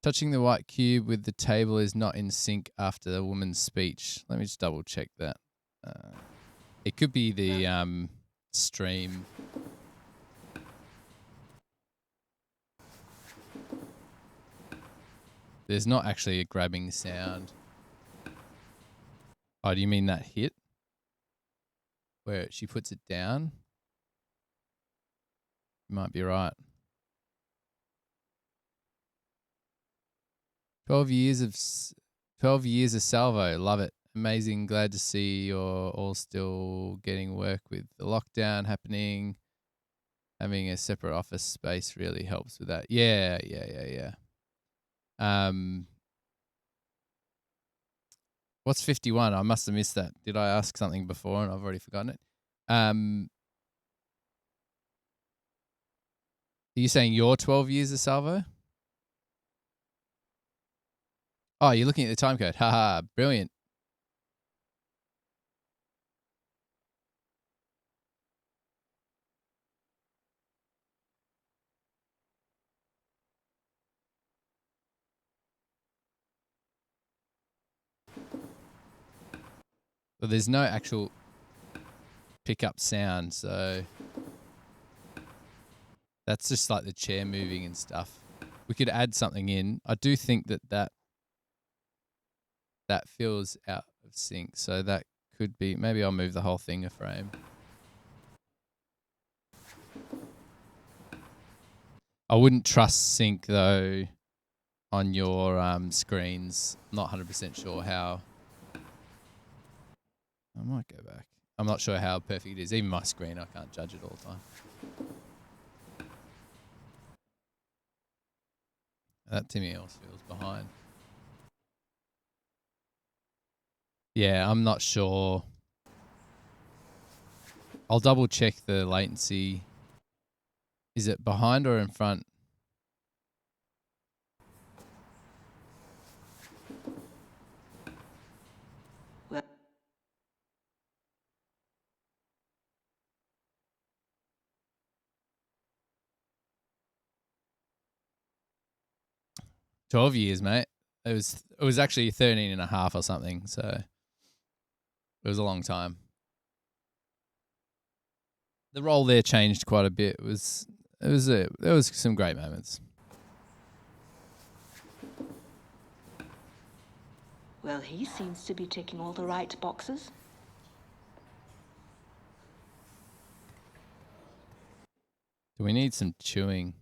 Touching the white cube with the table is not in sync after the woman's speech. Let me just double check that. It could be the stream. There's not actually a grabbing sound. Oh, do you mean that hit? Where she puts it down? You might be right. 12 years of salvo. Love it. Amazing. Glad to see you're all still getting work with the lockdown happening. Having a separate office space really helps with that. Yeah. What's 51? I must have missed that. Did I ask something before and I've already forgotten it? Are you saying you're 12 years of salvo? Oh, you're looking at the time code. Haha, brilliant. Well, there's no actual pickup sound, so that's just like the chair moving and stuff. We could add something in. I do think that feels out of sync, so that could be, maybe I'll move the whole thing a frame. I wouldn't trust sync though on your screens. Not 100% sure how. I might go back. I'm not sure how perfect it is. Even my screen, I can't judge it all the time. That Timmy else feels behind. Yeah, I'm not sure. I'll double check the latency. Is it behind or in front? Well, 12 years, mate. It was actually 13 and a half or something, so it was a long time. The role there changed quite a bit. There was some great moments. Well, he seems to be ticking all the right boxes. Do we need some chewing?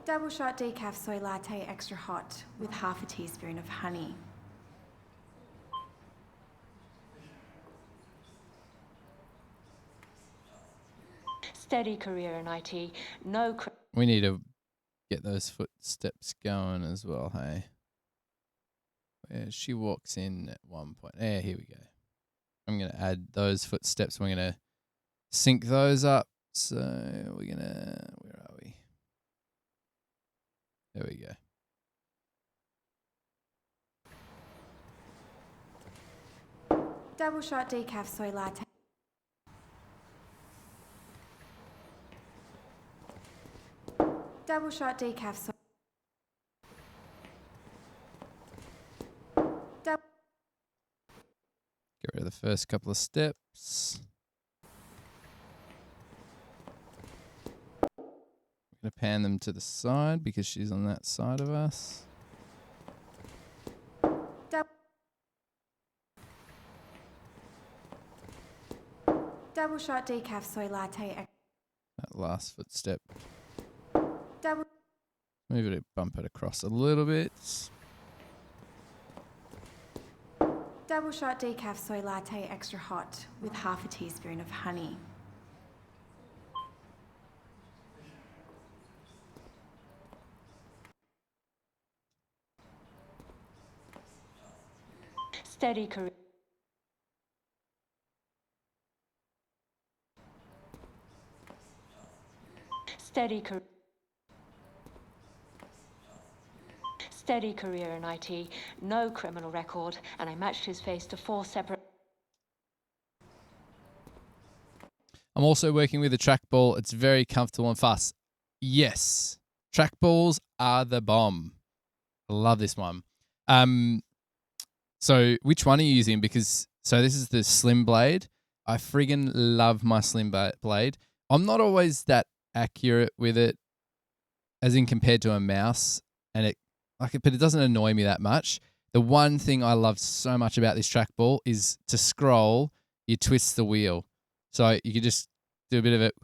Double shot decaf soy latte extra hot with half a teaspoon of honey. Steady career in IT. No. We need to get those footsteps going as well, hey? Where she walks in at one point. Here we go. I'm going to add those footsteps. We're going to sync those up. So we're going to, where are we? There we go. Double shot decaf soy latte. Double shot decaf soy. Get rid of the first couple of steps. I'm going to pan them to the side because she's on that side of us. Double shot decaf soy latte. That last footstep. Double. Move it, bump it across a little bit. Double shot decaf soy latte extra hot with half a teaspoon of honey. Steady, career. Steady, career. Steady career in IT, no criminal record, and I matched his face to 4 separate... I'm also working with a trackball. It's very comfortable and fast. Yes, trackballs are the bomb. I love this one. So which one are you using? Because, so this is the Slim Blade. I friggin' love my Slim Blade. I'm not always that accurate with it, as in compared to a mouse, and but it doesn't annoy me that much. The one thing I love so much about this trackball is to scroll, you twist the wheel. So you can just do a bit of it,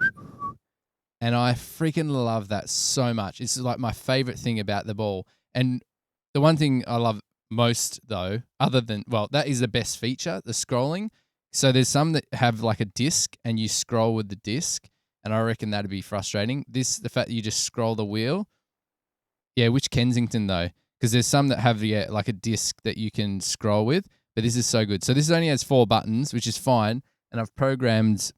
and I freaking love that so much. It's like my favorite thing about the ball. And the one thing I love most, though, other than, well, that is the best feature, the scrolling. So there's some that have like a disc and you scroll with the disc, and I reckon that'd be frustrating. The fact that you just scroll the wheel. Yeah, which Kensington though? Because there's some that have like a disc that you can scroll with, but this is so good. So this only has 4 buttons, which is fine, and I've programmed.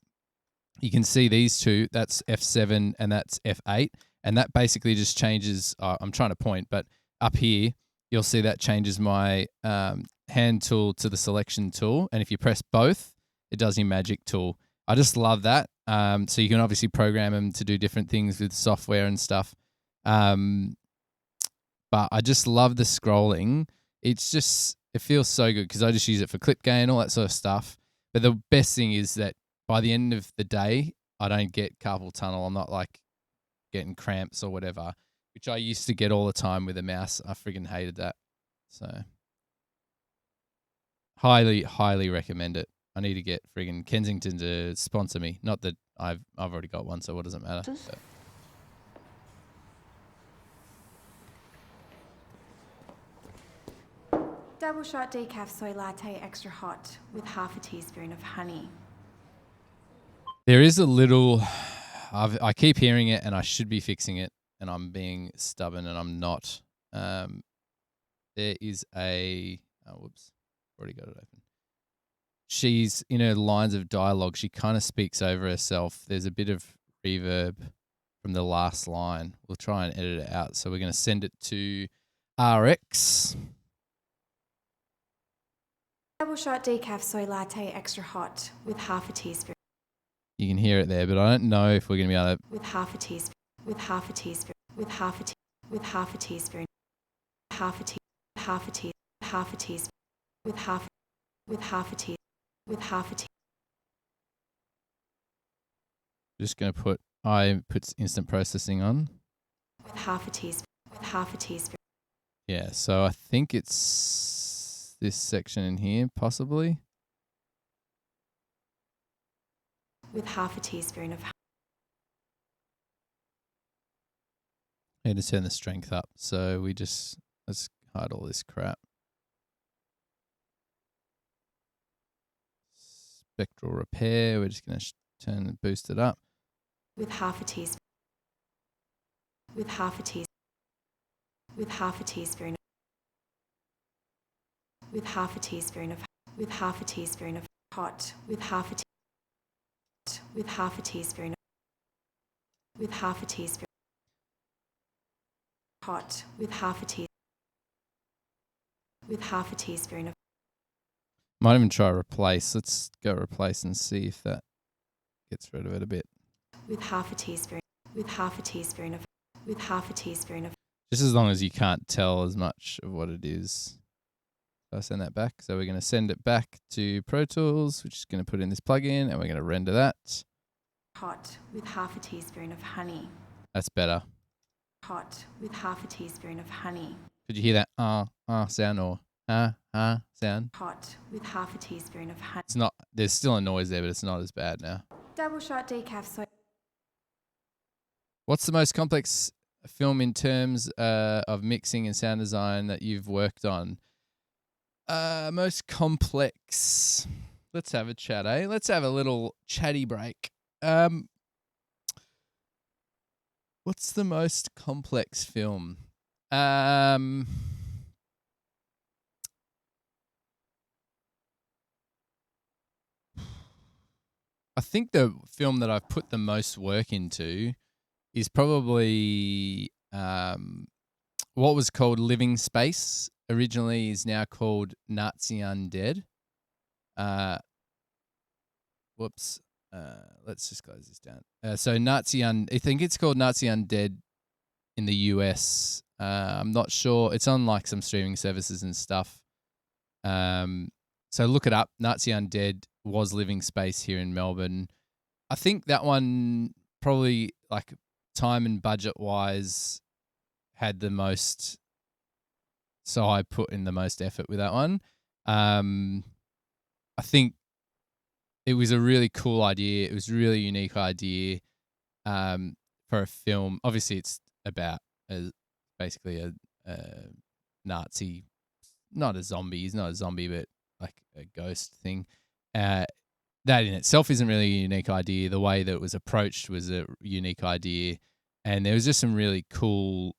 You can see these two. That's F7 and that's F8, and that basically just changes. I'm trying to point, but up here you'll see that changes my hand tool to the selection tool, and if you press both, it does your magic tool. I just love that. So you can obviously program them to do different things with software and stuff. But I just love the scrolling. It feels so good because I just use it for clip gain, all that sort of stuff. But the best thing is that by the end of the day, I don't get carpal tunnel. I'm not like getting cramps or whatever, which I used to get all the time with a mouse. I friggin' hated that. So highly, highly recommend it. I need to get friggin' Kensington to sponsor me. Not that I've already got one, so what does it matter? But. Double shot decaf soy latte extra hot with half a teaspoon of honey. There is a little, I keep hearing it and I should be fixing it, and I'm being stubborn and I'm not. There is whoops, already got it open. She's in her lines of dialogue. She kind of speaks over herself. There's a bit of reverb from the last line. We'll try and edit it out. So we're going to send it to RX. Double shot decaf soy latte extra hot with half a teaspoon. You can hear it there, but I don't know if we're going to be able to. With half a teaspoon. With half a teaspoon. With half a teaspoon. With half a teaspoon. Half a teaspoon. Half a teaspoon. Half a teaspoon. With half. With half a teaspoon. With half a teaspoon. Just going to I put instant processing on. With half a teaspoon. With half a teaspoon. Yeah, so I think it's this section in here, possibly. With half a teaspoon of. I need to turn the strength up, so let's hide all this crap. Spectral repair, we're just going to turn and boost it up. With half a teaspoon. With half a teaspoon. With half a teaspoon. With half a teaspoon of. With half a teaspoon of hot. With half a teaspoon. With half a teaspoon. With half a teaspoon. Hot. With half a teaspoon. With half a teaspoon of. Might even try replace. Let's go replace and see if that gets rid of it a bit. With half a teaspoon. With half a teaspoon of. With half a teaspoon of. Just as long as you can't tell as much of what it is. So I send that back. So we're going to send it back to Pro Tools, which is going to put in this plugin, and we're going to render that. Hot with half a teaspoon of honey. That's better. Hot with half a teaspoon of honey. Could you hear that sound or sound? Hot with half a teaspoon of honey. It's not. There's still a noise there, but it's not as bad now. Double shot decaf soy. What's the most complex film in terms of mixing and sound design that you've worked on? Most complex. Let's have a chat, eh? Let's have a little chatty break. What's the most complex film? I think the film that I've put the most work into is probably what was called Living Space. Originally is now called Nazi Undead. Whoops. Let's just close this down. So I think it's called Nazi Undead in the US. I'm not sure. It's on like some streaming services and stuff. So look it up. Nazi Undead was Living Space here in Melbourne. I think that one probably like time and budget wise had the most. So I put in the most effort with that one. I think it was a really cool idea. It was a really unique idea for a film. Obviously, it's about basically a Nazi, not a zombie. He's not a zombie, but like a ghost thing. That in itself isn't really a unique idea. The way that it was approached was a unique idea. And there was just some really cool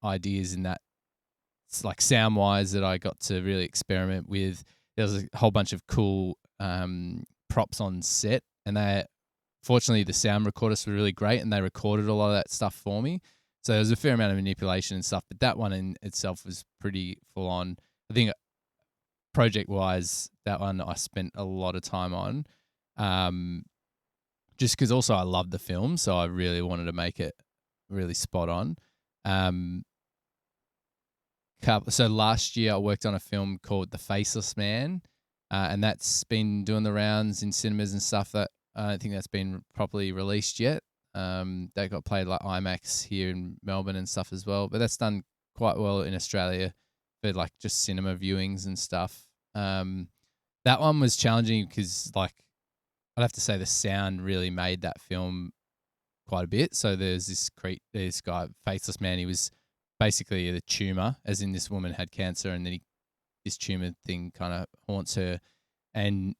ideas in that, like sound-wise, that I got to really experiment with. There was a whole bunch of cool props on set, and fortunately the sound recorders were really great, and they recorded a lot of that stuff for me. So there was a fair amount of manipulation and stuff, but that one in itself was pretty full on. I think project-wise, that one I spent a lot of time on, just because also I loved the film, so I really wanted to make it really spot on. So last year I worked on a film called The Faceless Man, and that's been doing the rounds in cinemas and stuff. That I don't think that's been properly released yet. That got played like IMAX here in Melbourne and stuff as well, but that's done quite well in Australia for like just cinema viewings and stuff. That one was challenging because like I'd have to say the sound really made that film quite a bit. So there's this guy, Faceless Man. He was basically a tumor, as in this woman had cancer, and then this tumor thing kind of haunts her, and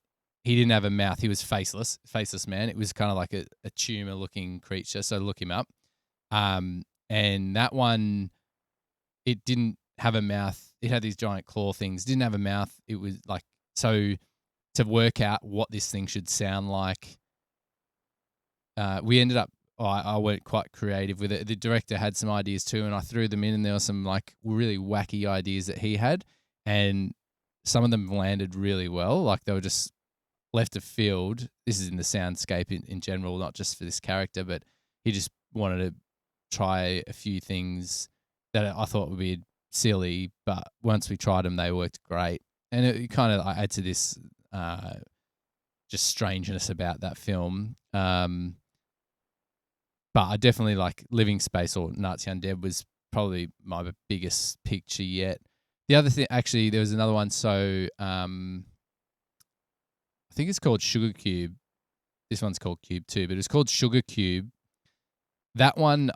he didn't have a mouth. He was faceless man. It was kind of like a tumor-looking creature. So look him up. And that one, it didn't have a mouth. It had these giant claw things. Didn't have a mouth. It was like, so to work out what this thing should sound like, we ended up, I went quite creative with it. The director had some ideas too, and I threw them in, and there were some like really wacky ideas that he had, and some of them landed really well. Like they were just left of field. This is in the soundscape in general, not just for this character, but he just wanted to try a few things that I thought would be silly, but once we tried them, they worked great. And it kind of add to this just strangeness about that film. But I definitely like Living Space or Nazi Undead was probably my biggest picture yet. The other thing, actually, there was another one. So I think it's called Sugar Cube. This one's called Cube too, but it's called Sugar Cube. That one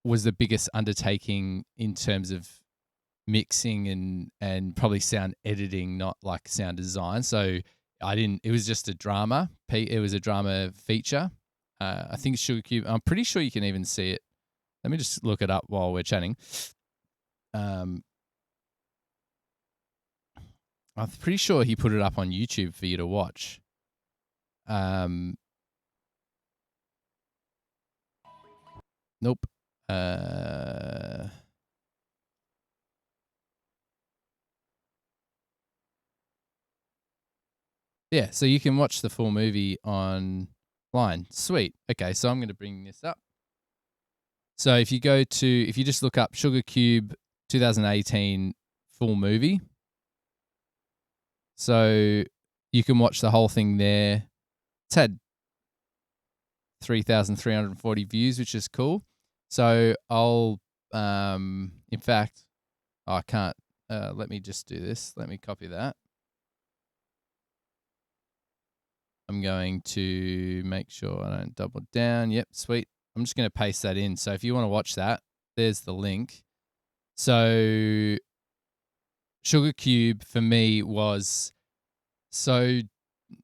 was the biggest undertaking in terms of mixing and probably sound editing, not like sound design. So it was just a drama. It was a drama feature. I think it's Sugar Cube. I'm pretty sure you can even see it. Let me just look it up while we're chatting. I'm pretty sure he put it up on YouTube for you to watch. Nope. Yeah, so you can watch the full movie online. Sweet. Okay, so I'm going to bring this up. So if you just look up Sugar Cube 2018 full movie, so you can watch the whole thing there. It's had 3,340 views, which is cool. So I'll, in fact, I can't. Let me just do this. Let me copy that. I'm going to make sure I don't double down. Yep, sweet. I'm just going to paste that in. So if you want to watch that, there's the link. So Sugar Cube for me was so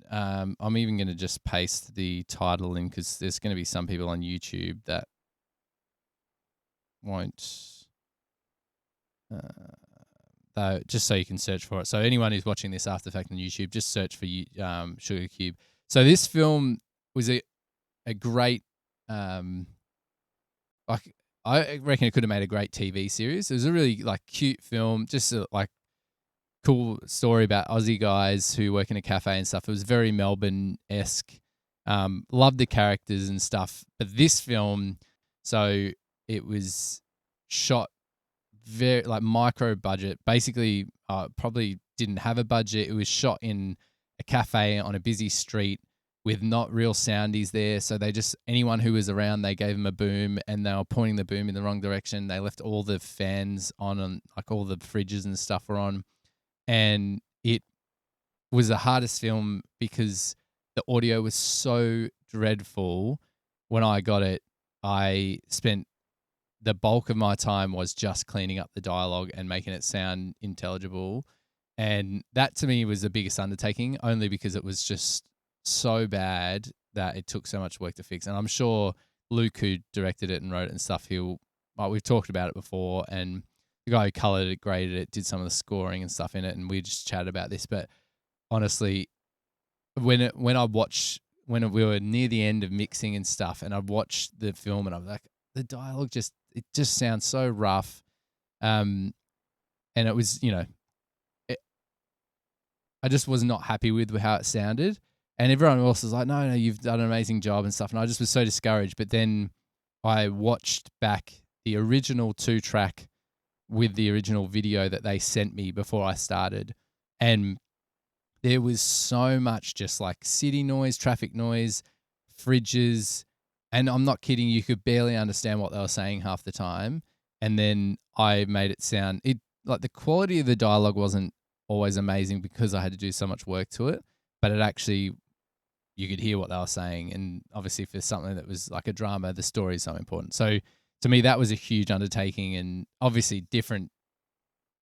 I'm even going to just paste the title in because there's going to be some people on YouTube that won't. Just so you can search for it. So anyone who's watching this after the fact on YouTube, just search for Sugar Cube. So this film was a great, like I reckon it could have made a great TV series. It was a really like cute film, just like cool story about Aussie guys who work in a cafe and stuff. It was very Melbourne-esque. Loved the characters and stuff. But this film, so it was shot very like micro budget. Basically, probably didn't have a budget. It was shot in a cafe on a busy street with not real soundies there. So they just, anyone who was around, they gave them a boom and they were pointing the boom in the wrong direction. They left all the fans on and like all the fridges and stuff were on. And it was the hardest film because the audio was so dreadful. When I got it, I spent the bulk of my time was just cleaning up the dialogue and making it sound intelligible. And that to me was the biggest undertaking, only because it was just so bad that it took so much work to fix. And I'm sure Luke, who directed it and wrote it and stuff, we've talked about it before, and the guy who colored it, graded it, did some of the scoring and stuff in it, and we just chatted about this. But honestly, when we were near the end of mixing and stuff, and I'd watched the film and I was like, the dialogue just sounds so rough. And it was, I just was not happy with how it sounded. And everyone else was like, no, you've done an amazing job and stuff. And I just was so discouraged. But then I watched back the original 2-track with the original video that they sent me before I started. And there was so much just like city noise, traffic noise, fridges. And I'm not kidding, you could barely understand what they were saying half the time. And then I made it sound, like the quality of the dialogue wasn't always amazing because I had to do so much work to it. But it actually, you could hear what they were saying. And obviously for something that was like a drama, the story is so important. So to me, that was a huge undertaking and obviously different,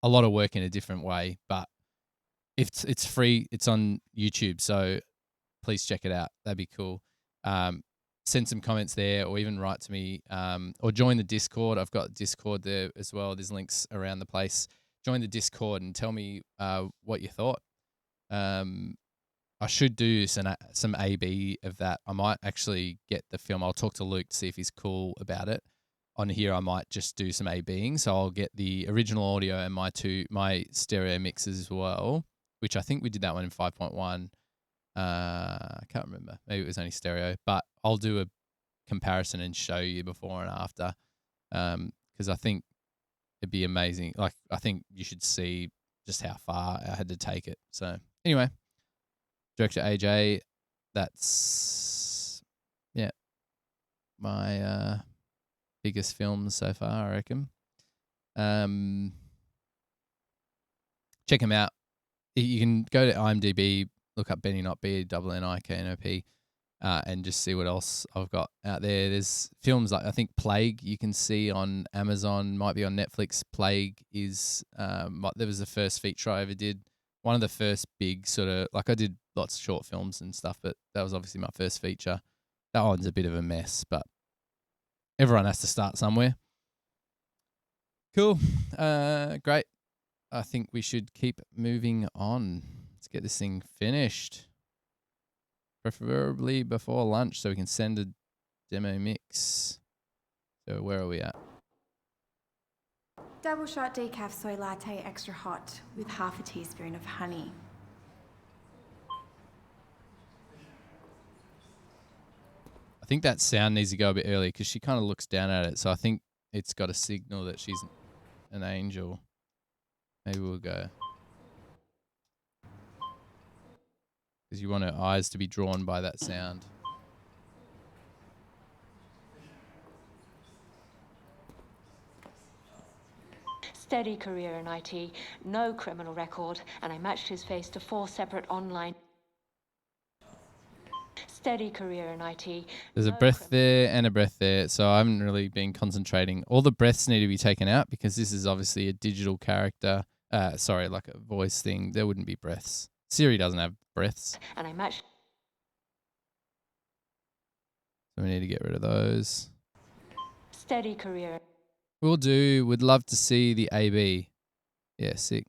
a lot of work in a different way. But it's free, it's on YouTube. So please check it out. That'd be cool. Send some comments there or even write to me or join the Discord. I've got Discord there as well. There's links around the place. Join the Discord and tell me what you thought. I should do some A/B of that. I might actually get the film. I'll talk to Luke to see if he's cool about it. On here, I might just do some A/Bing. So I'll get the original audio and my stereo mixes as well, which I think we did that one in 5.1. I can't remember. Maybe it was only stereo, but I'll do a comparison and show you before and after. Because I think it'd be amazing. Like, I think you should see just how far I had to take it. So anyway, director AJ, that's my biggest films so far, I reckon. Check him out. You can go to IMDb, look up Benny Knop, BENNIKNOP, and just see what else I've got out there. There's films like, I think Plague you can see on Amazon, might be on Netflix. Plague is, there was the first feature I ever did. One of the first big sort of, like I did lots of short films and stuff, but that was obviously my first feature. That one's a bit of a mess, but everyone has to start somewhere. Cool. Great. I think we should keep moving on. Let's get this thing finished. Preferably before lunch so we can send a demo mix. So where are we at? Double shot decaf soy latte extra hot with half a teaspoon of honey. I think that sound needs to go a bit earlier because she kind of looks down at it. So I think it's got a signal that she's an angel. Maybe we'll go. Because you want her eyes to be drawn by that sound. Steady career in IT, no criminal record, and I matched his face to 4 separate online. Steady career in IT. There's a breath there and a breath there, so I haven't really been concentrating. All the breaths need to be taken out because this is obviously a digital character. Sorry, like a voice thing. There wouldn't be breaths. Siri doesn't have breaths. And I matched. So we need to get rid of those. Steady career. We'll do. Would love to see the AB. Yeah, sick.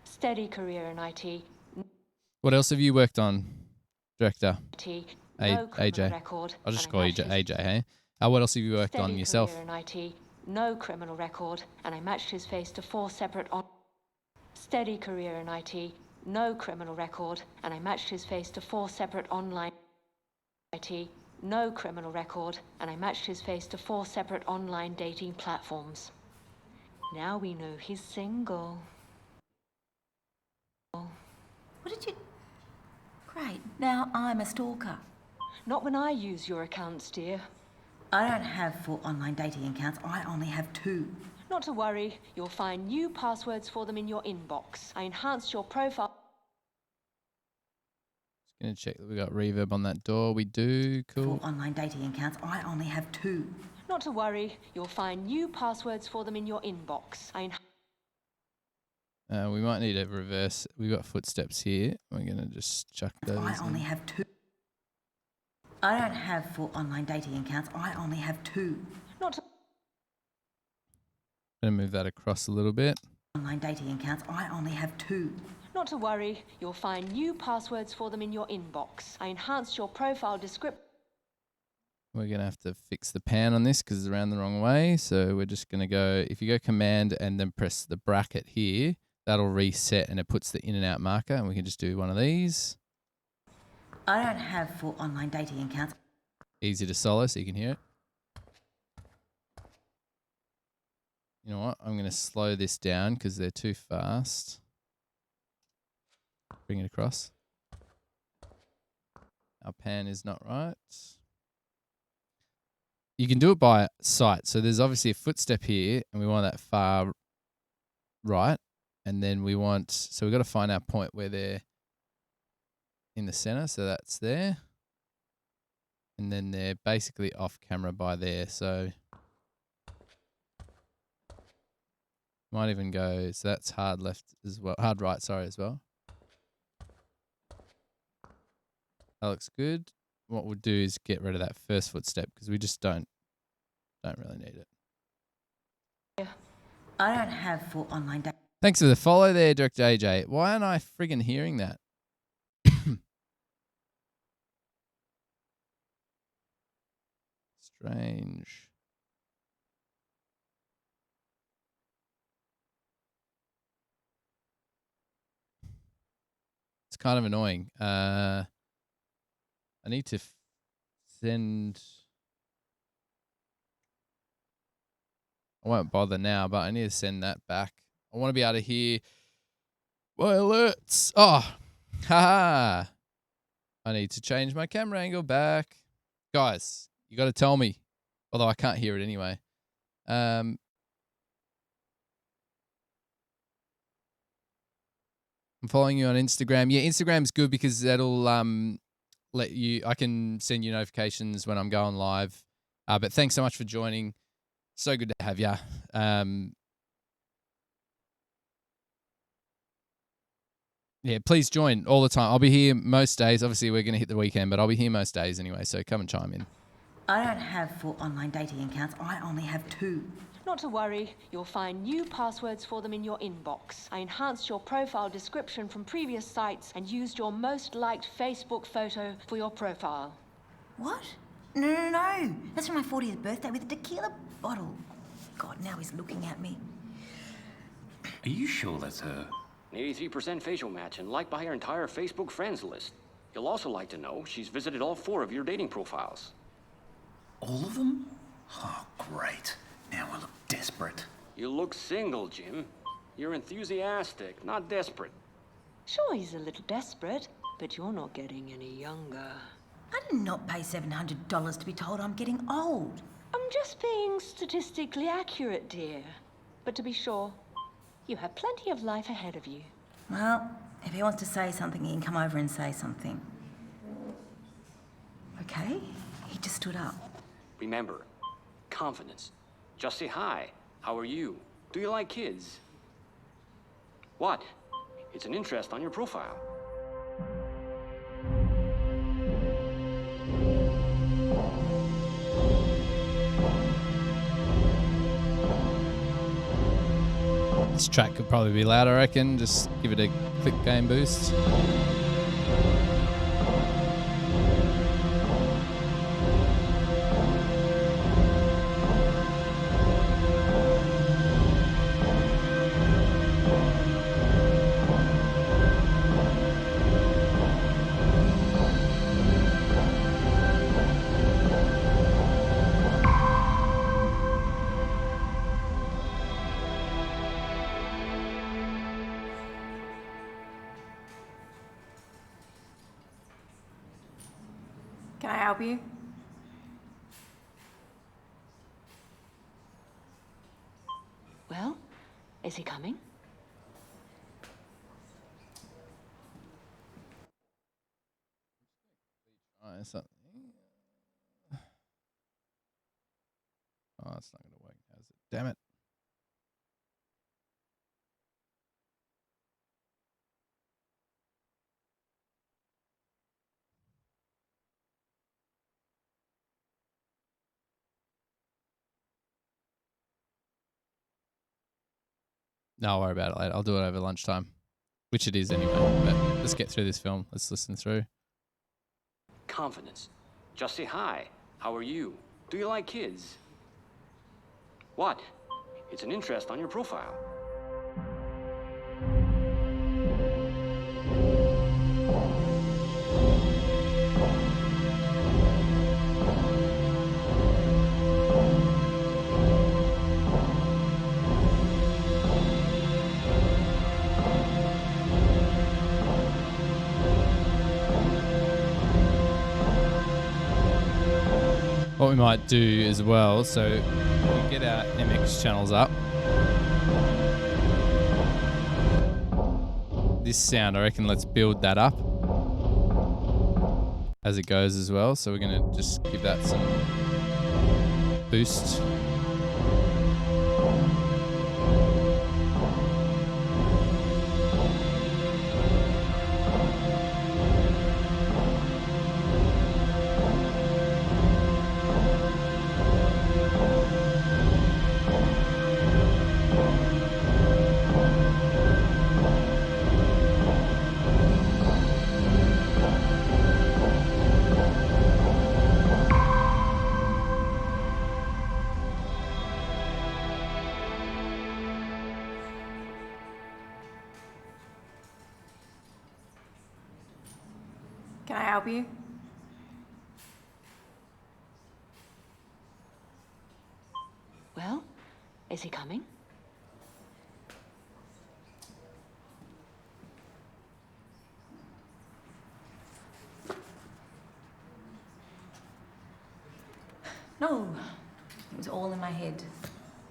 Steady career in IT. What else have you worked on, director? No AJ. record, I'll just call you AJ, hey? What else have you worked on yourself? Career in IT, no criminal record, and I matched his face to 4 separate Steady career in IT, no criminal record, and I matched his face to 4 separate online. IT, no criminal record, and I matched his face to 4 separate online dating platforms. Now we know he's single. What did you... Great, now I'm a stalker. Not when I use your accounts, dear. I don't have 4 online dating accounts, I only have 2. Not to worry, you'll find new passwords for them in your inbox. I enhanced your profile. Just going to check that we got reverb on that door. We do. Cool. 4 online dating accounts, I only have 2. Not to worry, you'll find new passwords for them in your inbox. We might need a reverse. We've got footsteps here. We're going to just chuck those I in. only have 2. I don't have 4 online dating accounts, I only have 2. Not to... Going to move that across a little bit. Online dating accounts, I only have 2. Not to worry, you'll find new passwords for them in your inbox. I enhanced your profile description. We're going to have to fix the pan on this because it's around the wrong way. So we're just going to go, if you go command and then press the bracket here, that'll reset and it puts the in and out marker, and we can just do one of these. I don't have 4 online dating accounts. Easy to solo so you can hear it. You know what? I'm going to slow this down because they're too fast. Bring it across. Our pan is not right. You can do it by sight. So there's obviously a footstep here, and we want that far right. And then we want, so we've got to find our point where they're in the center. So that's there. And then they're basically off camera by there. So might even go, so that's hard left as well, hard right, sorry, as well. That looks good. What we'll do is get rid of that first footstep because we just don't really need it. Yeah. I don't have 4 online dating. Thanks for the follow there, Director AJ. Why aren't I friggin' hearing that? Strange. It's kind of annoying. I need to send... I won't bother now, but I need to send that back. I want to be able to hear my alerts. Oh, haha. I need to change my camera angle back. Guys, you got to tell me. Although I can't hear it anyway. I'm following you on Instagram. Yeah, Instagram's good because that'll let you, I can send you notifications when I'm going live. But thanks so much for joining. So good to have you. Yeah, please join all the time. I'll be here most days. Obviously, we're going to hit the weekend, but I'll be here most days anyway, so come and chime in. I don't have 4 online dating accounts. I only have 2. Not to worry, you'll find new passwords for them in your inbox. I enhanced your profile description from previous sites and used your most liked Facebook photo for your profile. What? No. That's from my 40th birthday with a tequila bottle. God, now he's looking at me. Are you sure that's her? 83% facial match and liked by her entire Facebook friends list. You'll also like to know she's visited all 4 of your dating profiles. All of them? Oh, great. Now I look desperate. You look single, Jim. You're enthusiastic, not desperate. Sure, he's a little desperate, but you're not getting any younger. I did not pay $700 to be told I'm getting old. I'm just being statistically accurate, dear. But to be sure, you have plenty of life ahead of you. Well, if he wants to say something, he can come over and say something. Okay, he just stood up. Remember, confidence. Just say hi. How are you? Do you like kids? What? It's an interest on your profile. This track could probably be louder, I reckon. Just give it a click gain boost. Can I help you? Well, is he coming? Try something. Oh, it's not going to work, has it? Damn it. No, I'll worry about it later. I'll do it over lunchtime, which it is anyway. But let's get through this film. Let's listen through. Confidence. Just say hi. How are you? Do you like kids? What? It's an interest on your profile. What we might do as well, so we get our MX channels up. This sound, I reckon, let's build that up as it goes as well. So we're going to just give that some boost. Can I help you? Well, is he coming? No, it was all in my head.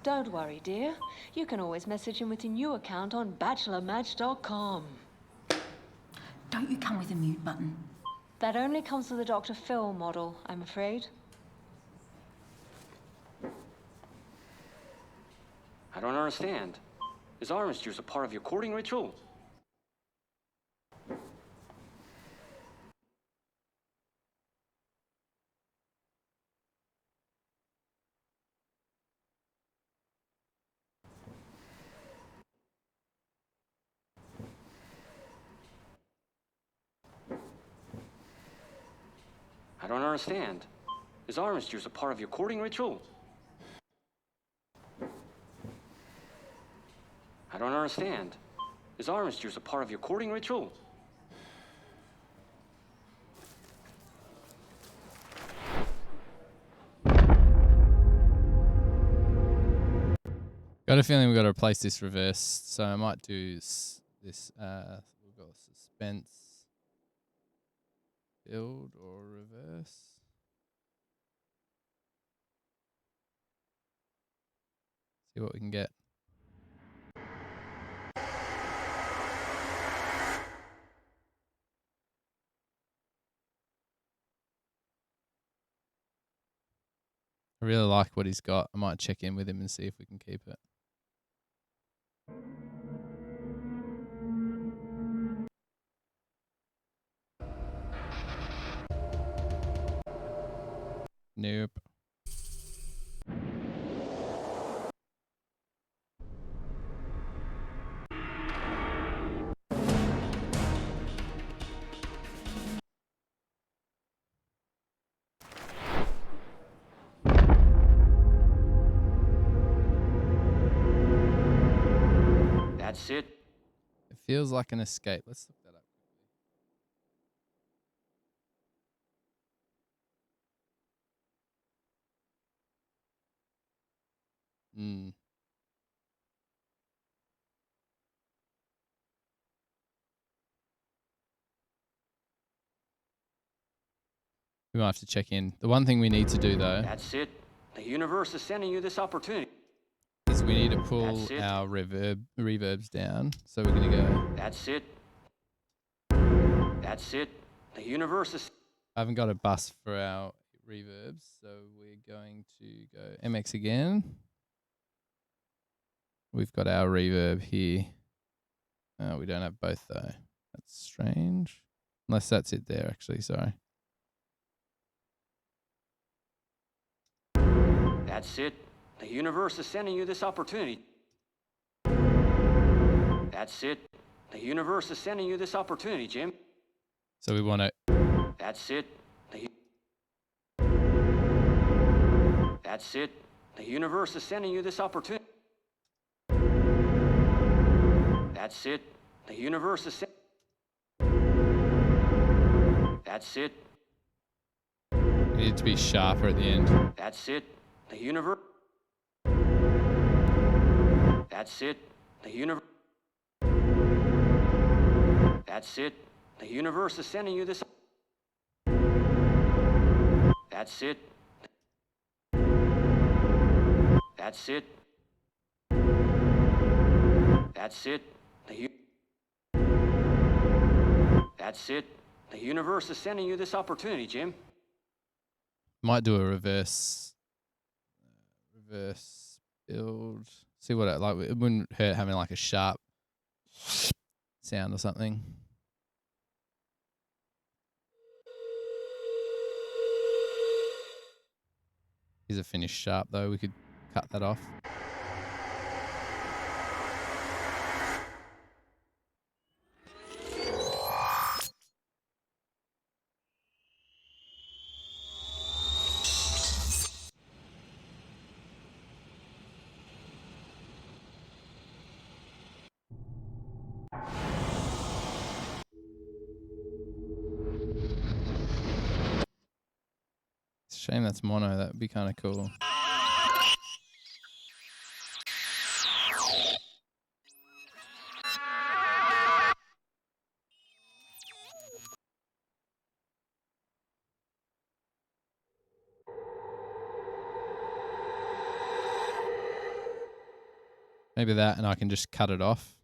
Don't worry, dear. You can always message him with your new account on bachelormatch.com. Don't you come with a mute button. That only comes with a Dr. Phil model, I'm afraid. I don't understand. Is orange juice a part of your courting ritual? I don't understand. Is orange juice a part of your courting ritual? I don't understand. Is orange juice a part of your courting ritual? Got a feeling we've got to replace this reverse, so I might do this. We've got suspense, build, or reverse. See what we can get. I really like what he's got. I might check in with him and see if we can keep it. Nope. That's it. It feels like an escape. Let's look that up quickly. We might have to check in. The one thing we need to do, though, That's it. The universe is sending you this opportunity. is we need to pull That's it. our reverbs down. So we're going to go... That's it. That's it. The universe is... I haven't got a bus for our reverbs, so we're going to go MX again. We've got our reverb here. We don't have both, though. That's strange. Unless that's it there, actually. Sorry. That's it. The universe is sending you this opportunity. That's it. The universe is sending you this opportunity, Jim. So we want to... That's it. That's it. The universe is sending you this opportunity. That's it. The universe is That's it. We need to be sharper at the end. That's it. The universe. That's it. The universe. That's it. The universe is sending you this. That's it. That's it. That's it. That's it. The universe is sending you this opportunity, Jim. Might do a reverse build. See what it like. It wouldn't hurt having like a sharp sound or something. Here's a finished sharp though. We could cut that off. Shame that's mono. That would be kind of cool. Maybe that, and I can just cut it off.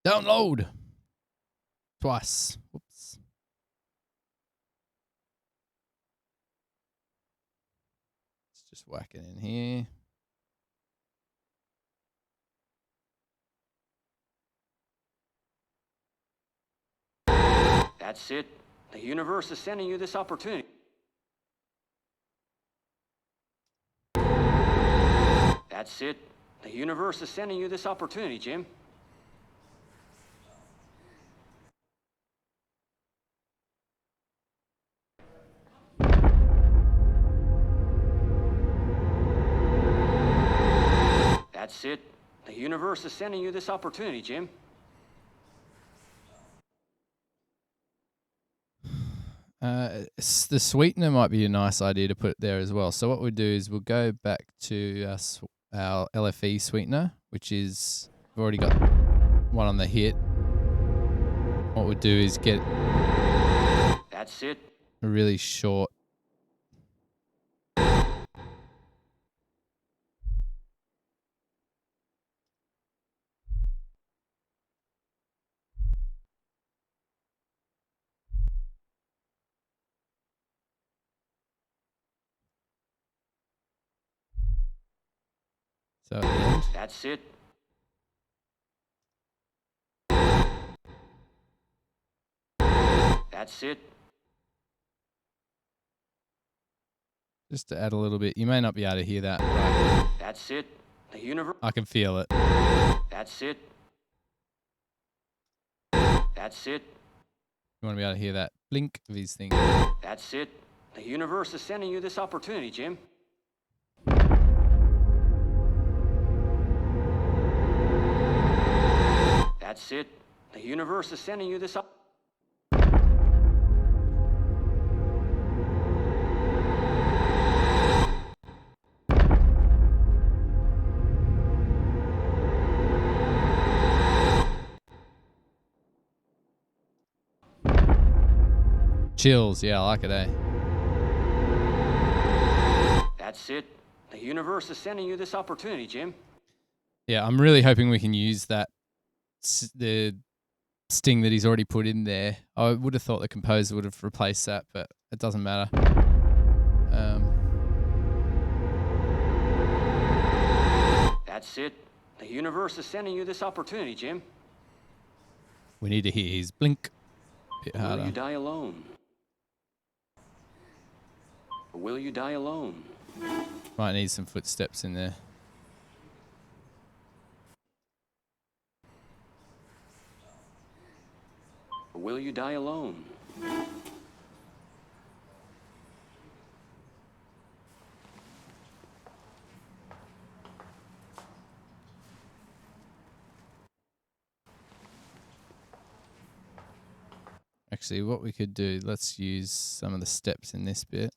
Download! Twice. Whoops. Let's just whack it in here. That's it. The universe is sending you this opportunity. That's it. The universe is sending you this opportunity, Jim. That's it. The universe is sending you this opportunity, Jim. The sweetener might be a nice idea to put there as well. So what we'll do is we'll go back to our LFE sweetener, which is, we've already got one on the hit. What we'll do is get That's it. a really short so at the end. That's it. That's it. Just to add a little bit. You may not be able to hear that, but That's it. The universe. I can feel it. That's it. That's it. You want to be able to hear that blink of his thing. That's it. The universe is sending you this opportunity, Jim. That's it. The universe is sending you this Chills, yeah, I like it, eh? That's it. The universe is sending you this opportunity, Jim. Yeah, I'm really hoping we can use that, the sting that he's already put in there. I would have thought the composer would have replaced that, but it doesn't matter. That's it. The universe is sending you this opportunity, Jim. We need to hear his blink a bit Will you harder. die alone? Or will you die alone? Might need some footsteps in there. Or will you die alone? Actually, what we could do, let's use some of the steps in this bit.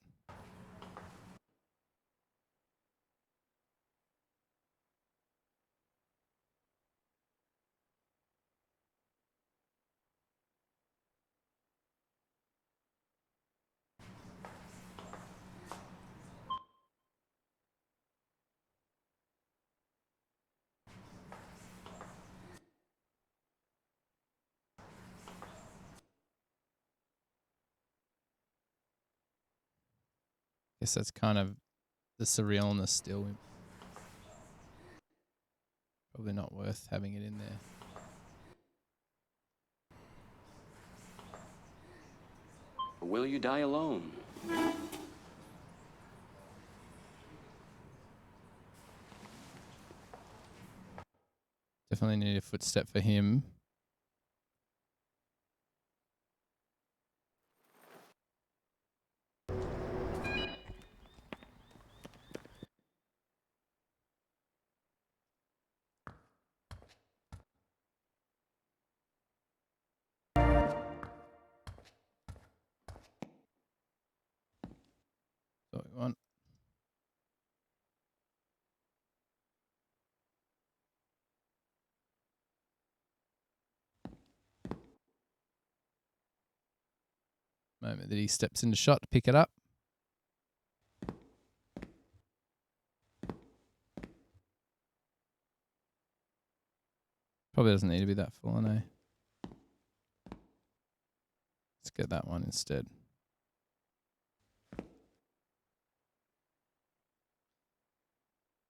Guess that's kind of the surrealness still. Probably not worth having it in there. Or will you die alone? Definitely need a footstep for him. So we want. Moment that he steps into shot to pick it up. Probably doesn't need to be that full, I know. Let's get that one instead.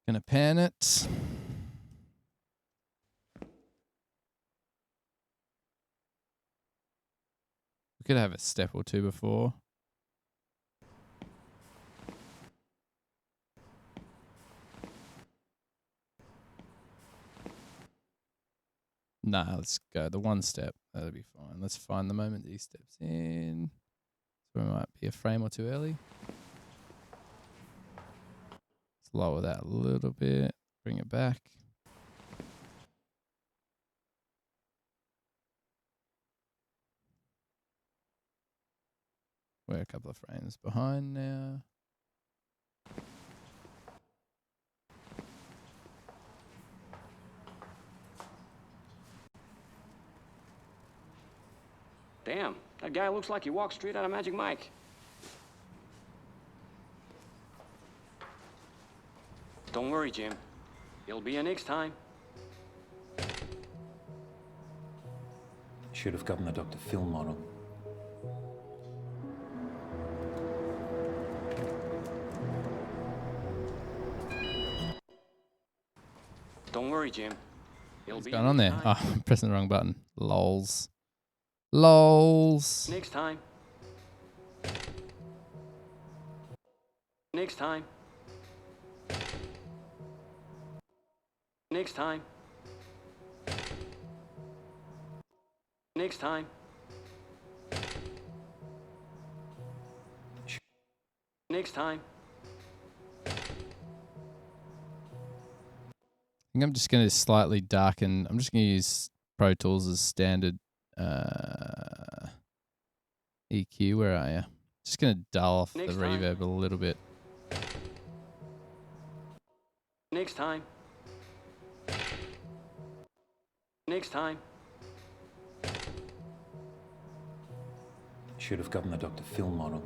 Gonna pan it. We could have a step or two before. Nah, let's go the one step. That'll be fine. Let's find the moment that he steps in. So we might be a frame or two early. Let's lower that a little bit. Bring it back. We're a couple of frames behind now. Damn, that guy looks like he walked straight out of Magic Mike. Don't worry, Jim. He'll be here next time. Should have gotten the Dr. Phil model. Don't worry, Jim. He'll What's be going here on there? next Oh, time. I'm pressing the wrong button. Lols. Lols. Next time. Next time. Next time. Next time. Next time. I think I'm just going to slightly darken. I'm just going to use Pro Tools as standard EQ. Where are you? Just going to dull off Next the time. reverb a little bit. Next time. Next time. Should have gotten the Dr. Phil model.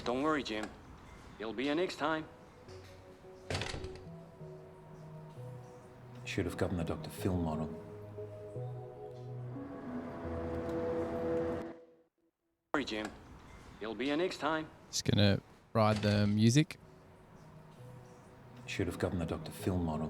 Don't worry, Jim. He'll be here next time. Should have gotten the Dr. Phil model. Don't worry, Jim. He'll be here next time. Just going to ride the music. Should have gotten the Dr. Phil model.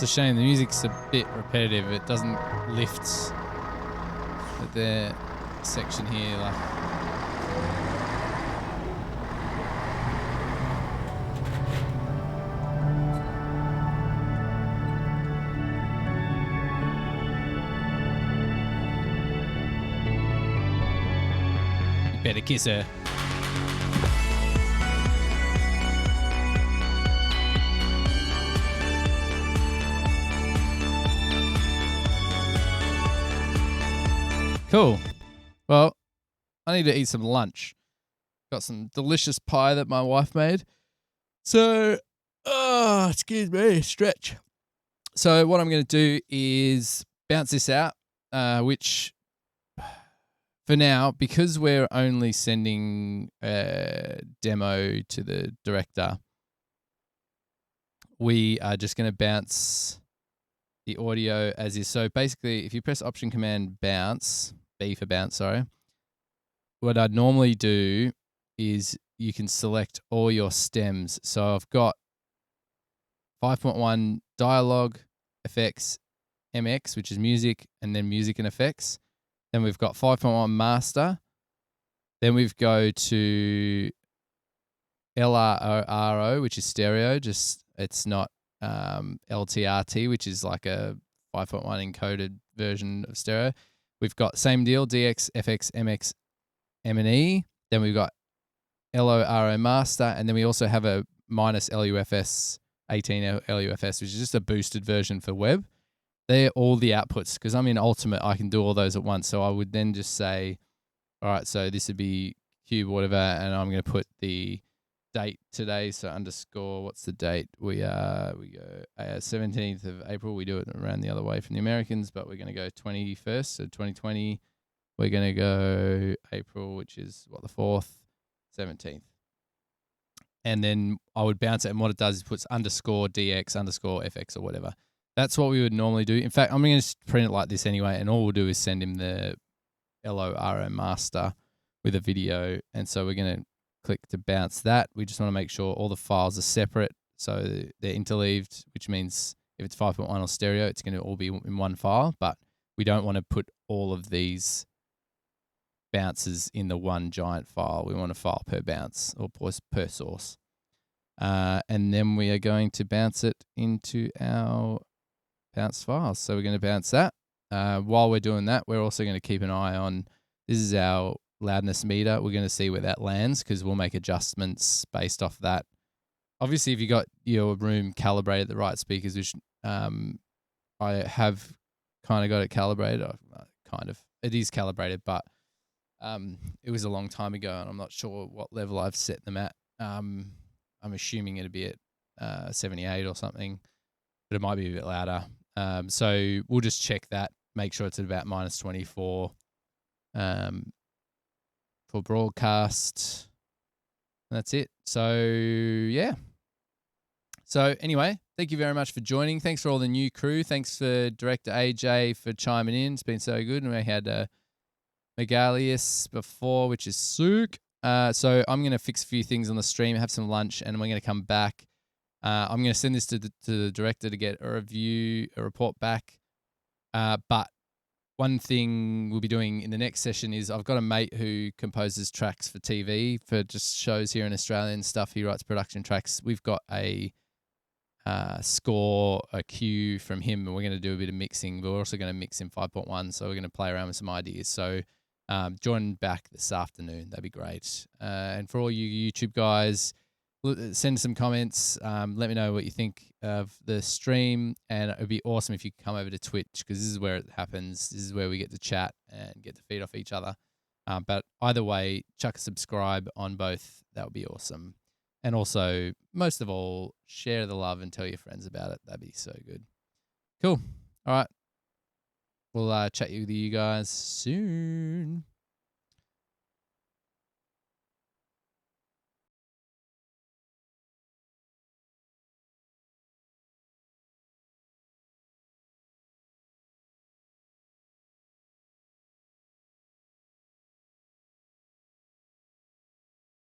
It's a shame the music's a bit repetitive. It doesn't lift at the section here. Like, you better kiss her. Cool. Well, I need to eat some lunch. Got some delicious pie that my wife made. So, excuse me, stretch. So what I'm going to do is bounce this out which for now, because we're only sending a demo to the director, we are just going to bounce the audio as is. So basically, if you press Option Command bounce, B for bounce, sorry, what I'd normally do is you can select all your stems. So I've got 5.1 dialogue, effects, MX, which is music, and then music and effects. Then we've got 5.1 master. Then we've go to LRO, which is stereo. Just it's not LTRT, which is like a 5.1 encoded version of stereo. We've got same deal, DX, FX, MX, M&E. Then we've got LORO master, and then we also have a minus LUFS, 18 LUFS, which is just a boosted version for web. They're all the outputs. Because I'm in Ultimate, I can do all those at once. So I would then just say, all right, so this would be cube, whatever, and I'm going to put the date today. So underscore, what's the date? We go 17th of April. We do it around the other way from the Americans, but we're going to go 21st, so 2020. We're going to go April, which is what, the 4th, 17th. And then I would bounce it, and what it does is puts underscore DX, underscore FX, or whatever. That's what we would normally do. In fact, I'm going to print it like this anyway, and all we'll do is send him the LORO master with a video. And so we're going to click to bounce that. We just want to make sure all the files are separate, so they're interleaved, which means if it's 5.1 or stereo, it's going to all be in one file, but we don't want to put all of these bounces in the one giant file. We want a file per bounce or per source. And then we are going to bounce it into our bounce files. So we're going to bounce that. While we're doing that, we're also going to keep an eye on, this is our loudness meter. We're going to see where that lands, because we'll make adjustments based off that. Obviously, if you got your room calibrated the right speakers, which I have kind of got it calibrated. It is calibrated, but it was a long time ago, and I'm not sure what level I've set them at. I'm assuming it'll be at 78 or something, but it might be a bit louder. So we'll just check that, make sure it's at about minus 24 for broadcast. And that's it. So, yeah. So anyway, thank you very much for joining. Thanks for all the new crew. Thanks for Director AJ for chiming in. It's been so good. And we had Megalius before, which is Sook. So I'm going to fix a few things on the stream, have some lunch, and we're going to come back. I'm going to send this to the director to get a report back. But one thing we'll be doing in the next session is, I've got a mate who composes tracks for TV, for just shows here in Australia and stuff. He writes production tracks. We've got a cue from him, and we're going to do a bit of mixing. But we're also going to mix in 5.1, so we're going to play around with some ideas. So join back this afternoon. That'd be great. And for all you YouTube guys, send some comments. Let me know what you think of the stream, and it would be awesome if you could come over to Twitch, because this is where it happens. This is where we get to chat and get to feed off each other. But either way, chuck a subscribe on both. That would be awesome. And also, most of all, share the love and tell your friends about it. That'd be so good. Cool. All right. We'll chat with you guys soon.